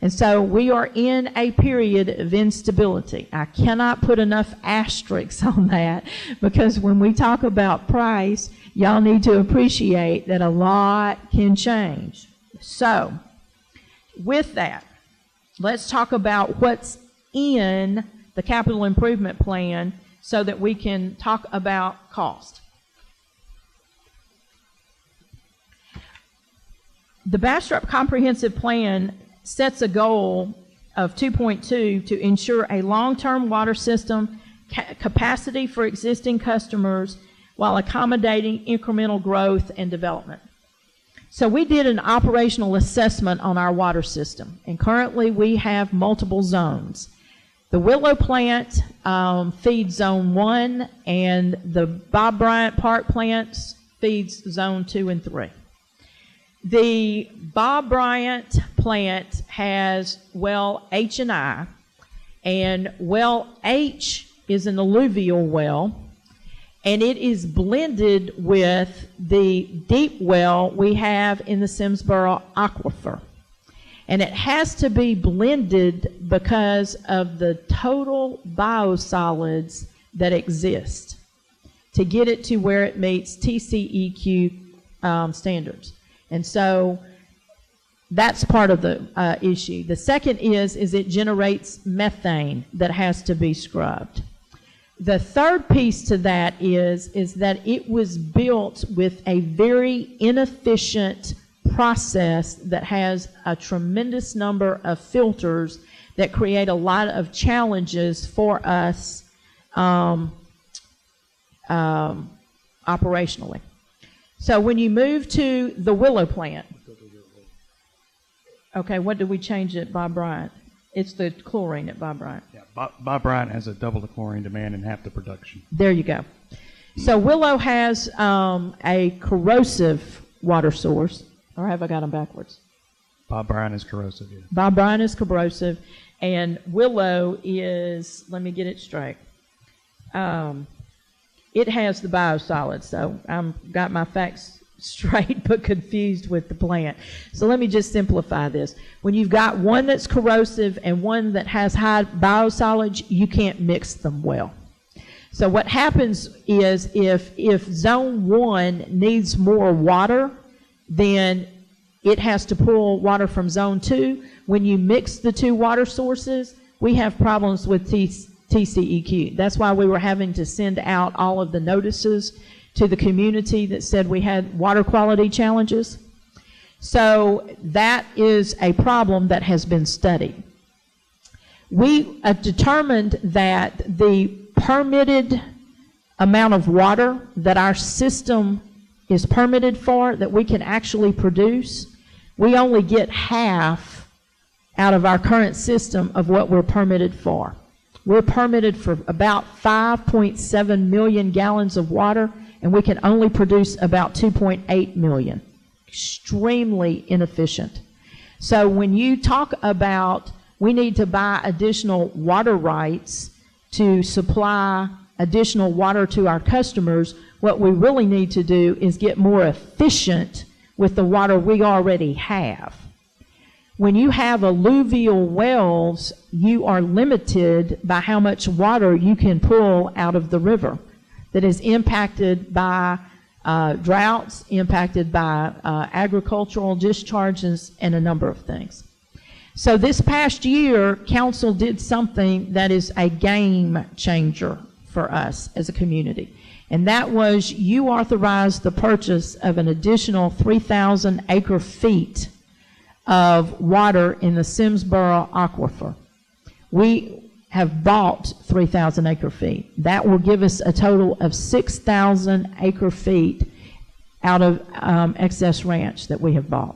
And so we are in a period of instability. I cannot put enough asterisks on that, because when we talk about price, y'all need to appreciate that a lot can change. So with that, let's talk about what's in the capital improvement plan so that we can talk about cost. The Bastrop Comprehensive Plan sets a goal of 2.2 to ensure a long-term water system capacity for existing customers while accommodating incremental growth and development. So we did an operational assessment on our water system, and currently we have multiple zones. The Willow plant feeds Zone 1, and the Bob Bryant Park plants feeds Zone 2 and 3. The Bob Bryant plant has well H and I, and well H is an alluvial well, and it is blended with the deep well we have in the Simsboro aquifer. And it has to be blended because of the total biosolids that exist to get it to where it meets TCEQ standards. And so that's part of the issue. The second is it generates methane that has to be scrubbed. The third piece to that is that it was built with a very inefficient process that has a tremendous number of filters that create a lot of challenges for us operationally. So when you move to the Willow plant, okay, what did we change at Bob Bryant? It's the chlorine at Bob Bryant. Yeah, Bob Bryant has a double the chlorine demand and half the production. There you go. So Willow has a corrosive water source, or have I got them backwards? Bob Bryant is corrosive, yeah. Bob Bryant is corrosive, and Willow is, let me get it straight. It has the biosolids, so I've got my facts straight but confused with the plant. So let me just simplify this. When you've got one that's corrosive and one that has high biosolids, you can't mix them well. So what happens is if zone 1 needs more water, then it has to pull water from zone 2. When you mix the two water sources, we have problems with TCEQ. That's why we were having to send out all of the notices to the community that said we had water quality challenges. So that is a problem that has been studied. We determined that the permitted amount of water that our system is permitted for, that we can actually produce, we only get half out of our current system of what we're permitted for. We're permitted for about 5.7 million gallons of water, and we can only produce about 2.8 million. Extremely inefficient. So when you talk about we need to buy additional water rights to supply additional water to our customers, what we really need to do is get more efficient with the water we already have. When you have alluvial wells, you are limited by how much water you can pull out of the river that is impacted by droughts, impacted by agricultural discharges, and a number of things. So this past year, council did something that is a game changer for us as a community. And that was you authorized the purchase of an additional 3,000 acre feet of water in the Simsboro aquifer. We have bought 3,000 acre feet. That will give us a total of 6,000 acre feet out of excess ranch that we have bought.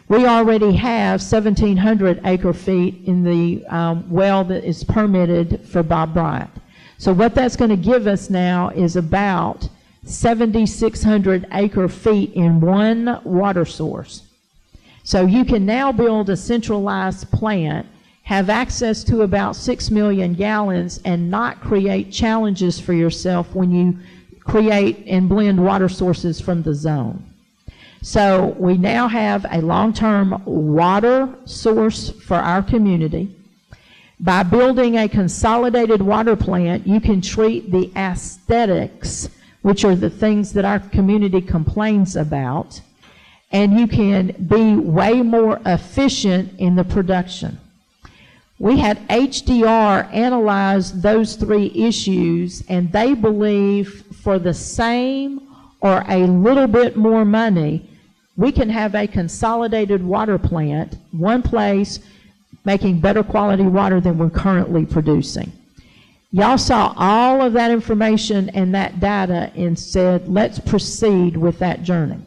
We already have 1,700 acre feet in the well that is permitted for Bob Bryant. So what that's going to give us now is about 7,600 acre feet in one water source. So you can now build a centralized plant, have access to about 6 million gallons, and not create challenges for yourself when you create and blend water sources from the zone. So we now have a long-term water source for our community. By building a consolidated water plant, you can treat the aesthetics, which are the things that our community complains about, and you can be way more efficient in the production. We had HDR analyze those three issues, and they believe for the same or a little bit more money, we can have a consolidated water plant, one place, making better quality water than we're currently producing. Y'all saw all of that information and that data and said, let's proceed with that journey.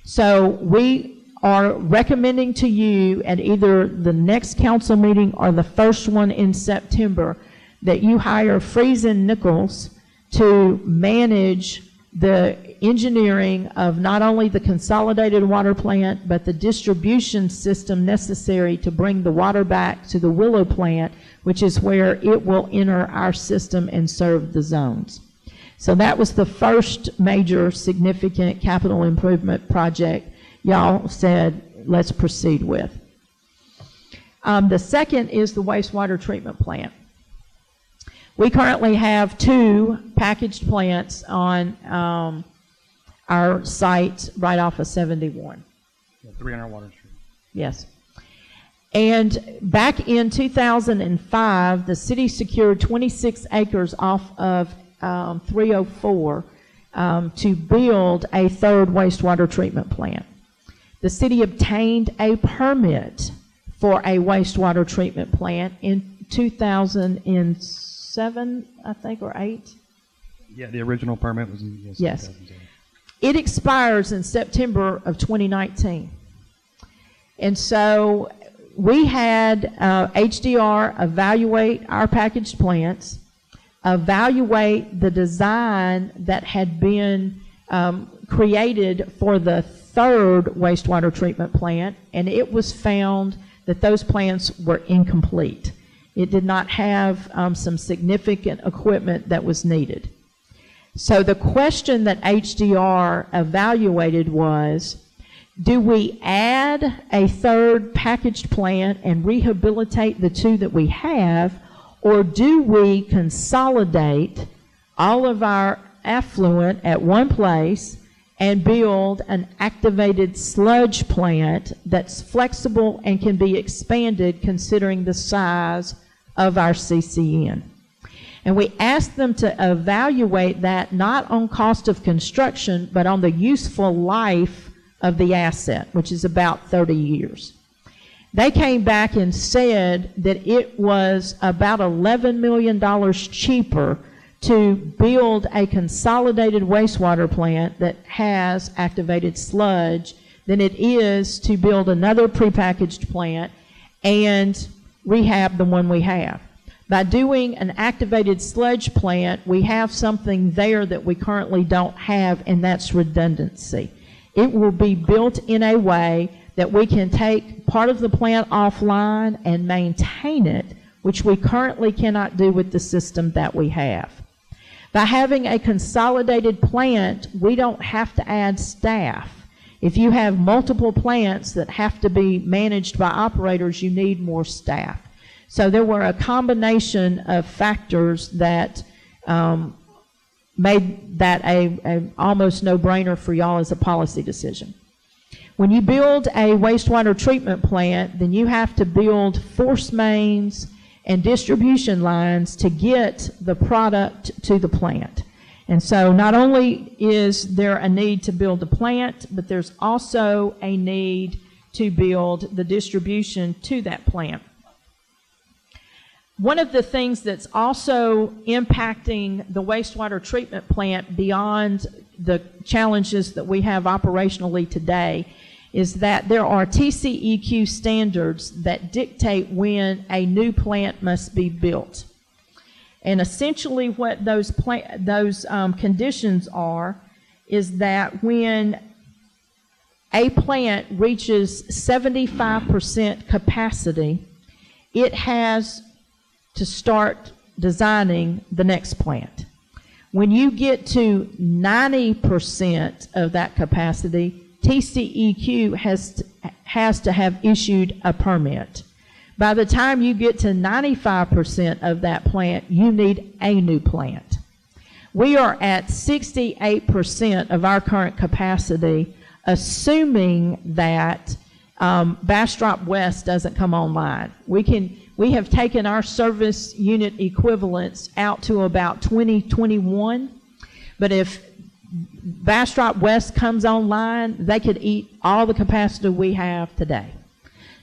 So we are recommending to you at either the next council meeting or the first one in September that you hire Freese & Nichols to manage the engineering of not only the consolidated water plant, but the distribution system necessary to bring the water back to the Willow plant, which is where it will enter our system and serve the zones. So that was the first major significant capital improvement project y'all said, let's proceed with. The second is the wastewater treatment plant. We currently have 2 packaged plants on our site right off of 71. 300 Water Street. Yes. And back in 2005, the city secured 26 acres off of 304 to build a 3rd wastewater treatment plant. The city obtained a permit for a wastewater treatment plant in 2007, I think, or 8. Yeah, the original permit was in Yes. 2007. It expires in September of 2019. And so we had HDR evaluate our packaged plants, evaluate the design that had been created for the 3rd wastewater treatment plant, and it was found that those plants were incomplete. It did not have some significant equipment that was needed. So the question that HDR evaluated was, do we add a 3rd packaged plant and rehabilitate the 2 that we have, or do we consolidate all of our effluent at one place and build an activated sludge plant that's flexible and can be expanded considering the size of our CCN? And we asked them to evaluate that not on cost of construction, but on the useful life of the asset, which is about 30 years. They came back and said that it was about $11 million cheaper to build a consolidated wastewater plant that has activated sludge than it is to build another prepackaged plant and rehab the one we have. By doing an activated sludge plant, we have something there that we currently don't have, and that's redundancy. It will be built in a way that we can take part of the plant offline and maintain it, which we currently cannot do with the system that we have. By having a consolidated plant, we don't have to add staff. If you have multiple plants that have to be managed by operators, you need more staff. So there were a combination of factors that made that a almost no-brainer for y'all as a policy decision. When you build a wastewater treatment plant, then you have to build force mains and distribution lines to get the product to the plant. And so not only is there a need to build the plant, but there's also a need to build the distribution to that plant. One of the things that's also impacting the wastewater treatment plant beyond the challenges that we have operationally today is that there are TCEQ standards that dictate when a new plant must be built. And essentially what those conditions are is that when a plant reaches 75% capacity, it has to start designing the next plant. When you get to 90% of that capacity, TCEQ has to have issued a permit. By the time you get to 95% of that plant, you need a new plant. We are at 68% of our current capacity, assuming that Bastrop West doesn't come online. We have taken our service unit equivalents out to about 2021, but if Bastrop West comes online, they could eat all the capacity we have today.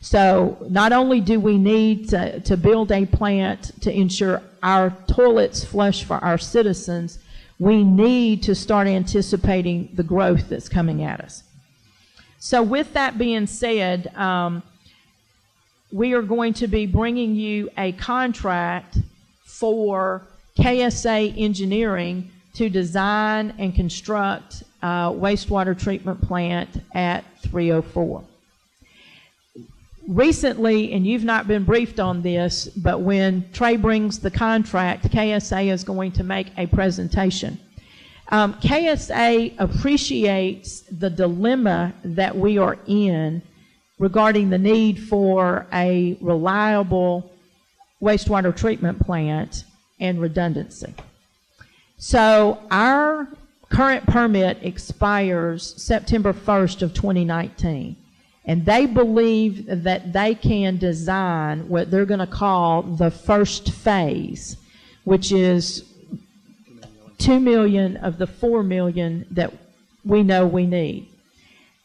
So not only do we need to build a plant to ensure our toilets flush for our citizens, we need to start anticipating the growth that's coming at us. So with that being said, we are going to be bringing you a contract for KSA Engineering to design and construct a wastewater treatment plant at 304. Recently, and you've not been briefed on this, but when Trey brings the contract, KSA is going to make a presentation. KSA appreciates the dilemma that we are in regarding the need for a reliable wastewater treatment plant and redundancy. So our current permit expires September 1st of 2019, and they believe that they can design what they're going to call the first phase, which is 2 million of the 4 million that we know we need.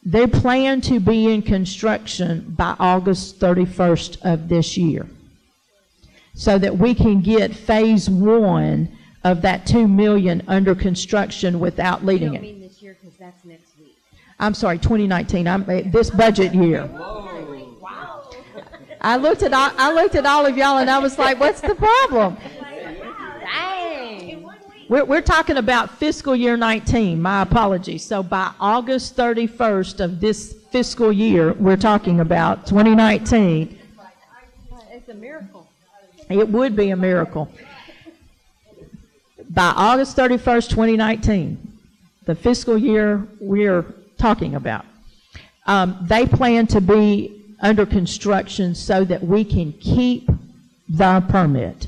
They plan to be in construction by August 31st of this year, so that we can get phase 1 of that 2 million under construction without leading You it. don't mean this year because that's next week. I'm sorry, 2019. This budget year. I looked at all of y'all and I was like, what's the problem? Dang. We're talking about fiscal year 19. My apologies. So by August 31st of this fiscal year, we're talking about 2019. It's a miracle. It would be a miracle. By August 31st, 2019, the fiscal year we're talking about, they plan to be under construction so that we can keep the permit.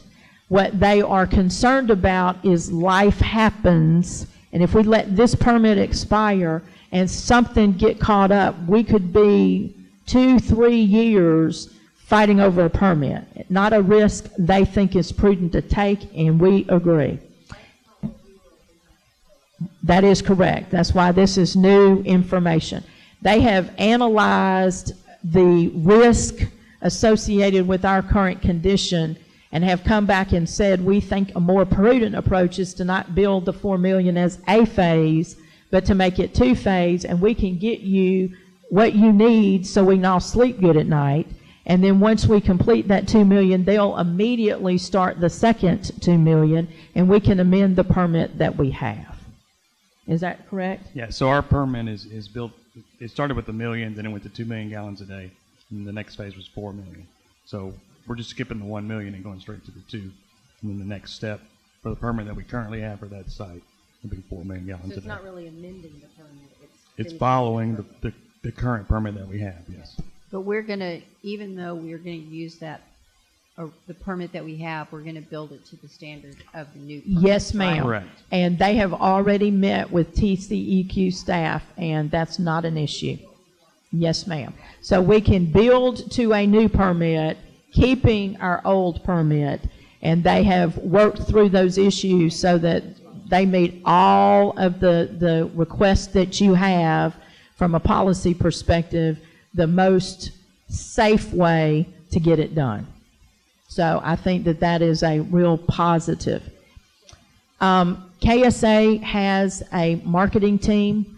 What they are concerned about is life happens, and if we let this permit expire and something get caught up, we could be 2-3 years fighting over a permit. Not a risk they think is prudent to take, and we agree. That is correct. That's why this is new information. They have analyzed the risk associated with our current condition and have come back and said we think a more prudent approach is to not build the 4 million as a phase, but to make it 2 phase, and we can get you what you need so we can all sleep good at night. And then once we complete that 2 million, they'll immediately start the second 2 million, and we can amend the permit that we have. Is that correct? Yeah, so our permit is built, it started with 1 million, then it went to 2 million gallons a day, and the next phase was 4 million. So we're just skipping the 1 million and going straight to the 2. And then the next step for the permit that we currently have for that site would be 4 million gallons a day. So it's not really amending the permit. It's following the current permit that we have, yes. But we're going to, even though we're going to use that, or the permit that we have, we're going to build it to the standard of the new permit. Yes, ma'am. Correct. And they have already met with TCEQ staff, and that's not an issue. Yes, ma'am. So we can build to a new permit, keeping our old permit, and they have worked through those issues so that they meet all of the requests that you have from a policy perspective, the most safe way to get it done. So I think that that is a real positive. KSA has a marketing team.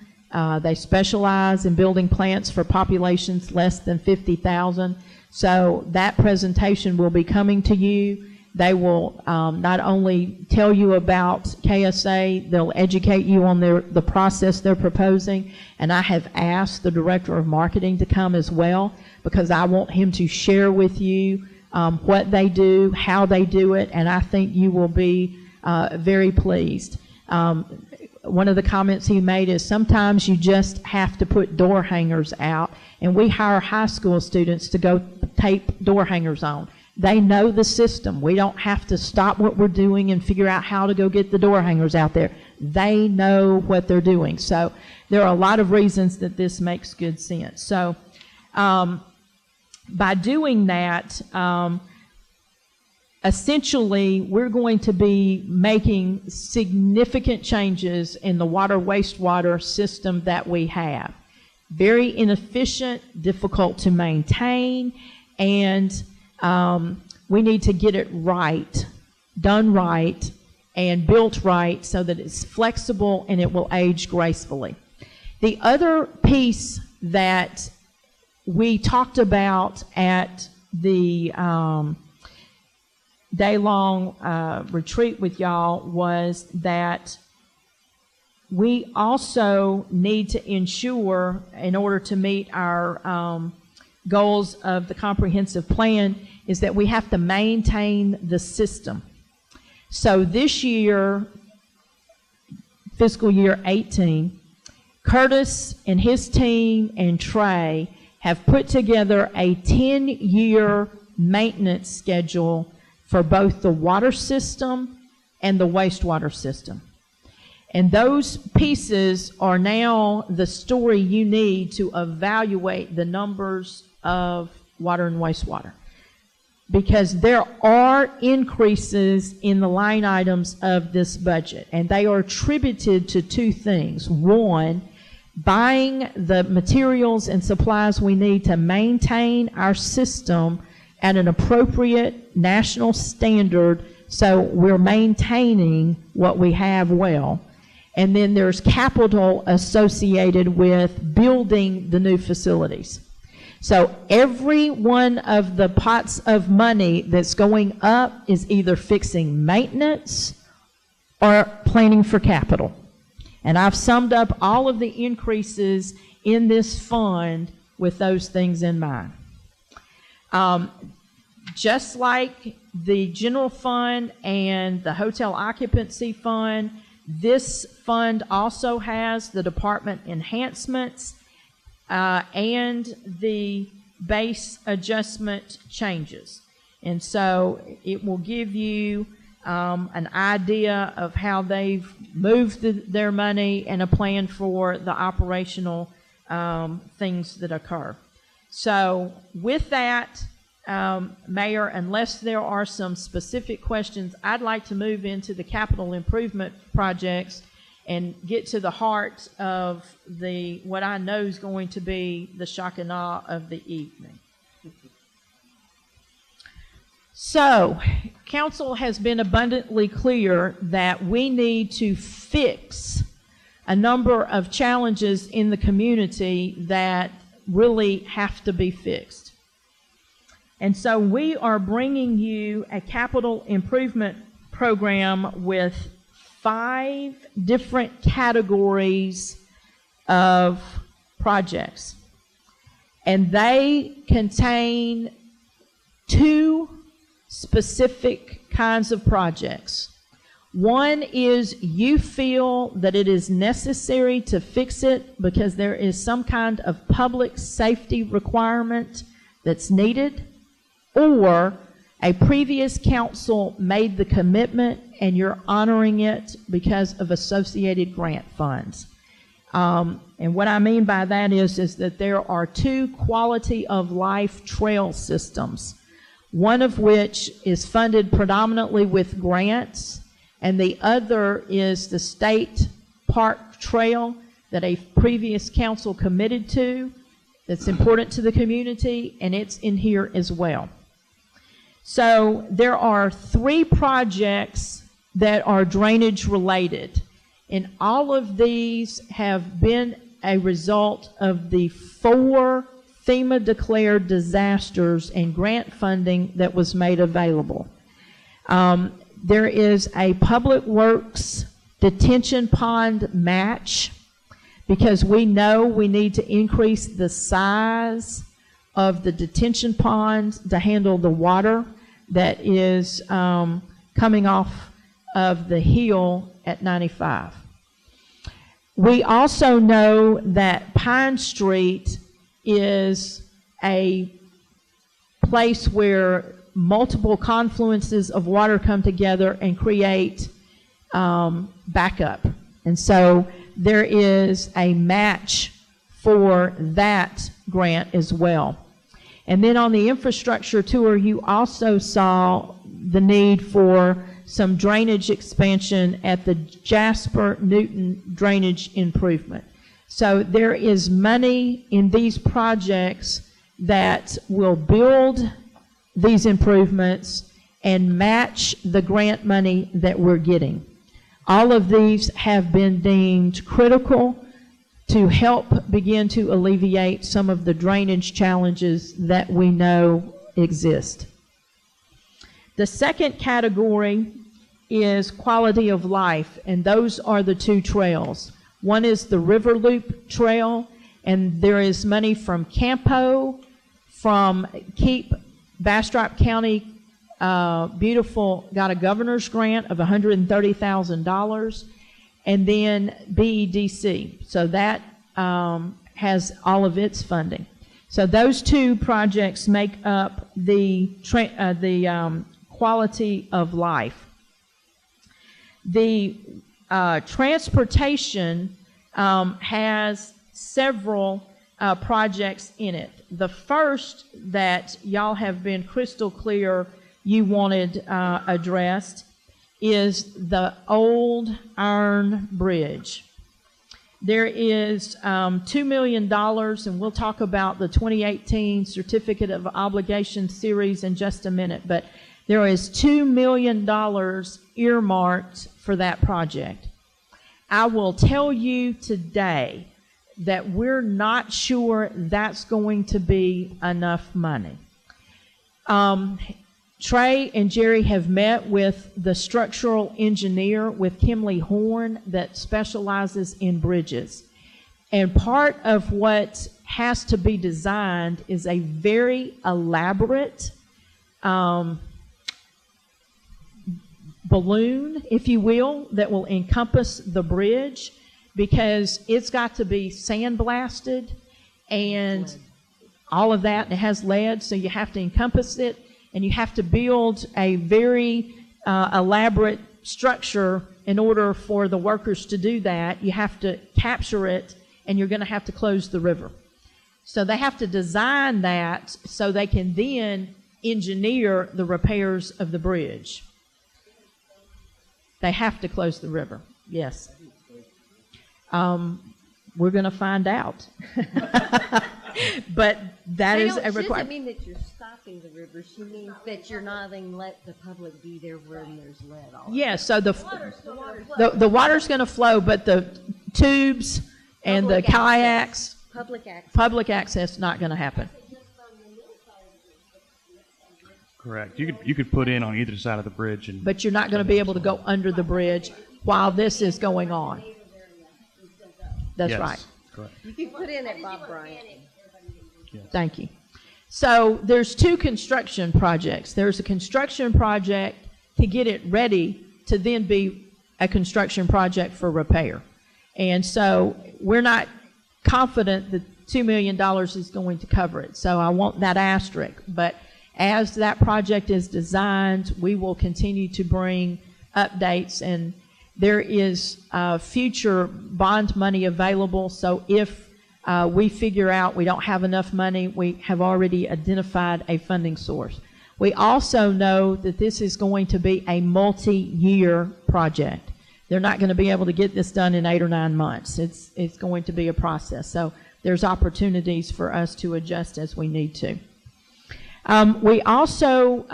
They specialize in building plants for populations less than 50,000. So that presentation will be coming to you. They will not only tell you about KSA, they'll educate you on the process they're proposing. And I have asked the Director of Marketing to come as well, because I want him to share with you what they do, how they do it, and I think you will be very pleased. One of the comments he made is sometimes you just have to put door hangers out, and we hire high school students to go tape door hangers on. They know the system. We don't have to stop what we're doing and figure out how to go get the door hangers out there. They know what they're doing. So there are a lot of reasons that this makes good sense. So by doing that, essentially, we're going to be making significant changes in the water wastewater system that we have. Very inefficient, difficult to maintain, and we need to get it right, done right, and built right so that it's flexible and it will age gracefully. The other piece that we talked about at the day-long retreat with y'all was that we also need to ensure, in order to meet our goals of the comprehensive plan, is that we have to maintain the system. So this year, fiscal year 18, Curtis and his team and Trey have put together a 10-year maintenance schedule for both the water system and the wastewater system. And those pieces are now the story you need to evaluate the numbers of water and wastewater. Because there are increases in the line items of this budget, and they are attributed to two things. One, buying the materials and supplies we need to maintain our system at an appropriate national standard, so we're maintaining what we have well. And then there's capital associated with building the new facilities. So every one of the pots of money that's going up is either fixing maintenance or planning for capital. And I've summed up all of the increases in this fund with those things in mind. Just like the general fund and the hotel occupancy fund, this fund also has the department enhancements and the base adjustment changes. And so it will give you an idea of how they've moved their money and a plan for the operational things that occur. So with that, Mayor, unless there are some specific questions, I'd like to move into the capital improvement projects and get to the heart of what I know is going to be the shock and awe of the evening. So, Council has been abundantly clear that we need to fix a number of challenges in the community that really have to be fixed. And so we are bringing you a capital improvement program with 5 different categories of projects. And they contain 2 specific kinds of projects. One is you feel that it is necessary to fix it because there is some kind of public safety requirement that's needed, or a previous council made the commitment and you're honoring it because of associated grant funds. And what I mean by that is that there are 2 quality of life trail systems, one of which is funded predominantly with grants, and the other is the state park trail that a previous council committed to that's important to the community, and it's in here as well. So there are 3 projects that are drainage related, and all of these have been a result of the 4 FEMA declared disasters and grant funding that was made available. There is a Public Works detention pond match because we know we need to increase the size of the detention ponds to handle the water that is coming off of the hill at 95. We also know that Pine Street is a place where multiple confluences of water come together and create backup. And so there is a match for that grant as well. And then on the infrastructure tour, you also saw the need for some drainage expansion at the Jasper Newton drainage improvement. So there is money in these projects that will build these improvements and match the grant money that we're getting. All of these have been deemed critical to help begin to alleviate some of the drainage challenges that we know exist. The second category is quality of life, and those are the 2 trails. One is the River Loop Trail, and there is money from Campo, from Keep Bastrop County Beautiful, got a governor's grant of $130,000. and then BEDC. So that has all of its funding. So those two projects make up the quality of life. The transportation has several projects in it. The first that y'all have been crystal clear you wanted addressed is the Old Iron Bridge. There is $2 million, and we'll talk about the 2018 Certificate of Obligation series in just a minute, but there is $2 million earmarked for that project. I will tell you today that we're not sure that's going to be enough money. Trey and Jerry have met with the structural engineer with Kimley Horn that specializes in bridges. And part of what has to be designed is a very elaborate balloon, if you will, that will encompass the bridge, because it's got to be sandblasted and all of that, and it has lead, so you have to encompass it, and you have to build a very elaborate structure in order for the workers to do that. You have to capture it, and you're going to have to close the river. So they have to design that so they can then engineer the repairs of the bridge. They have to close the river, yes. We're going to find out. But that is a requirement. She doesn't mean that you're stopping the river. She means that you're not letting the public be there when there's lead all over. Yeah, so the water's going to flow, but the tubes and the kayaks, public access not going to happen. Correct. You could put in on either side of the bridge, But you're not going to be able to go under the bridge while this is going on. That's yes, right. Correct. You can put in at Bob Bryant. Yes. Thank you. So there's two construction projects. There's a construction project to get it ready to then be a construction project for repair. And so we're not confident that $2 million is going to cover it. So I want that asterisk. But as that project is designed, we will continue to bring updates, and there is future bond money available. So if we figure out we don't have enough money, we have already identified a funding source. We also know that this is going to be a multi-year project. They're not going to be able to get this done in 8 or 9 months. It's going to be a process. So there's opportunities for us to adjust as we need to. We also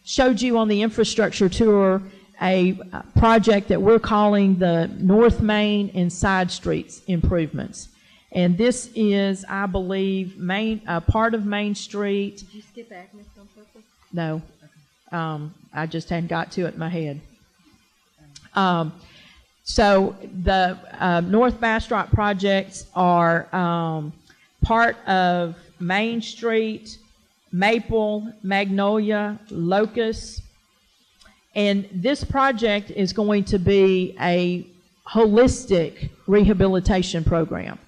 showed you on the infrastructure tour a project that we're calling the North Main and Side Streets improvements. And this is, I believe, part of Main Street. Did you skip Agnes on purpose? No. I just hadn't got to it in my head. So the North Bastrop projects are part of Main Street, Maple, Magnolia, Locust. And this project is going to be a holistic rehabilitation program.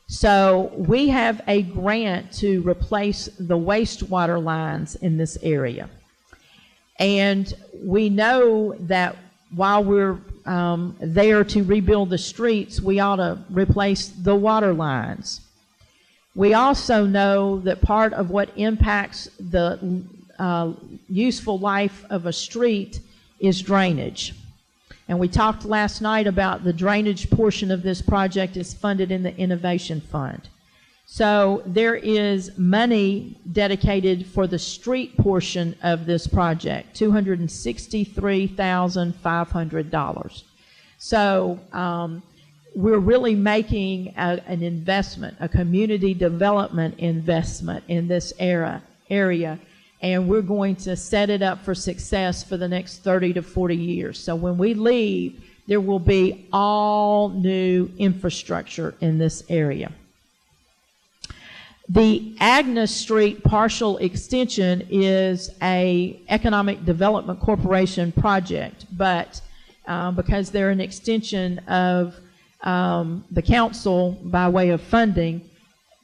So we have a grant to replace the wastewater lines in this area. And we know that while we're there to rebuild the streets, we ought to replace the water lines. We also know that part of what impacts the useful life of a street is drainage. And we talked last night about the drainage portion of this project is funded in the Innovation Fund. So there is money dedicated for the street portion of this project, $263,500. So we're really making an investment, a community development investment in this area, and we're going to set it up for success for the next 30 to 40 years. So when we leave, there will be all new infrastructure in this area. The Agnes Street partial extension is a Economic Development Corporation project, but because they're an extension of the council by way of funding.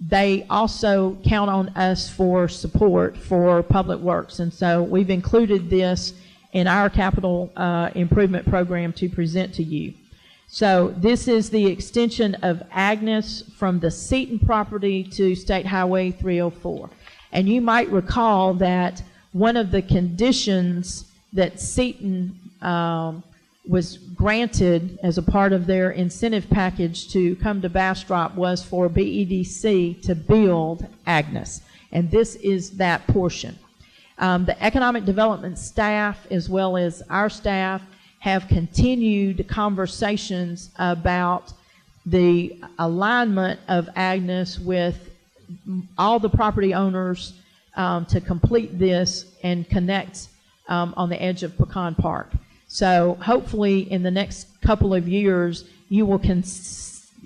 They also count on us for support for public works. And so we've included this in our capital improvement program to present to you. So this is the extension of Agnes from the Seaton property to State Highway 304. And you might recall that one of the conditions that Seaton was granted as a part of their incentive package to come to Bastrop was for BEDC to build Agnes. And this is that portion. The economic development staff, as well as our staff, have continued conversations about the alignment of Agnes with all the property owners to complete this and connect on the edge of Pecan Park. So hopefully in the next couple of years, you will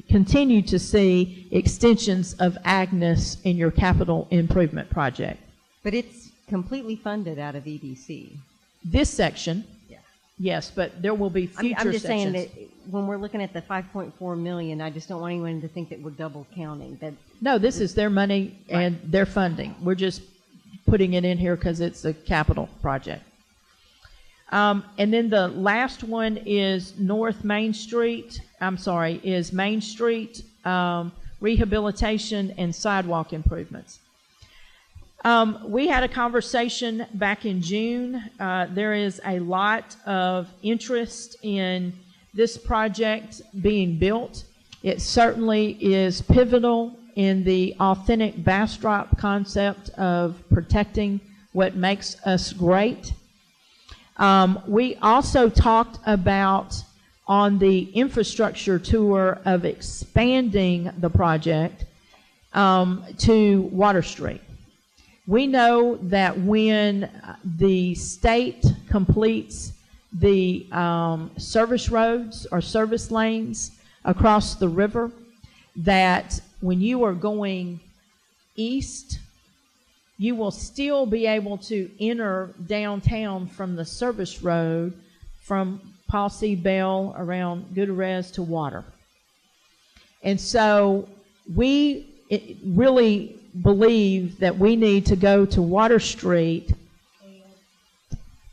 continue to see extensions of Agnes in your capital improvement project. But it's completely funded out of EDC. This section, Yeah. yes, but there will be future I'm just sections. saying that when we're looking at the 5.4 million, I just don't want anyone to think that we're double counting. That No, this is their money and their funding. We're just putting it in here because it's a capital project. And then the last one is Main Street rehabilitation and sidewalk improvements. We had a conversation back in June. There is a lot of interest in this project being built. It certainly is pivotal in the authentic Bastrop concept of protecting what makes us great. We also talked about on the infrastructure tour of expanding the project to Water Street. We know that when the state completes the service roads or service lanes across the river, that when you are going east, you will still be able to enter downtown from the service road from Paul C. Bell around Gutierrez to Water. And so we really believe that we need to go to Water Street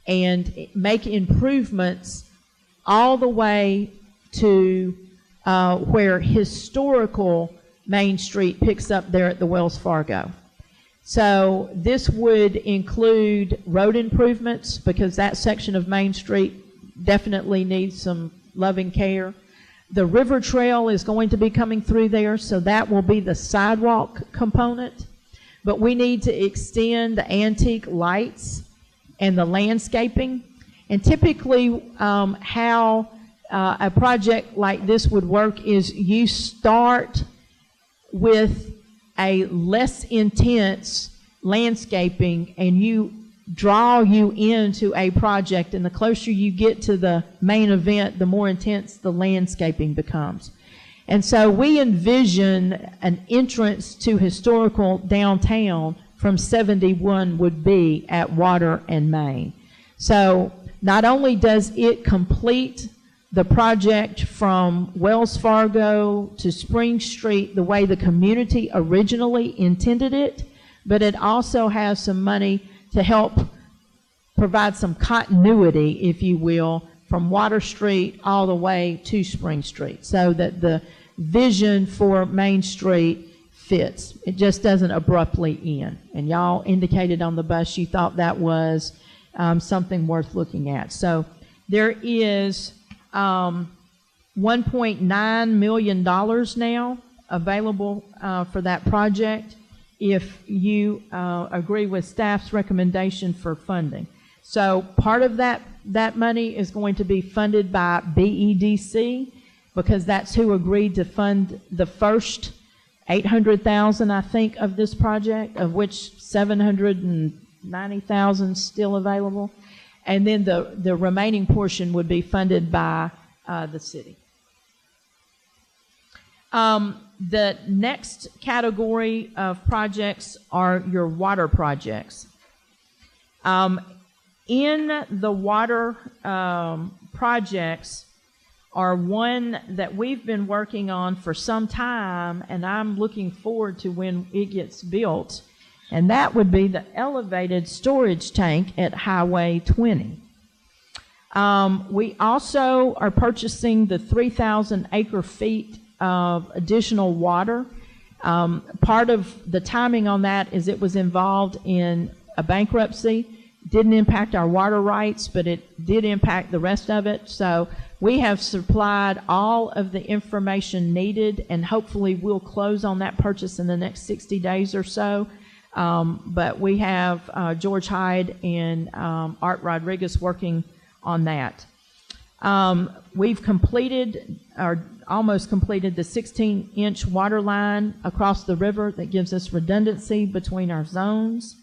and make improvements all the way to where historical Main Street picks up there at the Wells Fargo. So this would include road improvements because that section of Main Street definitely needs some loving care. The river trail is going to be coming through there, so that will be the sidewalk component. But we need to extend the antique lights and the landscaping. And typically how a project like this would work is you start with a less intense landscaping and you draw you into a project, and the closer you get to the main event, the more intense the landscaping becomes. And so we envision an entrance to historical downtown from 71 would be at Water and Main. So not only does it complete the project from Wells Fargo to Spring Street the way the community originally intended it, but it also has some money to help provide some continuity, if you will, from Water Street all the way to Spring Street, so that the vision for Main Street fits. It just doesn't abruptly end. And y'all indicated on the bus you thought that was something worth looking at. So there is $1.9 million now available for that project if you agree with staff's recommendation for funding. So part of that money is going to be funded by BEDC because that's who agreed to fund the first $800,000, I think, of this project, of which $790,000 still available. And then the remaining portion would be funded by the city. The next category of projects are your water projects. In the water projects are one that we've been working on for some time, and I'm looking forward to when it gets built, and that would be the elevated storage tank at Highway 20. We also are purchasing the 3,000 acre feet of additional water. Part of the timing on that is it was involved in a bankruptcy. Didn't impact our water rights, but it did impact the rest of it. So we have supplied all of the information needed, and hopefully we'll close on that purchase in the next 60 days or so. But we have George Hyde and Art Rodriguez working on that. We've completed, or almost completed, the 16-inch water line across the river that gives us redundancy between our zones.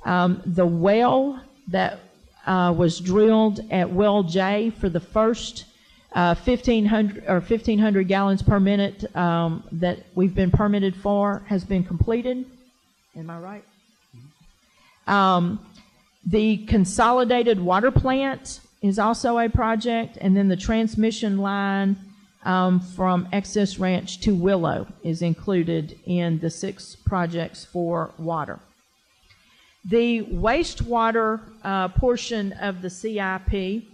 The well that was drilled at Well J for the first 1,500 gallons per minute that we've been permitted for has been completed. Am I right? The consolidated water plant is also a project, and then the transmission line from Excess Ranch to Willow is included in the 6 projects for water. The wastewater portion of the CIP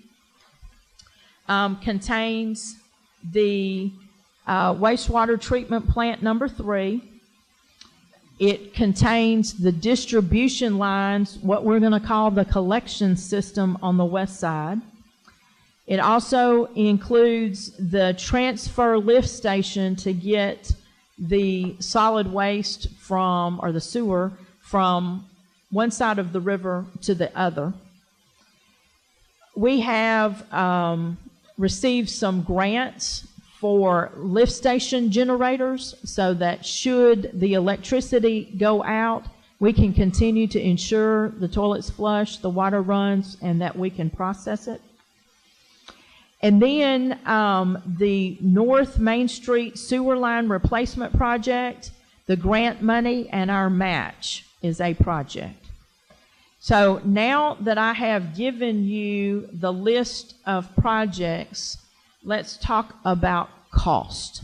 contains the wastewater treatment plant number 3. It contains the distribution lines, what we're going to call the collection system on the west side. It also includes the transfer lift station to get the solid waste from, or the sewer, from one side of the river to the other. We have received some grants for lift station generators so that should the electricity go out, we can continue to ensure the toilets flush, the water runs, and that we can process it. And then the North Main Street sewer line replacement project, the grant money and our match is a project. So now that I have given you the list of projects, let's talk about cost.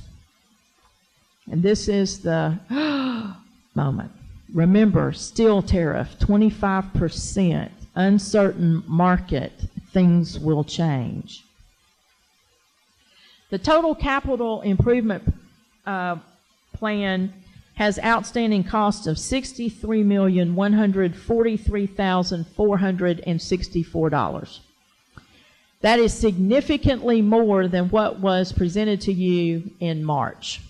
And this is the moment. Remember, steel tariff, 25%, uncertain market, things will change. The total capital improvement plan has outstanding costs of $63,143,464. That is significantly more than what was presented to you in March.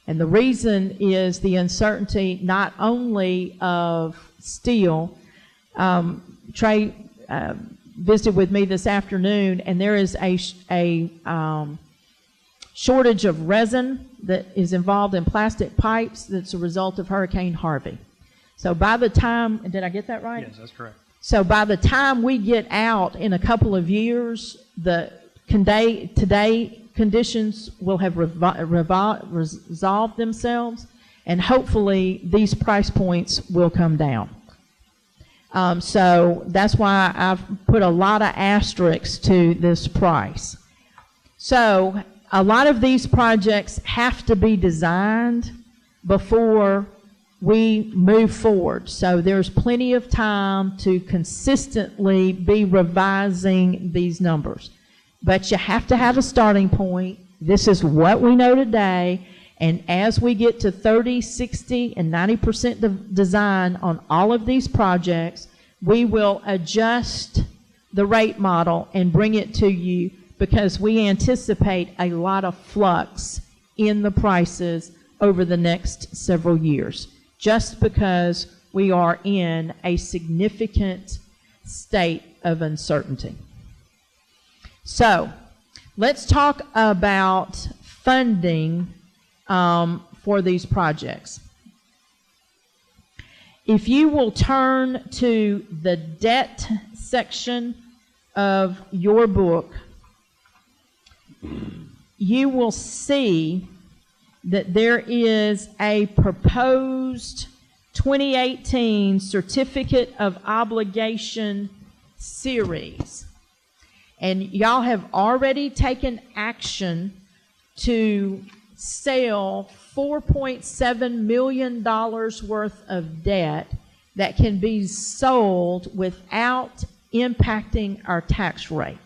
And the reason is the uncertainty not only of steel. Trey visited with me this afternoon, and there is a shortage of resin that is involved in plastic pipes that's a result of Hurricane Harvey. So by the time, did I get that right? Yes, that's correct. So by the time we get out in a couple of years, the today conditions will have resolved themselves, and hopefully these price points will come down. So that's why I've put a lot of asterisks to this price. So a lot of these projects have to be designed before we move forward. So there's plenty of time to consistently be revising these numbers. But you have to have a starting point. This is what we know today. And as we get to 30, 60, and 90% design on all of these projects, we will adjust the rate model and bring it to you, because we anticipate a lot of flux in the prices over the next several years, just because we are in a significant state of uncertainty. So let's talk about funding for these projects. If you will turn to the debt section of your book, you will see that there is a proposed 2018 Certificate of Obligation series. And y'all have already taken action to sell $4.7 million worth of debt that can be sold without impacting our tax rate.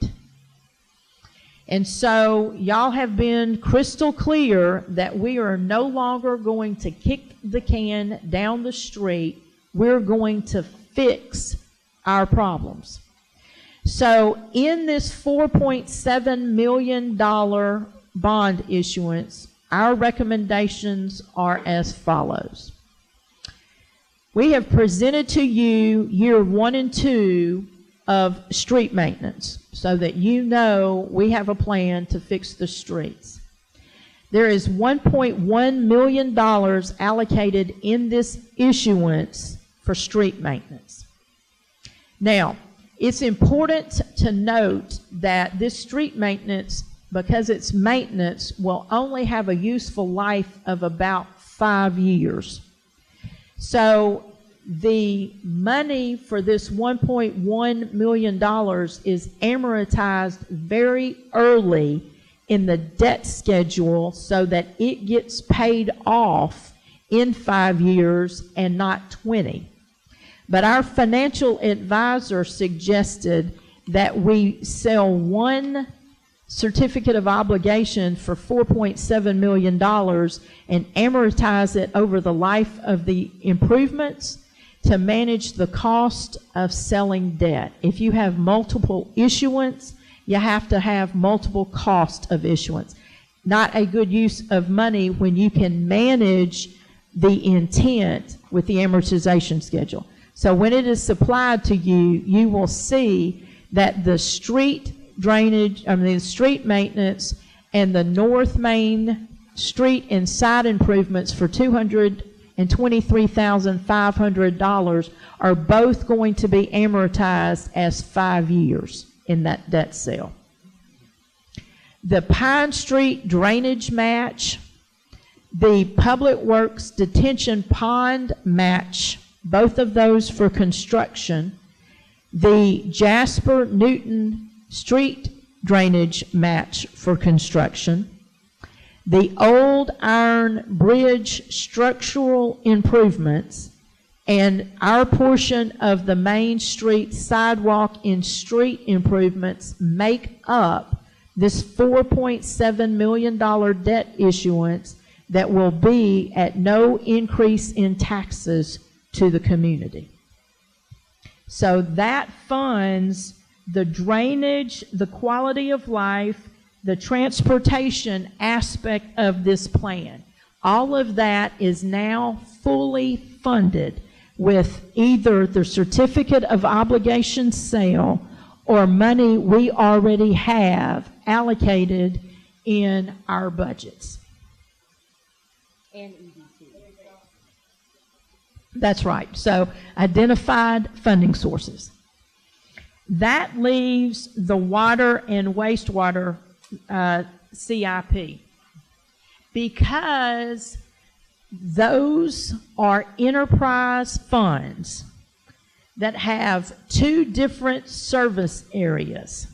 And so y'all have been crystal clear that we are no longer going to kick the can down the street. We're going to fix our problems. So in this $4.7 million bond issuance, our recommendations are as follows. We have presented to you year 1 and 2 of street maintenance so that you know we have a plan to fix the streets. There is $1.1 million allocated in this issuance for street maintenance. Now, it's important to note that this street maintenance, because it's maintenance, will only have a useful life of about 5 years. So the money for this $1.1 million is amortized very early in the debt schedule so that it gets paid off in 5 years and not 20. But our financial advisor suggested that we sell one certificate of obligation for $4.7 million and amortize it over the life of the improvements to manage the cost of selling debt. If you have multiple issuance, you have to have multiple cost of issuance. Not a good use of money when you can manage the intent with the amortization schedule. So when it is supplied to you, you will see that the street drainage, the street maintenance and the North Main Street and side improvements for $223,500 are both going to be amortized as 5 years in that debt sale. The Pine Street drainage match, the Public Works detention pond match, both of those for construction, the Jasper Newton Street drainage match for construction, the Old Iron Bridge structural improvements, and our portion of the Main Street sidewalk and street improvements make up this $4.7 million debt issuance that will be at no increase in taxes to the community. So that funds the drainage, the quality of life, the transportation aspect of this plan. All of that is now fully funded with either the certificate of obligation sale or money we already have allocated in our budgets. And EDC. That's right. So identified funding sources. That leaves the water and wastewater CIP. Because those are enterprise funds that have two different service areas.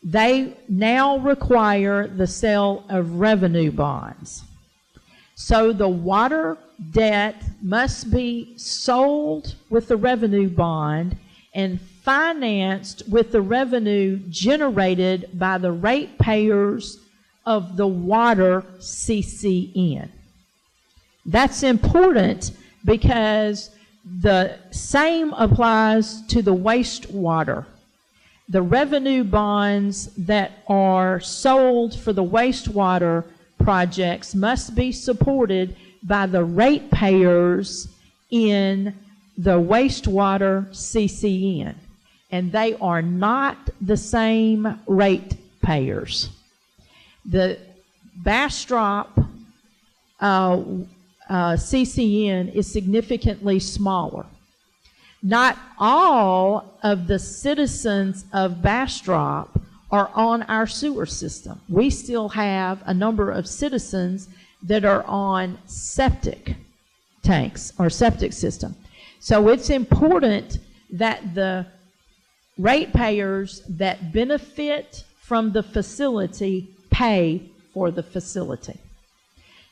They now require the sale of revenue bonds. So the water debt must be sold with the revenue bond and financed with the revenue generated by the ratepayers of the water CCN. That's important because the same applies to the wastewater. The revenue bonds that are sold for the wastewater projects must be supported by the ratepayers in the wastewater CCN. And they are not the same ratepayers. The Bastrop CCN is significantly smaller. Not all of the citizens of Bastrop are on our sewer system. We still have a number of citizens that are on septic tanks or septic system. So it's important that the ratepayers that benefit from the facility pay for the facility.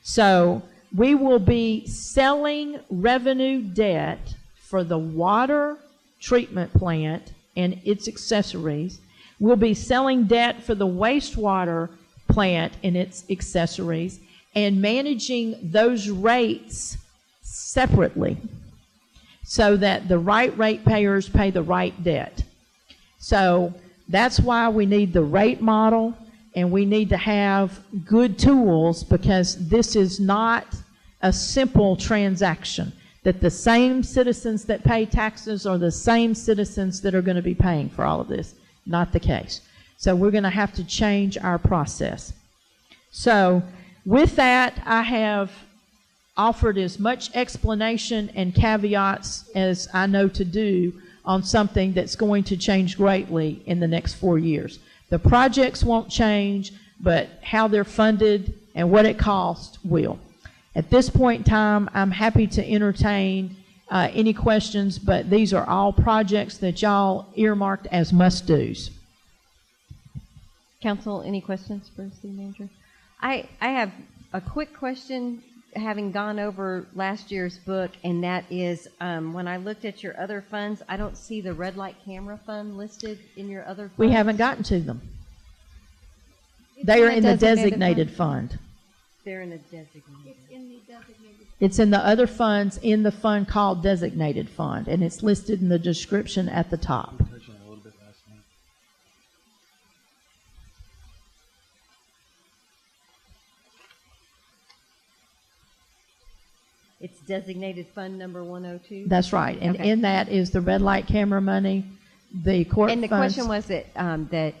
So we will be selling revenue debt for the water treatment plant and its accessories. We'll be selling debt for the wastewater plant and its accessories and managing those rates separately so that the right ratepayers pay the right debt. So that's why we need the rate model, and we need to have good tools, because this is not a simple transaction, that the same citizens that pay taxes are the same citizens that are going to be paying for all of this. Not the case. So we're going to have to change our process. So with that, I have offered as much explanation and caveats as I know to do on something that's going to change greatly in the next 4 years. The projects won't change, but how they're funded and what it costs will. At this point in time, I'm happy to entertain any questions, but these are all projects that y'all earmarked as must-dos. Council, any questions for the city manager? I have a quick question, having gone over last year's book, and that is when I looked at your other funds, I don't see the red light camera fund listed in your other funds. We haven't gotten to them. It's They are in the designated designated fund. They're in a designated. It's in the designated. It's in the other funds in the fund called designated fund, and it's listed in the description at the top. It's designated fund number 102? That's right. And Okay. in that is the red light camera money, the court And the funds. question was that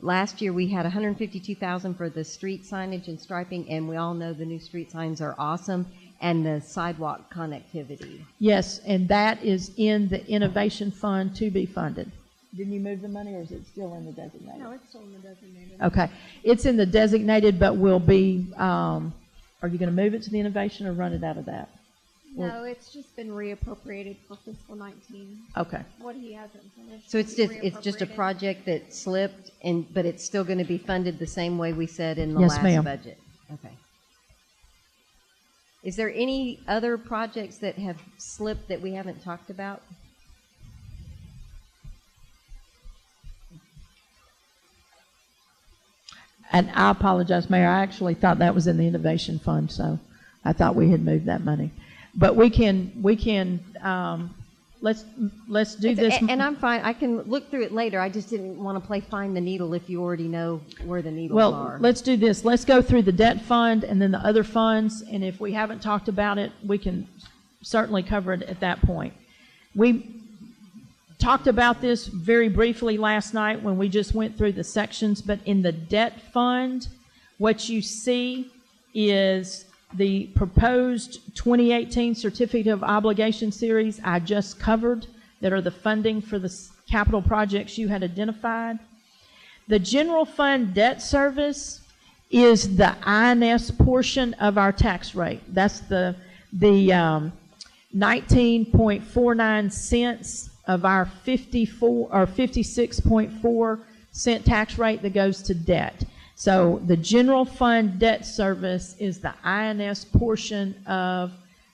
last year we had $152,000 for the street signage and striping, and we all know the new street signs are awesome, and the sidewalk connectivity. Yes, and that is in the innovation fund to be funded. Didn't you move the money, or is it still in the designated? No, it's still in the designated. Okay. It's in the designated, but will be, are you going to move it to the innovation or run it out of that? No, it's just been reappropriated for fiscal 19. Okay. What he hasn't finished. So it's just a reappropriated. project that slipped, but it's still going to be funded the same way we said in the Yes, last ma'am. budget. Okay. Is there any other projects that have slipped that we haven't talked about? And I apologize, Mayor. I actually thought that was in the innovation fund, so I thought we had moved that money. But let's do this. And I'm fine. I can look through it later. I just didn't want to play find the needle if you already know where the needles Well, are. let's do this. Let's go through the debt fund and then the other funds, and if we haven't talked about it, we can certainly cover it at that point. We talked about this very briefly last night when we just went through the sections, but in the debt fund, what you see is the proposed 2018 Certificate of Obligation series I just covered that are the funding for the capital projects you had identified. The general fund debt service is the INS portion of our tax rate. That's the 19.49 cents of our 54 or 56.4 cent tax rate that goes to debt. So the general fund debt service is the INS portion of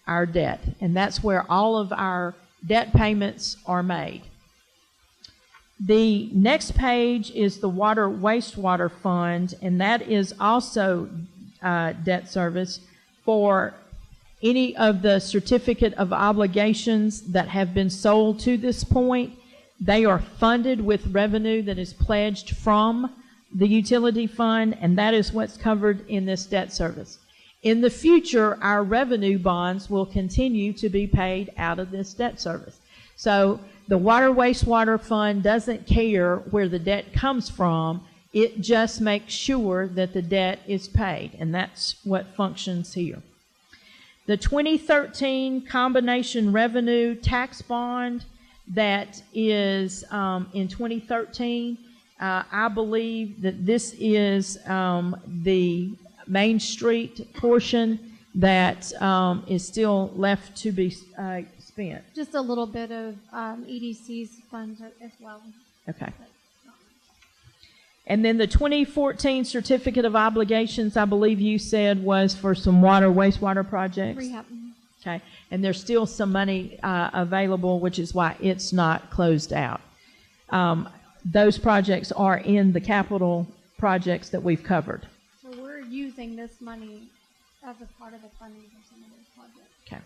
our debt, and that's where all of our debt payments are made. The next page is the water wastewater fund, and that is also debt service for any of the certificate of obligations that have been sold to this point. They are funded with revenue that is pledged from the utility fund, and that is what's covered in this debt service. In the future, our revenue bonds will continue to be paid out of this debt service. So the water wastewater fund doesn't care where the debt comes from. It just makes sure that the debt is paid, and that's what functions here. The 2013 combination revenue tax bond that is in 2013, I believe that this is the Main Street portion that is still left to be spent. Just a little bit of EDC's funds as well. Okay. And then the 2014 Certificate of Obligations, I believe you said, was for some wastewater projects? Rehab. Okay. And there's still some money available, which is why it's not closed out. Those projects are in the capital projects that we've covered. So we're using this money as a part of the funding for some of those projects.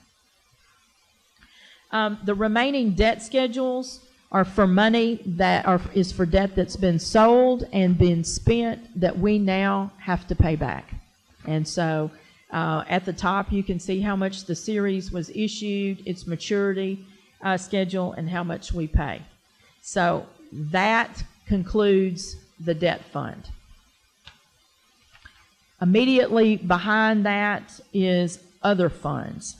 Okay. The remaining debt schedules are for money that is for debt that's been sold and been spent that we now have to pay back. And so at the top you can see how much the series was issued, its maturity schedule, and how much we pay. So that concludes the debt fund. Immediately behind that is other funds.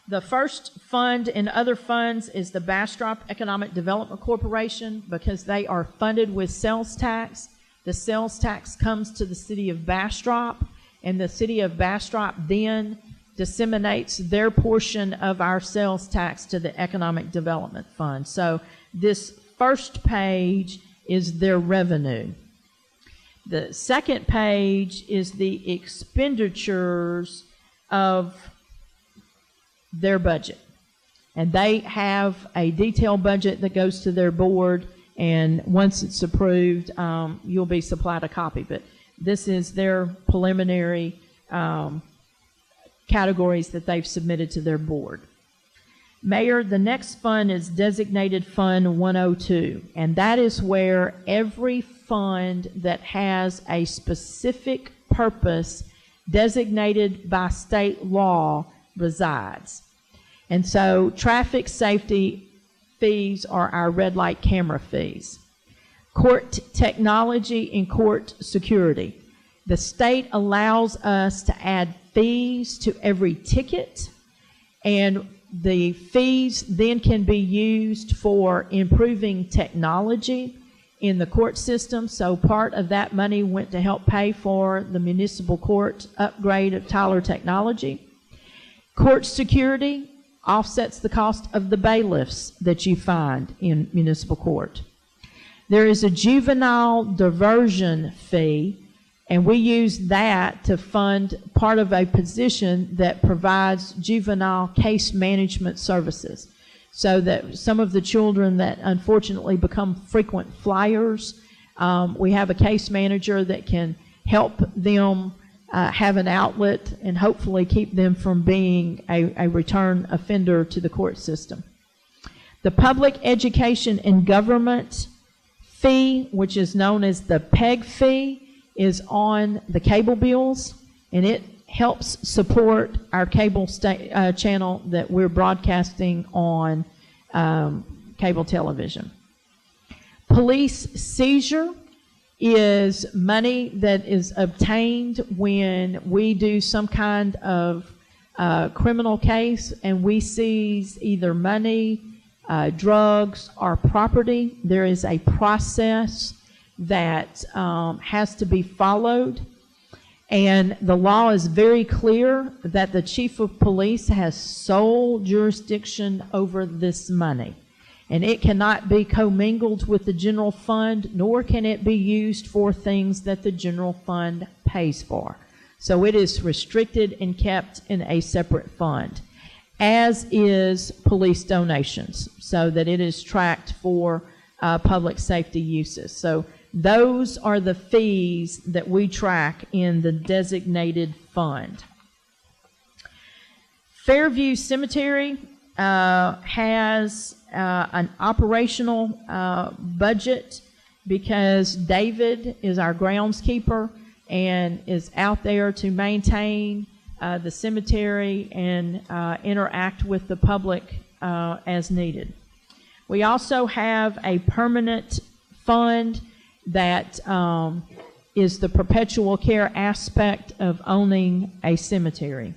The first fund in other funds is the Bastrop Economic Development Corporation, because they are funded with sales tax. The sales tax comes to the city of Bastrop, and the city of Bastrop then disseminates their portion of our sales tax to the Economic Development Fund. So this first page is their revenue. The second page is the expenditures of their budget. And they have a detailed budget that goes to their board, and once it's approved, you'll be supplied a copy. But this is their preliminary categories that they've submitted to their board. Mayor, the next fund is Designated Fund 102, and that is where every fund that has a specific purpose designated by state law resides. And so traffic safety fees are our red light camera fees. Court technology and court security. The state allows us to add fees to every ticket, and the fees then can be used for improving technology in the court system. So part of that money went to help pay for the municipal court upgrade of Tyler technology. Court security offsets the cost of the bailiffs that you find in municipal court. There is a juvenile diversion fee, and we use that to fund part of a position that provides juvenile case management services, so that some of the children that unfortunately become frequent flyers, we have a case manager that can help them have an outlet and hopefully keep them from being a return offender to the court system. The public education and government fee, which is known as the PEG fee, is on the cable bills, and it helps support our cable channel that we're broadcasting on cable television. Police seizure is money that is obtained when we do some kind of criminal case and we seize either money, drugs, or property. There is a process that has to be followed, and the law is very clear that the chief of police has sole jurisdiction over this money, and it cannot be commingled with the general fund, nor can it be used for things that the general fund pays for. So it is restricted and kept in a separate fund, as is police donations, so that it is tracked for public safety uses. So those are the fees that we track in the designated fund. Fairview Cemetery has an operational budget because David is our groundskeeper and is out there to maintain the cemetery and interact with the public as needed. We also have a permanent fund that is the perpetual care aspect of owning a cemetery.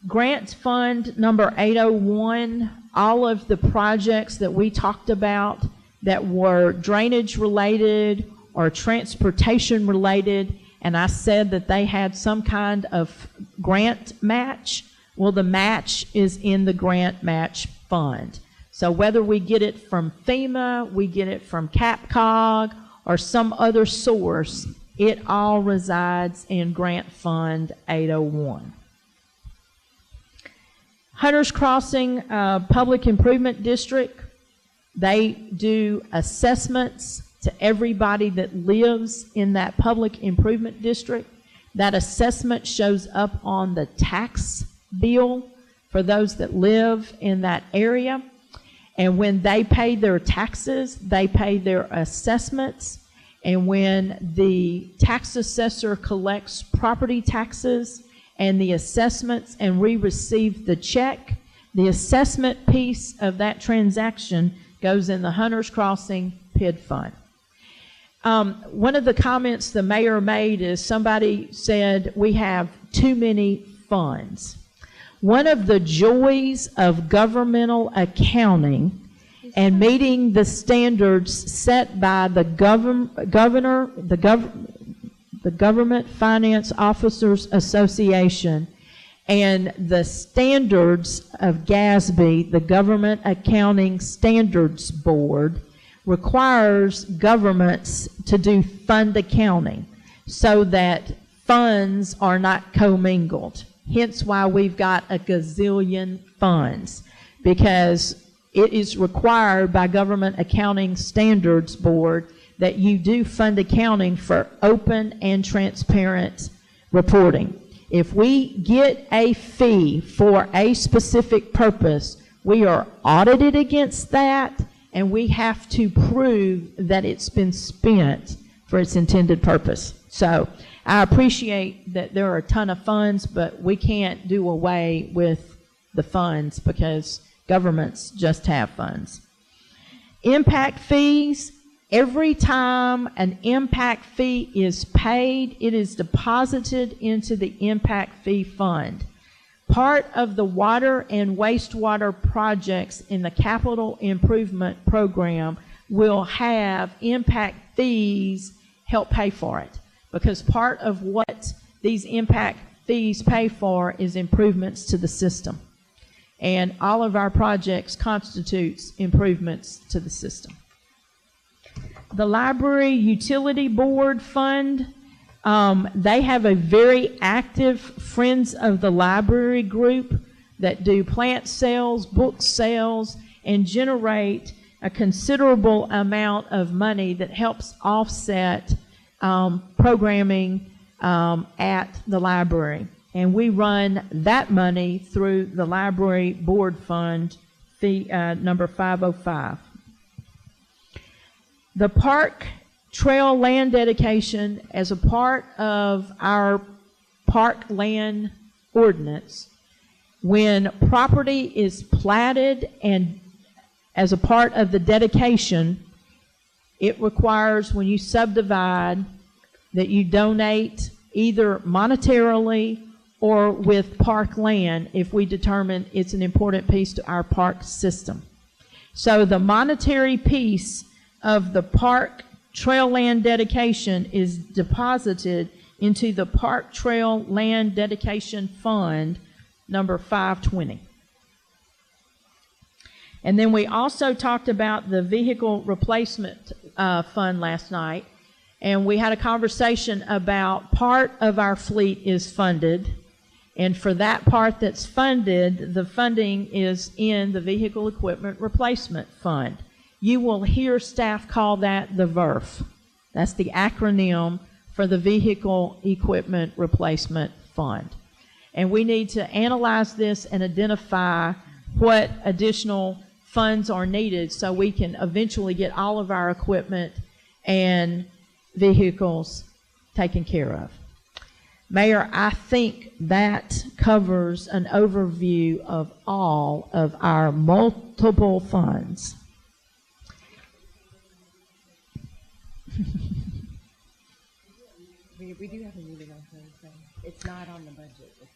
Grant Fund number 801, all of the projects that we talked about that were drainage related or transportation related, and I said that they had some kind of grant match, Well, the match is in the grant match fund. So whether we get it from FEMA, we get it from CAPCOG, or some other source, it all resides in Grant Fund 801. Hunters Crossing Public Improvement District, they do assessments to everybody that lives in that public improvement district. That assessment shows up on the tax bill for those that live in that area. And when they pay their taxes, they pay their assessments. And when the tax assessor collects property taxes and the assessments and we receive the check, the assessment piece of that transaction goes in the Hunters Crossing PID fund. One of the comments the mayor made is somebody said we have too many funds. One of the joys of governmental accounting and meeting the standards set by the governor, the Government Finance Officers Association, and the standards of GASB, the Government Accounting Standards Board, requires governments to do fund accounting so that funds are not commingled. Hence why we've got a gazillion funds, because it is required by Government Accounting Standards Board that you do fund accounting for open and transparent reporting. If we get a fee for a specific purpose, we are audited against that, and we have to prove that it's been spent for its intended purpose. So I appreciate that there are a ton of funds, but we can't do away with the funds because governments just have funds. Impact fees. Every time an impact fee is paid, it is deposited into the impact fee fund. Part of the water and wastewater projects in the capital improvement program will have impact fees help pay for it, because part of what these impact fees pay for is improvements to the system. And all of our projects constitutes improvements to the system. The Library Utility Board Fund, they have a very active Friends of the Library group that do plant sales, book sales, and generate a considerable amount of money that helps offset programming at the library. And we run that money through the Library Board Fund, fee number 505. The park trail land dedication, as a part of our park land ordinance, when property is platted and as a part of the dedication, it requires, when you subdivide, that you donate either monetarily or with park land if we determine it's an important piece to our park system. So the monetary piece of the park trail land dedication is deposited into the Park Trail Land Dedication Fund, number 520. And then we also talked about the vehicle replacement fund last night, and we had a conversation about part of our fleet is funded, and for that part that's funded, the funding is in the Vehicle Equipment Replacement Fund. You will hear staff call that the VERF. That's the acronym for the Vehicle Equipment Replacement Fund. And we need to analyze this and identify what additional funds are needed so we can eventually get all of our equipment and vehicles taken care of. Mayor, I think that covers an overview of all of our multiple funds. We do have a meeting on Thursday. It's not on the budget this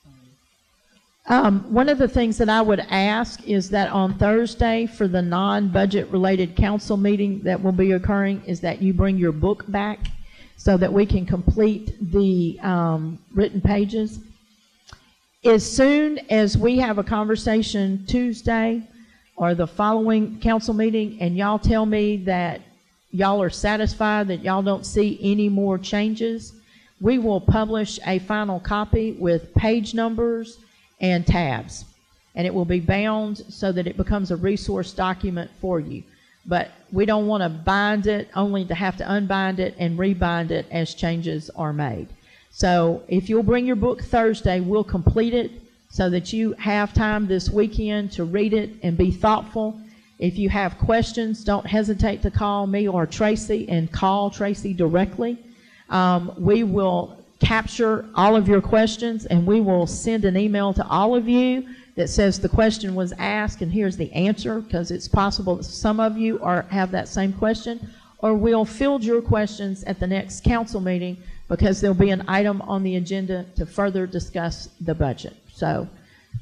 time. One of the things that I would ask is that on Thursday, for the non-budget related council meeting that will be occurring, is that you bring your book back so that we can complete the written pages. As soon as we have a conversation Tuesday or the following council meeting and y'all tell me that y'all are satisfied, that y'all don't see any more changes, we will publish a final copy with page numbers and tabs. And it will be bound so that it becomes a resource document for you. But we don't want to bind it only to have to unbind it and rebind it as changes are made. So if you'll bring your book Thursday, we'll complete it so that you have time this weekend to read it and be thoughtful. If you have questions, don't hesitate to call me or Tracy, and call Tracy directly. We will capture all of your questions, and we will send an email to all of you that says the question was asked and here's the answer, because it's possible that some of you have that same question, or we'll field your questions at the next council meeting, because there'll be an item on the agenda to further discuss the budget. So,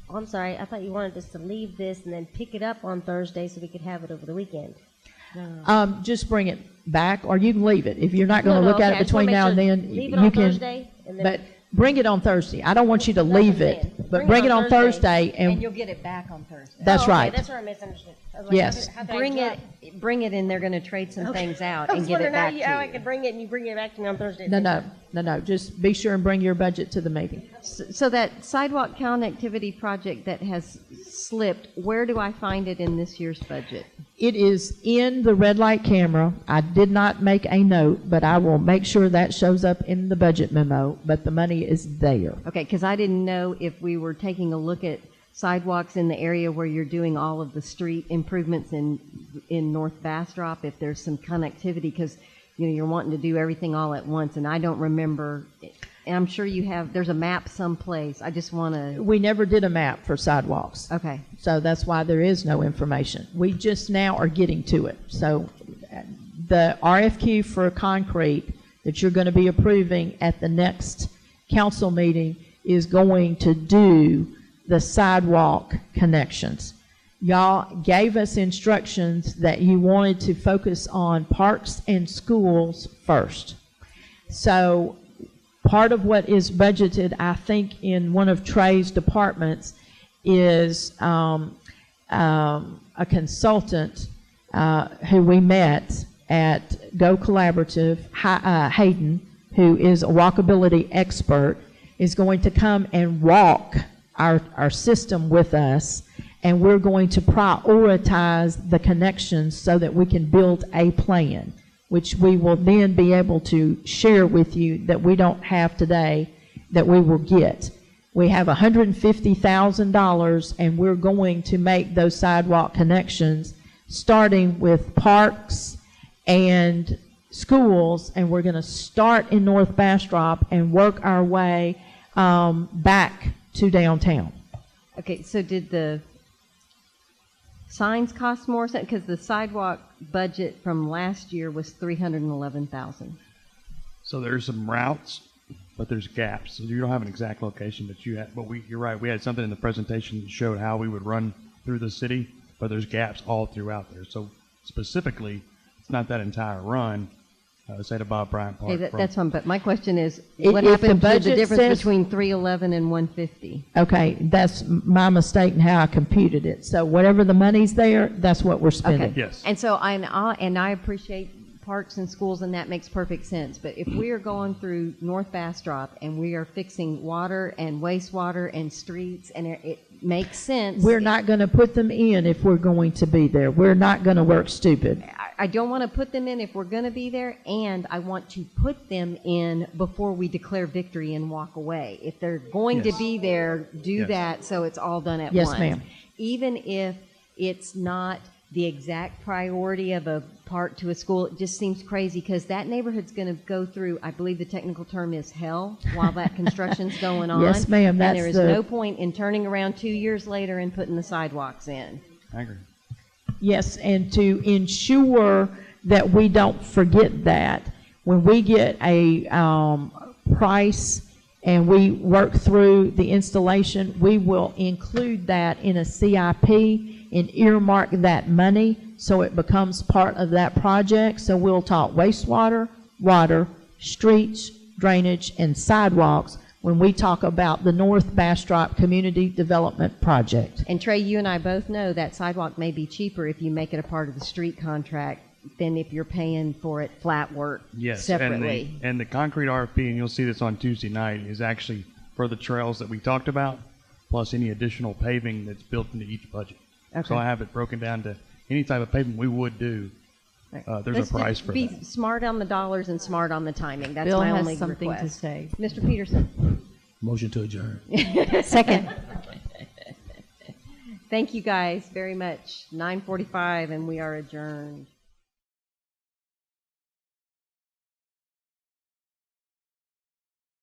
Oh, I'm sorry, I thought you wanted us to leave this and then pick it up on Thursday so we could have it over the weekend. just bring it back, or you can leave it. If you're not going to look okay, at I it just wanna between now and make sure- then, leave it you on can. Thursday, and then- But bring it on Thursday. I don't want you to That's what I'm leave saying. it, but bring it on Thursday, And and you'll get it back on Thursday. that's Oh, okay, right. that's where I misunderstood. I was like, Yes. how could I Bring drop- bring it in, they're gonna trade some things out I was and get it wondering back how to I you. could bring it and you bring it back to me on Thursday. No, just be sure and bring your budget to the meeting. So that sidewalk connectivity project that has slipped, where do I find it in this year's budget? It is in the red light camera. I did not make a note, but I will make sure that shows up in the budget memo, but the money is there. Okay, because I didn't know if we were taking a look at sidewalks in the area where you're doing all of the street improvements in North Bastrop, if there's some connectivity, because you're wanting to do everything all at once, and I don't remember. And I'm sure there's a map someplace. I just want to. We never did a map for sidewalks. Okay. So that's why there is no information. We just now are getting to it. So the RFQ for concrete that you're going to be approving at the next council meeting is going to do the sidewalk connections. Y'all gave us instructions that you wanted to focus on parks and schools first. So part of what is budgeted, I think, in one of Trey's departments is a consultant who we met at Go Collaborative, Hayden, who is a walkability expert, is going to come and walk our system with us, and we're going to prioritize the connections so that we can build a plan, which we will then be able to share with you that we don't have today, that we will get. We have $150,000, and we're going to make those sidewalk connections, starting with parks and schools, and we're going to start in North Bastrop and work our way back to downtown. Okay, so did the signs cost more? Because the sidewalk budget from last year was $311,000. So there's some routes, but there's gaps. So you don't have an exact location, but you're right. We had something in the presentation that showed how we would run through the city, but there's gaps all throughout there. So specifically, it's not that entire run. Say to Bob Bryant Park. Okay, that's fine. But my question is, If what the happened to the budget difference says- between 311 and 150? Okay, that's my mistake in how I computed it. So whatever the money's there, that's what we're spending. Okay. Yes. And so I appreciate parks and schools, and that makes perfect sense. But if we are going through North Bastrop and we are fixing water and wastewater and streets, and it makes sense. We're not going to put them in if we're going to be there. We're not going to work stupid. I don't want to put them in if we're going to be there, and I want to put them in before we declare victory and walk away. If they're going to Yes. be there, do Yes. that so it's all done at Yes, once. ma'am. Even if it's not the exact priority of a park to a school, it just seems crazy because that neighborhood's going to go through, I believe the technical term is hell, while that construction's going on. Yes, ma'am, And that's there is the- no point in turning around 2 years later and putting the sidewalks in. I agree. Yes, and to ensure that we don't forget that, when we get a price and we work through the installation, we will include that in a CIP and earmark that money so it becomes part of that project. So we'll talk wastewater, water, streets, drainage, and sidewalks when we talk about the North Bastrop Community Development Project. And Trey, you and I both know that sidewalk may be cheaper if you make it a part of the street contract than if you're paying for it flat work separately. And the concrete RFP, and you'll see this on Tuesday night, is actually for the trails that we talked about, plus any additional paving that's built into each budget. Okay. So I have it broken down to any type of paving we would do. There's Let's a price just for be that. smart on the dollars and smart on the timing. That's Bill my has only something to request. say. Mr. Peterson. Motion to adjourn. Second. Thank you guys very much. 9:45 and we are adjourned.